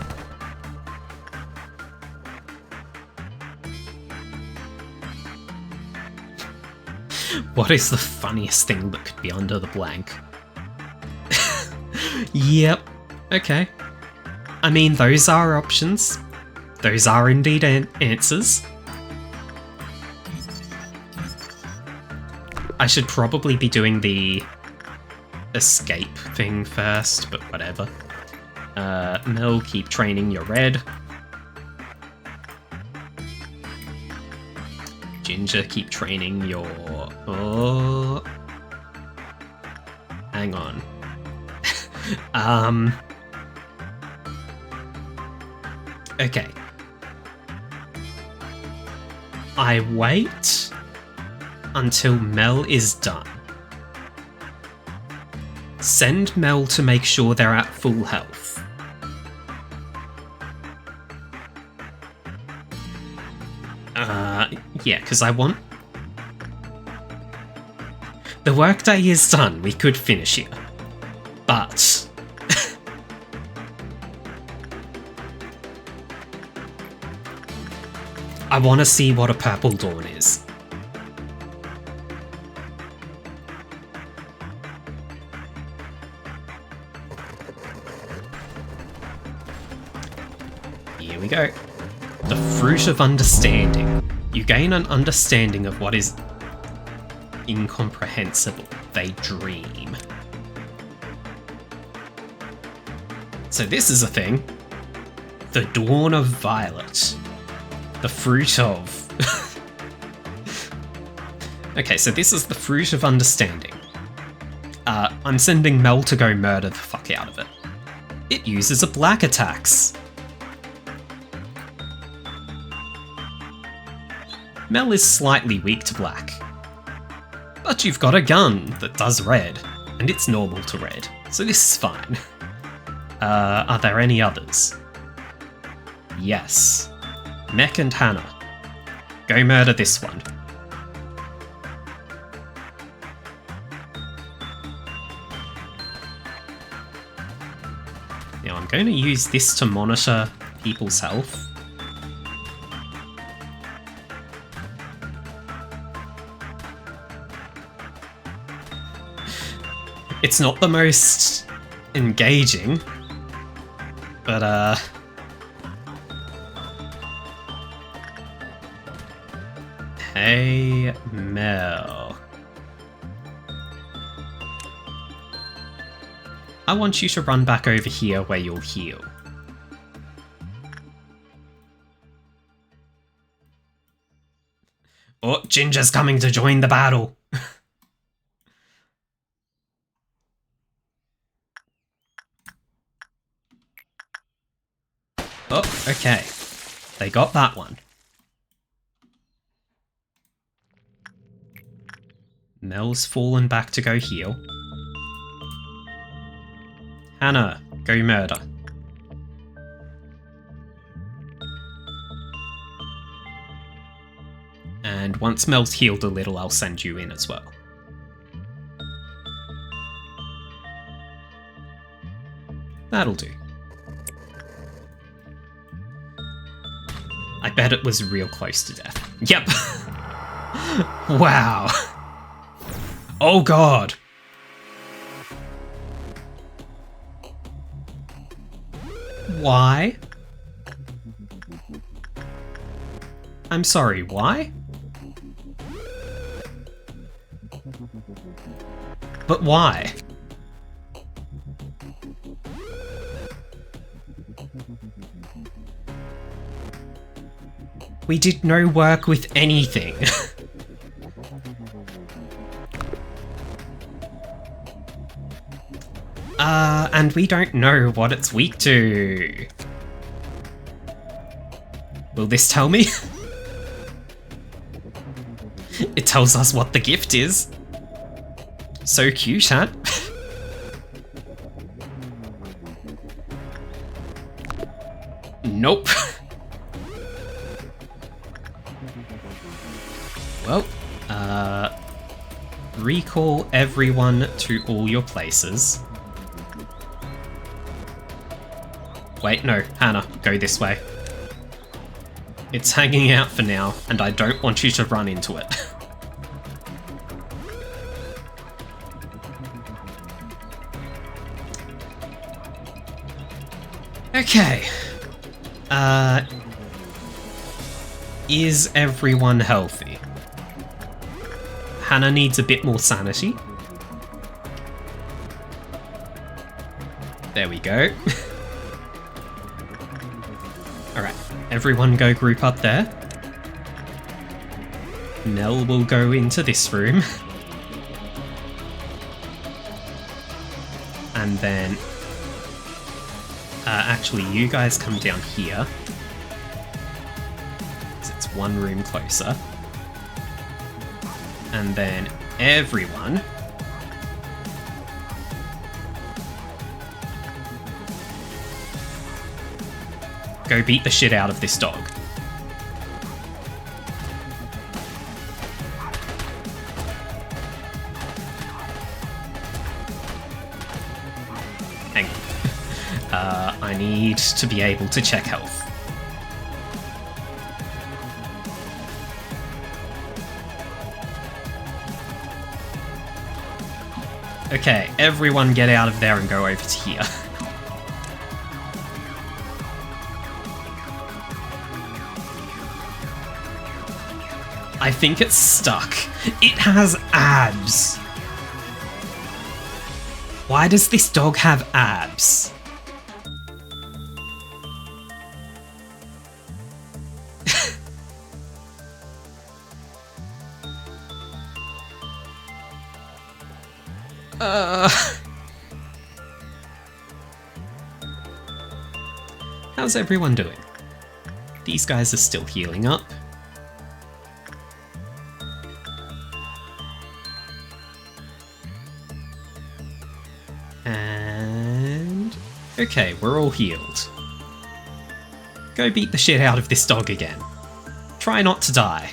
S1: What is the funniest thing that could be under the blank? Yep. Okay. I mean, those are options. Those are indeed answers. I should probably be doing the escape thing first, but whatever. Mel, keep training your red. Ginger, keep training your... Oh... Hang on. Okay. I wait until Mel is done. Send Mel to make sure they're at full health. Yeah, because I want... The workday is done, we could finish here. But... I want to see what a purple dawn is. Here we go. The fruit of understanding. You gain an understanding of what is incomprehensible. They dream. So this is a thing. The Dawn of Violet. The fruit of... Okay, so this is the fruit of understanding. I'm sending Mel to go murder the fuck out of it. It uses a black attacks. Mel is slightly weak to black. But you've got a gun that does red, and it's normal to red, so this is fine. Are there any others? Yes. Mech and Hannah. Go murder this one. Now I'm going to use this to monitor people's health. It's not the most engaging, but hey, Mel. I want you to run back over here where you'll heal. Oh, Ginger's coming to join the battle. Oh, okay. They got that one. Mel's fallen back to go heal. Hannah, go murder. And once Mel's healed a little, I'll send you in as well. That'll do. I bet it was real close to death. Yep. Wow. Oh god. Why? I'm sorry, why? But why? We did no work with anything. And we don't know what it's weak to. Will this tell me? It tells us what the gift is. So cute, huh? Nope. Well, recall everyone to all your places. Wait, no, Hannah, go this way. It's hanging out for now, and I don't want you to run into it. Okay. Is everyone healthy? Hannah needs a bit more sanity. There we go. Alright, everyone go group up there. Nell will go into this room. And then... actually, you guys come down here. Because it's one room closer. And then everyone... go beat the shit out of this dog. Hang on. I need to be able to check health. Okay, everyone get out of there and go over to here. I think it's stuck. It has abs. Why does this dog have abs? How's everyone doing? These guys are still healing up. And... okay, we're all healed. Go beat the shit out of this dog again. Try not to die.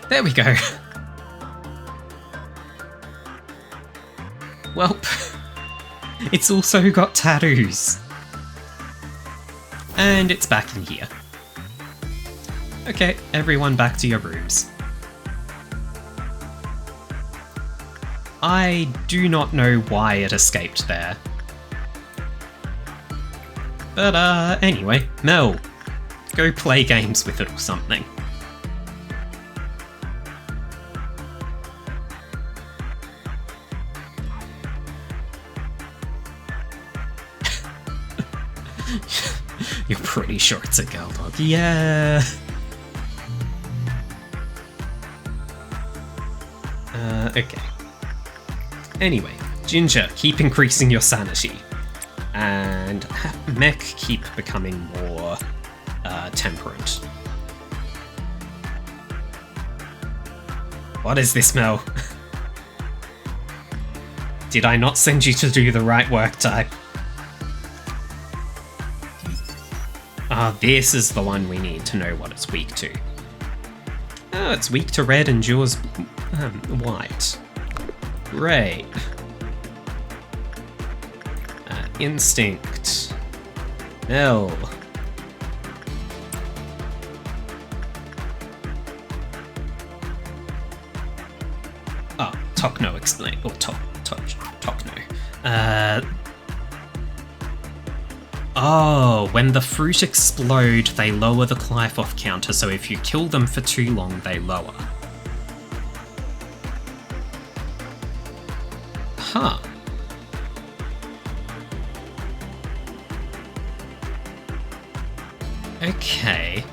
S1: There we go. Welp. It's also got tattoos. And it's back in here. Okay, everyone back to your rooms. I do not know why it escaped there. But anyway, Mel, go play games with it or something. You're pretty sure it's a girl dog. Yeah. Okay. Anyway, Ginger, keep increasing your sanity. And Mech, keep becoming more temperate. What is this, Mel? Did I not send you to do the right work type? This is the one we need to know what it's weak to. Oh, it's weak to red and yours white. Great. Instinct. L. Oh, Tokno explain. Or Tokno. Oh, when the fruit explode, they lower the Clive-off counter, so if you kill them for too long, they lower. Huh. Okay.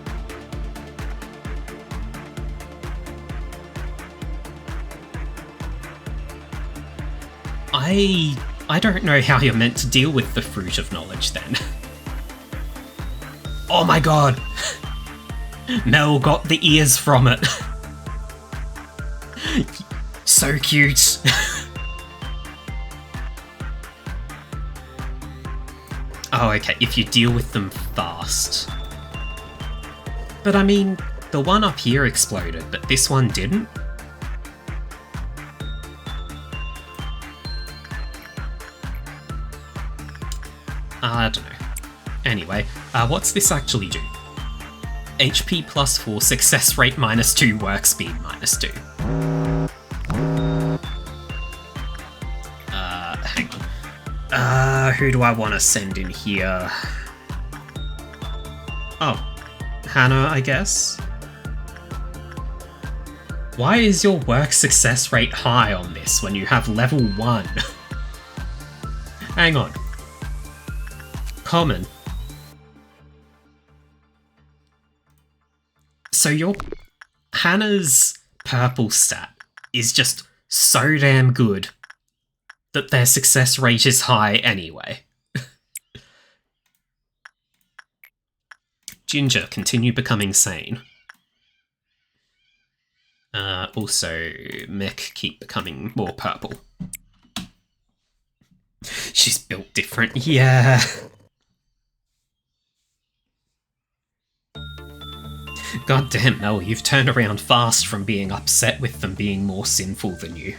S1: I don't know how you're meant to deal with the Fruit of Knowledge then. Oh my god! Mel got the ears from it. So cute. Oh, okay, if you deal with them fast. But I mean, the one up here exploded, but this one didn't? I don't know. Anyway, what's this actually do? HP plus 4, success rate minus 2, work speed minus 2. Hang on. Who do I want to send in here? Oh, Hannah, I guess? Why is your work success rate high on this when you have level 1? Hang on. Common. So your Hannah's purple stat is just so damn good that their success rate is high anyway. Ginger, continue becoming sane. Also, Mech, keep becoming more purple. She's built different, yeah. God damn, Mel, you've turned around fast from being upset with them being more sinful than you.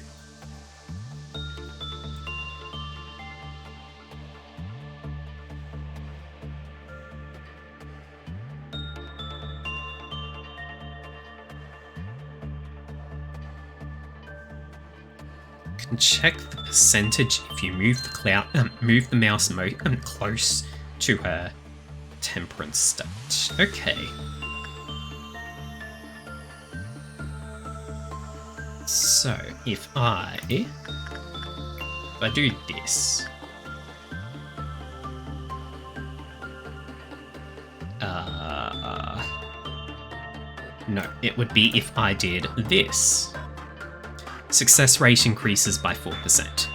S1: Can check the percentage if you move the mouse close to her temperance stat. Okay. So, if I do this, No, it would be if I did this. Success rate increases by 4%.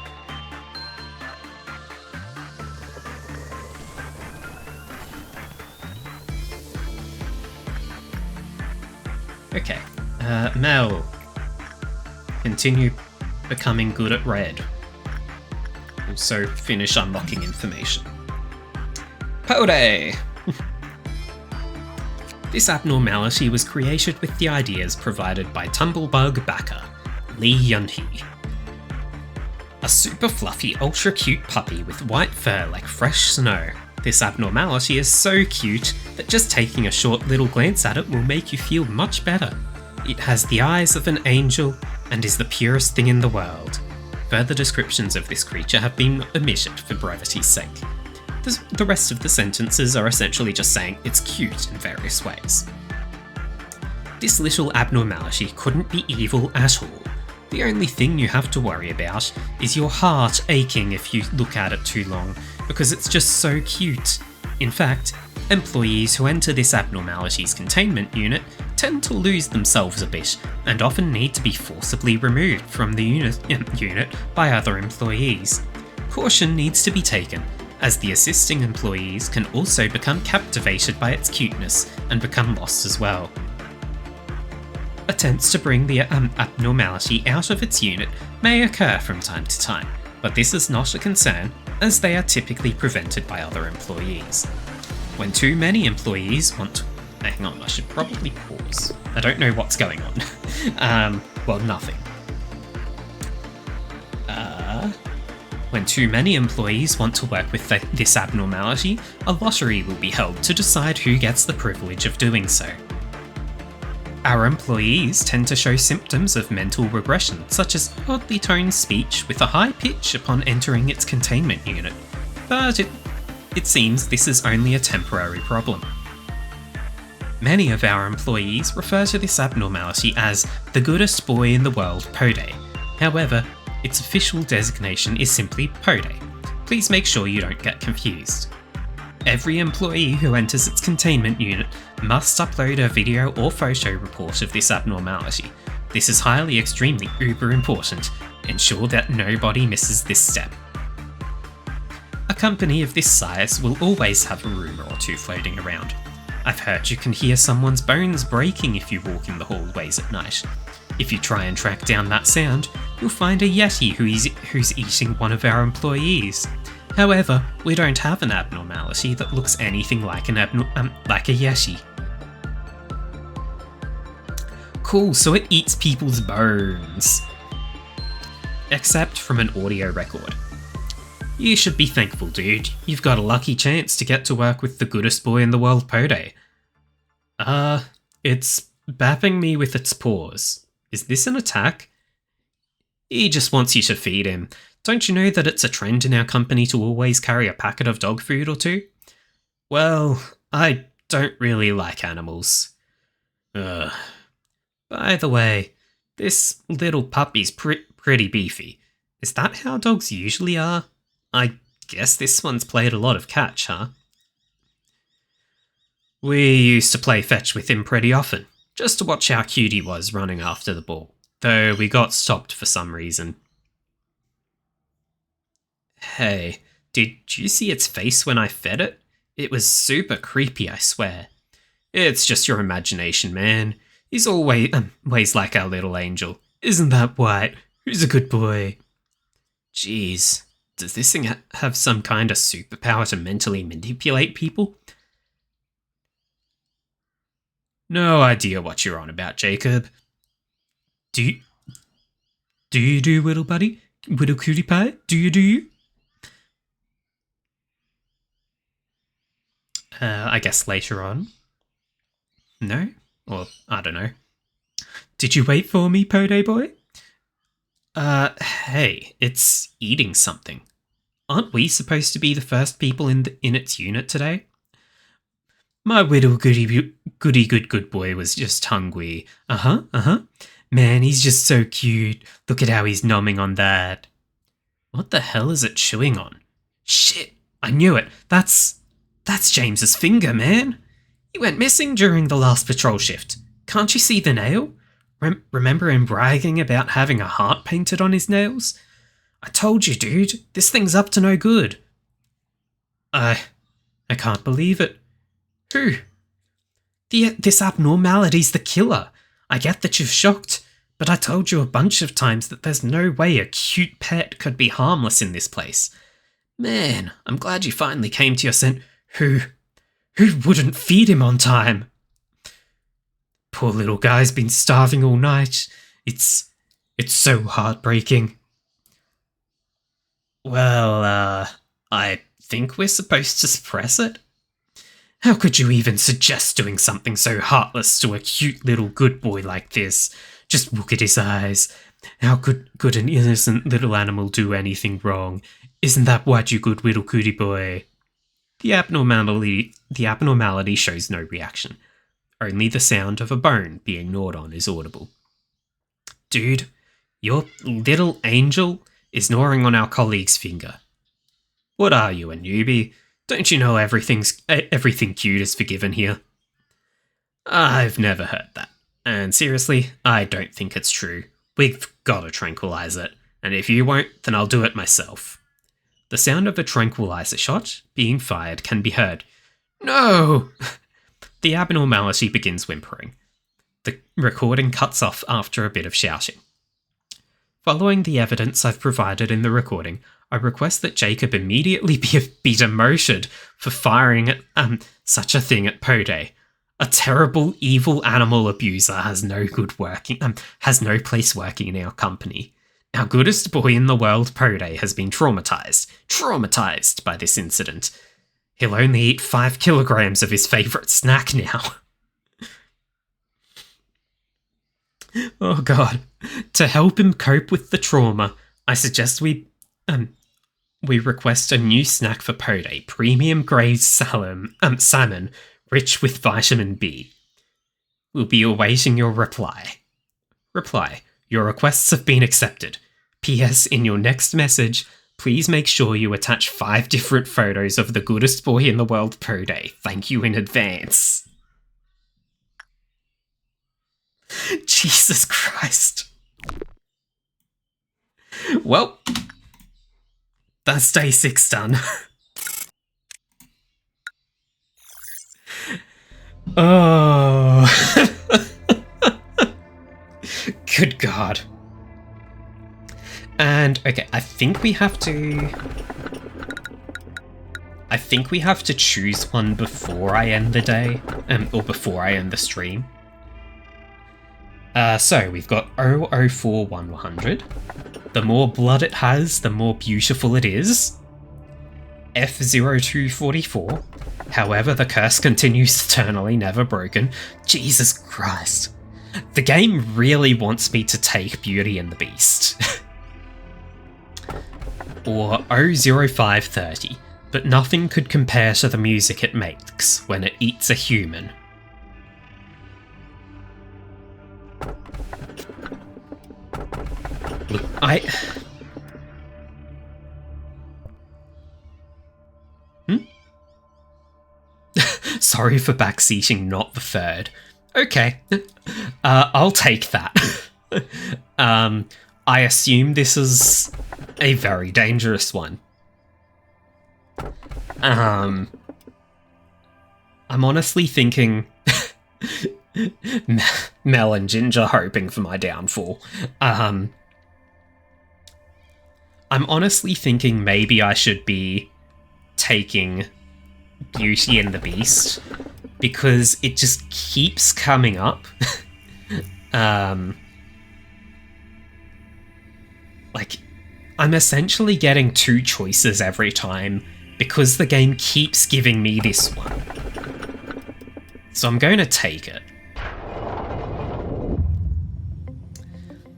S1: Okay, Mel. Continue becoming good at red. Also finish unlocking information. Pode! This abnormality was created with the ideas provided by Tumblebug backer, Lee Yun-hee. A super fluffy, ultra cute puppy with white fur like fresh snow. This abnormality is so cute that just taking a short little glance at it will make you feel much better. It has the eyes of an angel and is the purest thing in the world. Further descriptions of this creature have been omitted for brevity's sake. The rest of the sentences are essentially just saying it's cute in various ways. This little abnormality couldn't be evil at all. The only thing you have to worry about is your heart aching if you look at it too long, because it's just so cute. In fact, employees who enter this abnormality's containment unit tend to lose themselves a bit, and often need to be forcibly removed from the unit by other employees. Caution needs to be taken, as the assisting employees can also become captivated by its cuteness and become lost as well. Attempts to bring the abnormality out of its unit may occur from time to time, but this is not a concern, as they are typically prevented by other employees. When too many employees want to... Hang on, I should probably pause. I don't know what's going on. Well, nothing. When too many employees want to work with this abnormality, a lottery will be held to decide who gets the privilege of doing so. Our employees tend to show symptoms of mental regression, such as oddly toned speech with a high pitch upon entering its containment unit, but it seems this is only a temporary problem. Many of our employees refer to this abnormality as the goodest boy in the world, Pode. However, its official designation is simply Pode. Please make sure you don't get confused. Every employee who enters its containment unit must upload a video or photo report of this abnormality. This is highly, extremely, uber important. Ensure that nobody misses this step. A company of this size will always have a rumour or two floating around. I've heard you can hear someone's bones breaking if you walk in the hallways at night. If you try and track down that sound, you'll find a yeti who's eating one of our employees. However, we don't have an abnormality that looks anything like a yeti. Cool, so it eats people's bones. Except from an audio record. You should be thankful, dude. You've got a lucky chance to get to work with the goodest boy in the world, Pode. It's bapping me with its paws. Is this an attack? He just wants you to feed him. Don't you know that it's a trend in our company to always carry a packet of dog food or two? Well, I don't really like animals. By the way, this little puppy's pretty beefy. Is that how dogs usually are? I guess this one's played a lot of catch, huh? We used to play fetch with him pretty often, just to watch how cute he was running after the ball, though we got stopped for some reason. Hey, did you see its face when I fed it? It was super creepy, I swear. It's just your imagination, man. He's always like our little angel. Isn't that White? Who's a good boy? Jeez, does this thing have some kind of superpower to mentally manipulate people? No idea what you're on about, Jacob. Do you, little buddy? Little cutie pie? Do you? I guess later on. No? Or, I don't know. Did you wait for me, Pode boy? Hey, it's eating something. Aren't we supposed to be the first people in its unit today? My little good boy was just hungry. Man, he's just so cute. Look at how he's nomming on that. What the hell is it chewing on? Shit, I knew it. That's James's finger, man. He went missing during the last patrol shift. Can't you see the nail? Remember him bragging about having a heart painted on his nails? I told you, dude, this thing's up to no good. I can't believe it. Who? This abnormality's the killer. I get that you're shocked, but I told you a bunch of times that there's no way a cute pet could be harmless in this place. Man, I'm glad you finally came to your sense. Who wouldn't feed him on time? Poor little guy's been starving all night. It's so heartbreaking. Well, I think we're supposed to suppress it. How could you even suggest doing something so heartless to a cute little good boy like this? Just look at his eyes. How could an innocent little animal do anything wrong? Isn't that what, you good little cootie boy? The abnormality shows no reaction. Only the sound of a bone being gnawed on is audible. Dude, your little angel is gnawing on our colleague's finger. What are you, a newbie? Don't you know everything cute is forgiven here? I've never heard that. And seriously, I don't think it's true. We've got to tranquilize it. And if you won't, then I'll do it myself. The sound of a tranquilizer shot being fired can be heard. No! The abnormality begins whimpering. The recording cuts off after a bit of shouting. Following the evidence I've provided in the recording, I request that Jacob immediately be demoted for firing at such a thing at Pode. A terrible, evil animal abuser has no place working in our company. Our goodest boy in the world, Pode, has been traumatized by this incident. He'll only eat 5 kilograms of his favourite snack now. Oh god. To help him cope with the trauma, I suggest we request a new snack for Pode, premium grade salmon, rich with vitamin B. We'll be awaiting your reply. Reply. Your requests have been accepted. P.S. In your next message, please make sure you attach 5 different photos of the goodest boy in the world, Pode. Thank you in advance. Jesus Christ. Well, that's day 6 done. Oh. Good God. And, okay, I think we have to choose one before I end the day, or before I end the stream. So, we've got 004100. The more blood it has, the more beautiful it is. F0244. However, the curse continues eternally, never broken. Jesus Christ. The game really wants me to take Beauty and the Beast. Or 00530. But nothing could compare to the music it makes when it eats a human. Look, Sorry for backseating, not the third. Okay. I'll take that. I assume this is a very dangerous one. I'm honestly thinking Mel and Ginger hoping for my downfall. I'm honestly thinking maybe I should be taking Beauty and the Beast because it just keeps coming up. Like, I'm essentially getting 2 choices every time because the game keeps giving me this one. So I'm going to take it.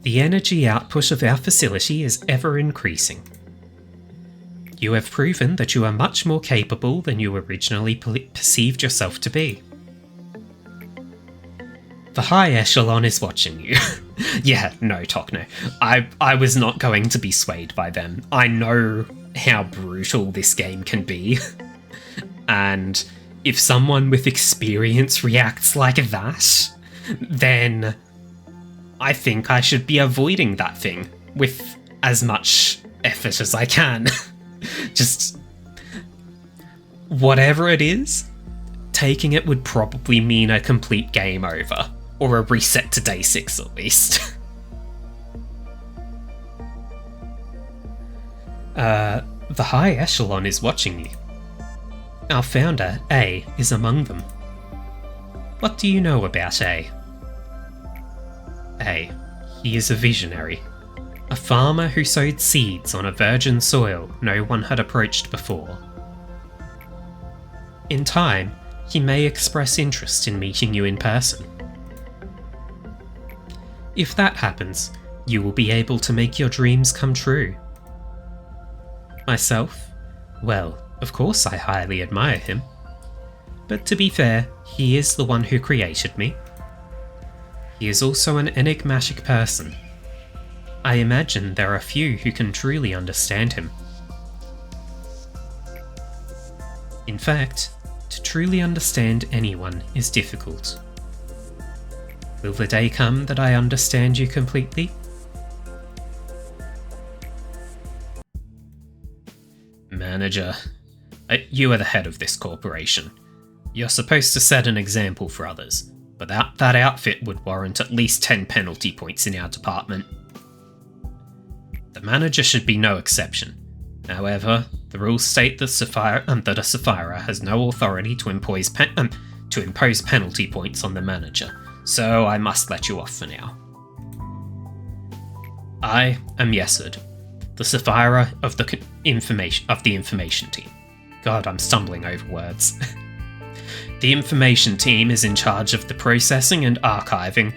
S1: The energy output of our facility is ever increasing. You have proven that you are much more capable than you originally perceived yourself to be. The high echelon is watching you. Yeah, no, Tokno. I was not going to be swayed by them. I know how brutal this game can be. And if someone with experience reacts like that, then I think I should be avoiding that thing with as much effort as I can. Just whatever it is, taking it would probably mean a complete game over, or a reset to day 6 at least. The high echelon is watching you. Our founder, A, is among them. What do you know about A? A. He is a visionary. A farmer who sowed seeds on a virgin soil no one had approached before. In time, he may express interest in meeting you in person. If that happens, you will be able to make your dreams come true. Myself? Well, of course I highly admire him. But to be fair, he is the one who created me. He is also an enigmatic person. I imagine there are few who can truly understand him. In fact, to truly understand anyone is difficult. Will the day come that I understand you completely? Manager, you are the head of this corporation. You're supposed to set an example for others, but that outfit would warrant at least 10 penalty points in our department. The manager should be no exception. However, the rules state that a Sapphira has no authority to impose penalty points on the manager, so I must let you off for now. I am Yesod, the Sapphira of the information team. God, I'm stumbling over words. The information team is in charge of the processing and archiving.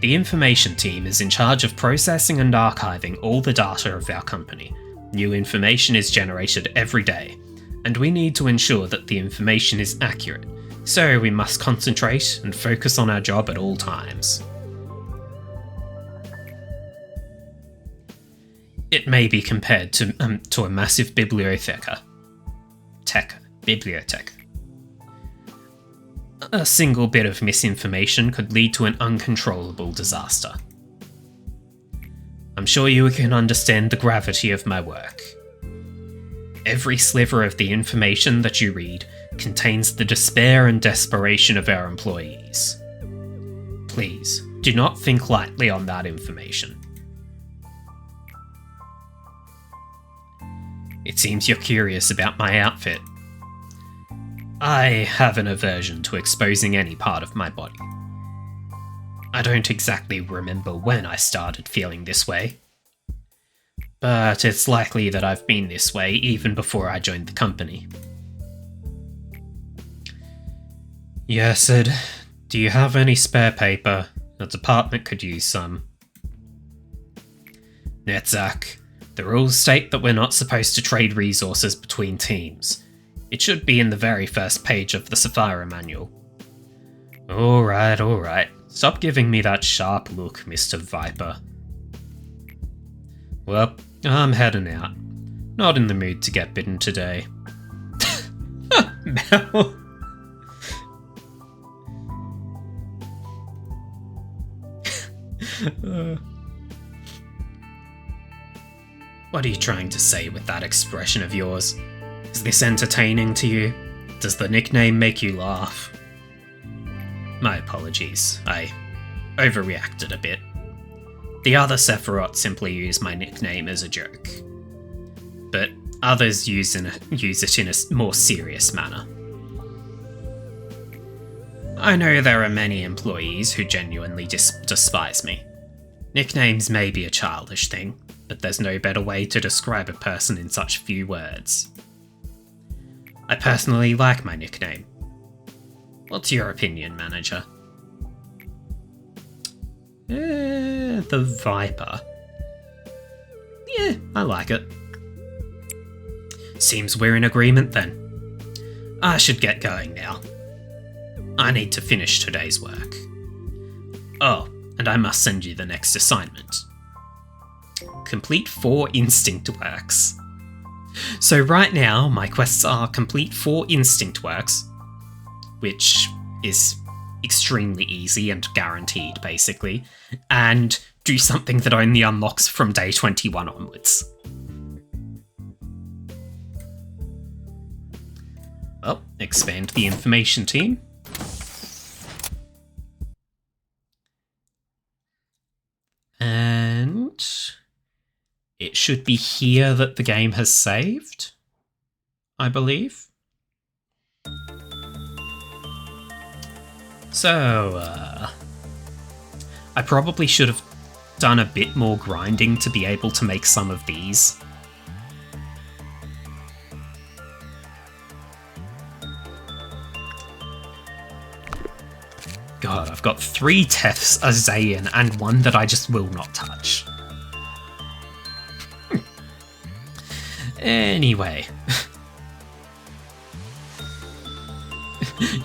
S1: The information team is in charge of processing and archiving all the data of our company. New information is generated every day, and we need to ensure that the information is accurate, so we must concentrate and focus on our job at all times. It may be compared to a massive bibliotheca. A single bit of misinformation could lead to an uncontrollable disaster. I'm sure you can understand the gravity of my work. Every sliver of the information that you read contains the despair and desperation of our employees. Please, do not think lightly on that information. It seems you're curious about my outfit. I have an aversion to exposing any part of my body. I don't exactly remember when I started feeling this way, but it's likely that I've been this way even before I joined the company. Yes, Ed. Do you have any spare paper? The department could use some. Netzach, the rules state that we're not supposed to trade resources between teams. It should be in the very first page of the Sapphira manual. Alright. Stop giving me that sharp look, Mr. Viper. Well, I'm heading out. Not in the mood to get bitten today. Mel. What are you trying to say with that expression of yours? Is this entertaining to you? Does the nickname make you laugh? My apologies, I overreacted a bit. The other Sephiroth simply use my nickname as a joke, but others use it in a more serious manner. I know there are many employees who genuinely despise me. Nicknames may be a childish thing, but there's no better way to describe a person in such few words. I personally like my nickname. What's your opinion, manager? The Viper. Yeah, I like it. Seems we're in agreement then. I should get going now. I need to finish today's work. Oh, and I must send you the next assignment. Complete 4 instinct works. So right now, my quests are complete 4 instinct works, which is extremely easy and guaranteed, basically, and do something that only unlocks from day 21 onwards. Well, expand the information team. And it should be here that the game has saved, I believe. So, I probably should have done a bit more grinding to be able to make some of these. God, I've got 3 Teths, a Zayn, and 1 that I just will not touch. Anyway.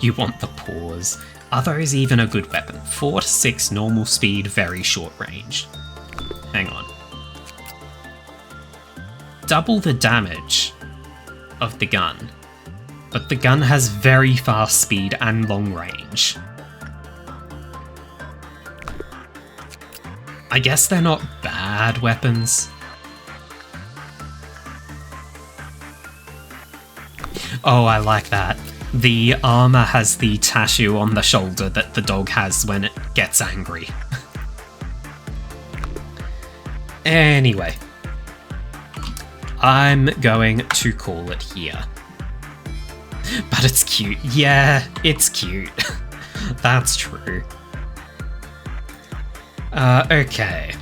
S1: You want the paws. Are those even a good weapon? 4 to 6 normal speed, very short range. Hang on. Double the damage of the gun, but the gun has very fast speed and long range. I guess they're not bad weapons. Oh, I like that. The armor has the tattoo on the shoulder that the dog has when it gets angry. Anyway, I'm going to call it here. But it's cute. Yeah, it's cute. That's true. Okay.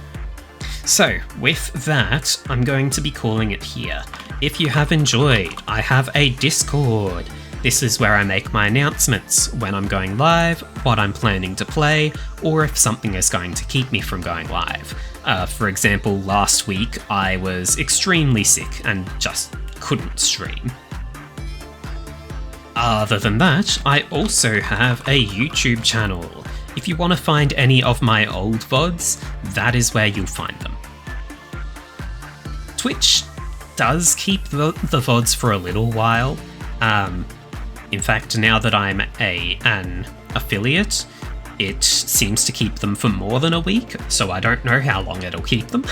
S1: So, with that, I'm going to be calling it here. If you have enjoyed, I have a Discord. This is where I make my announcements, when I'm going live, what I'm planning to play, or if something is going to keep me from going live. For example, last week I was extremely sick and just couldn't stream. Other than that, I also have a YouTube channel. If you want to find any of my old VODs, that is where you'll find them. Twitch does keep the VODs for a little while. In fact, now that I'm an affiliate, it seems to keep them for more than a week, so I don't know how long it'll keep them.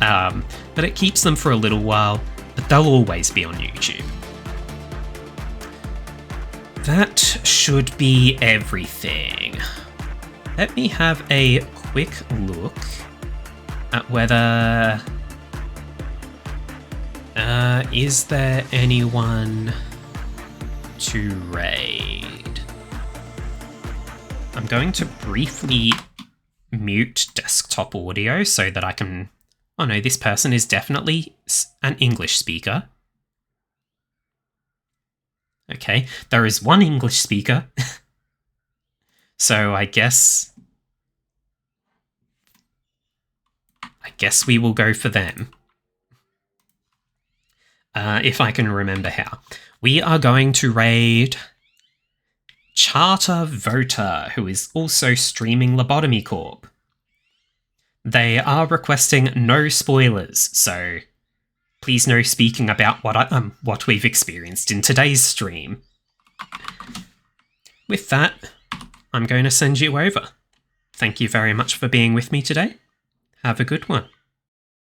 S1: But it keeps them for a little while, but they'll always be on YouTube. That should be everything. Let me have a quick look at whether... is there anyone to raid? I'm going to briefly mute desktop audio so that I can... Oh no, this person is definitely an English speaker. Okay, there is one English speaker. So I guess we will go for them. If I can remember how. We are going to raid Charter Voter, who is also streaming Lobotomy Corp. They are requesting no spoilers, so please no speaking about what we've experienced in today's stream. With that, I'm going to send you over. Thank you very much for being with me today. Have a good one.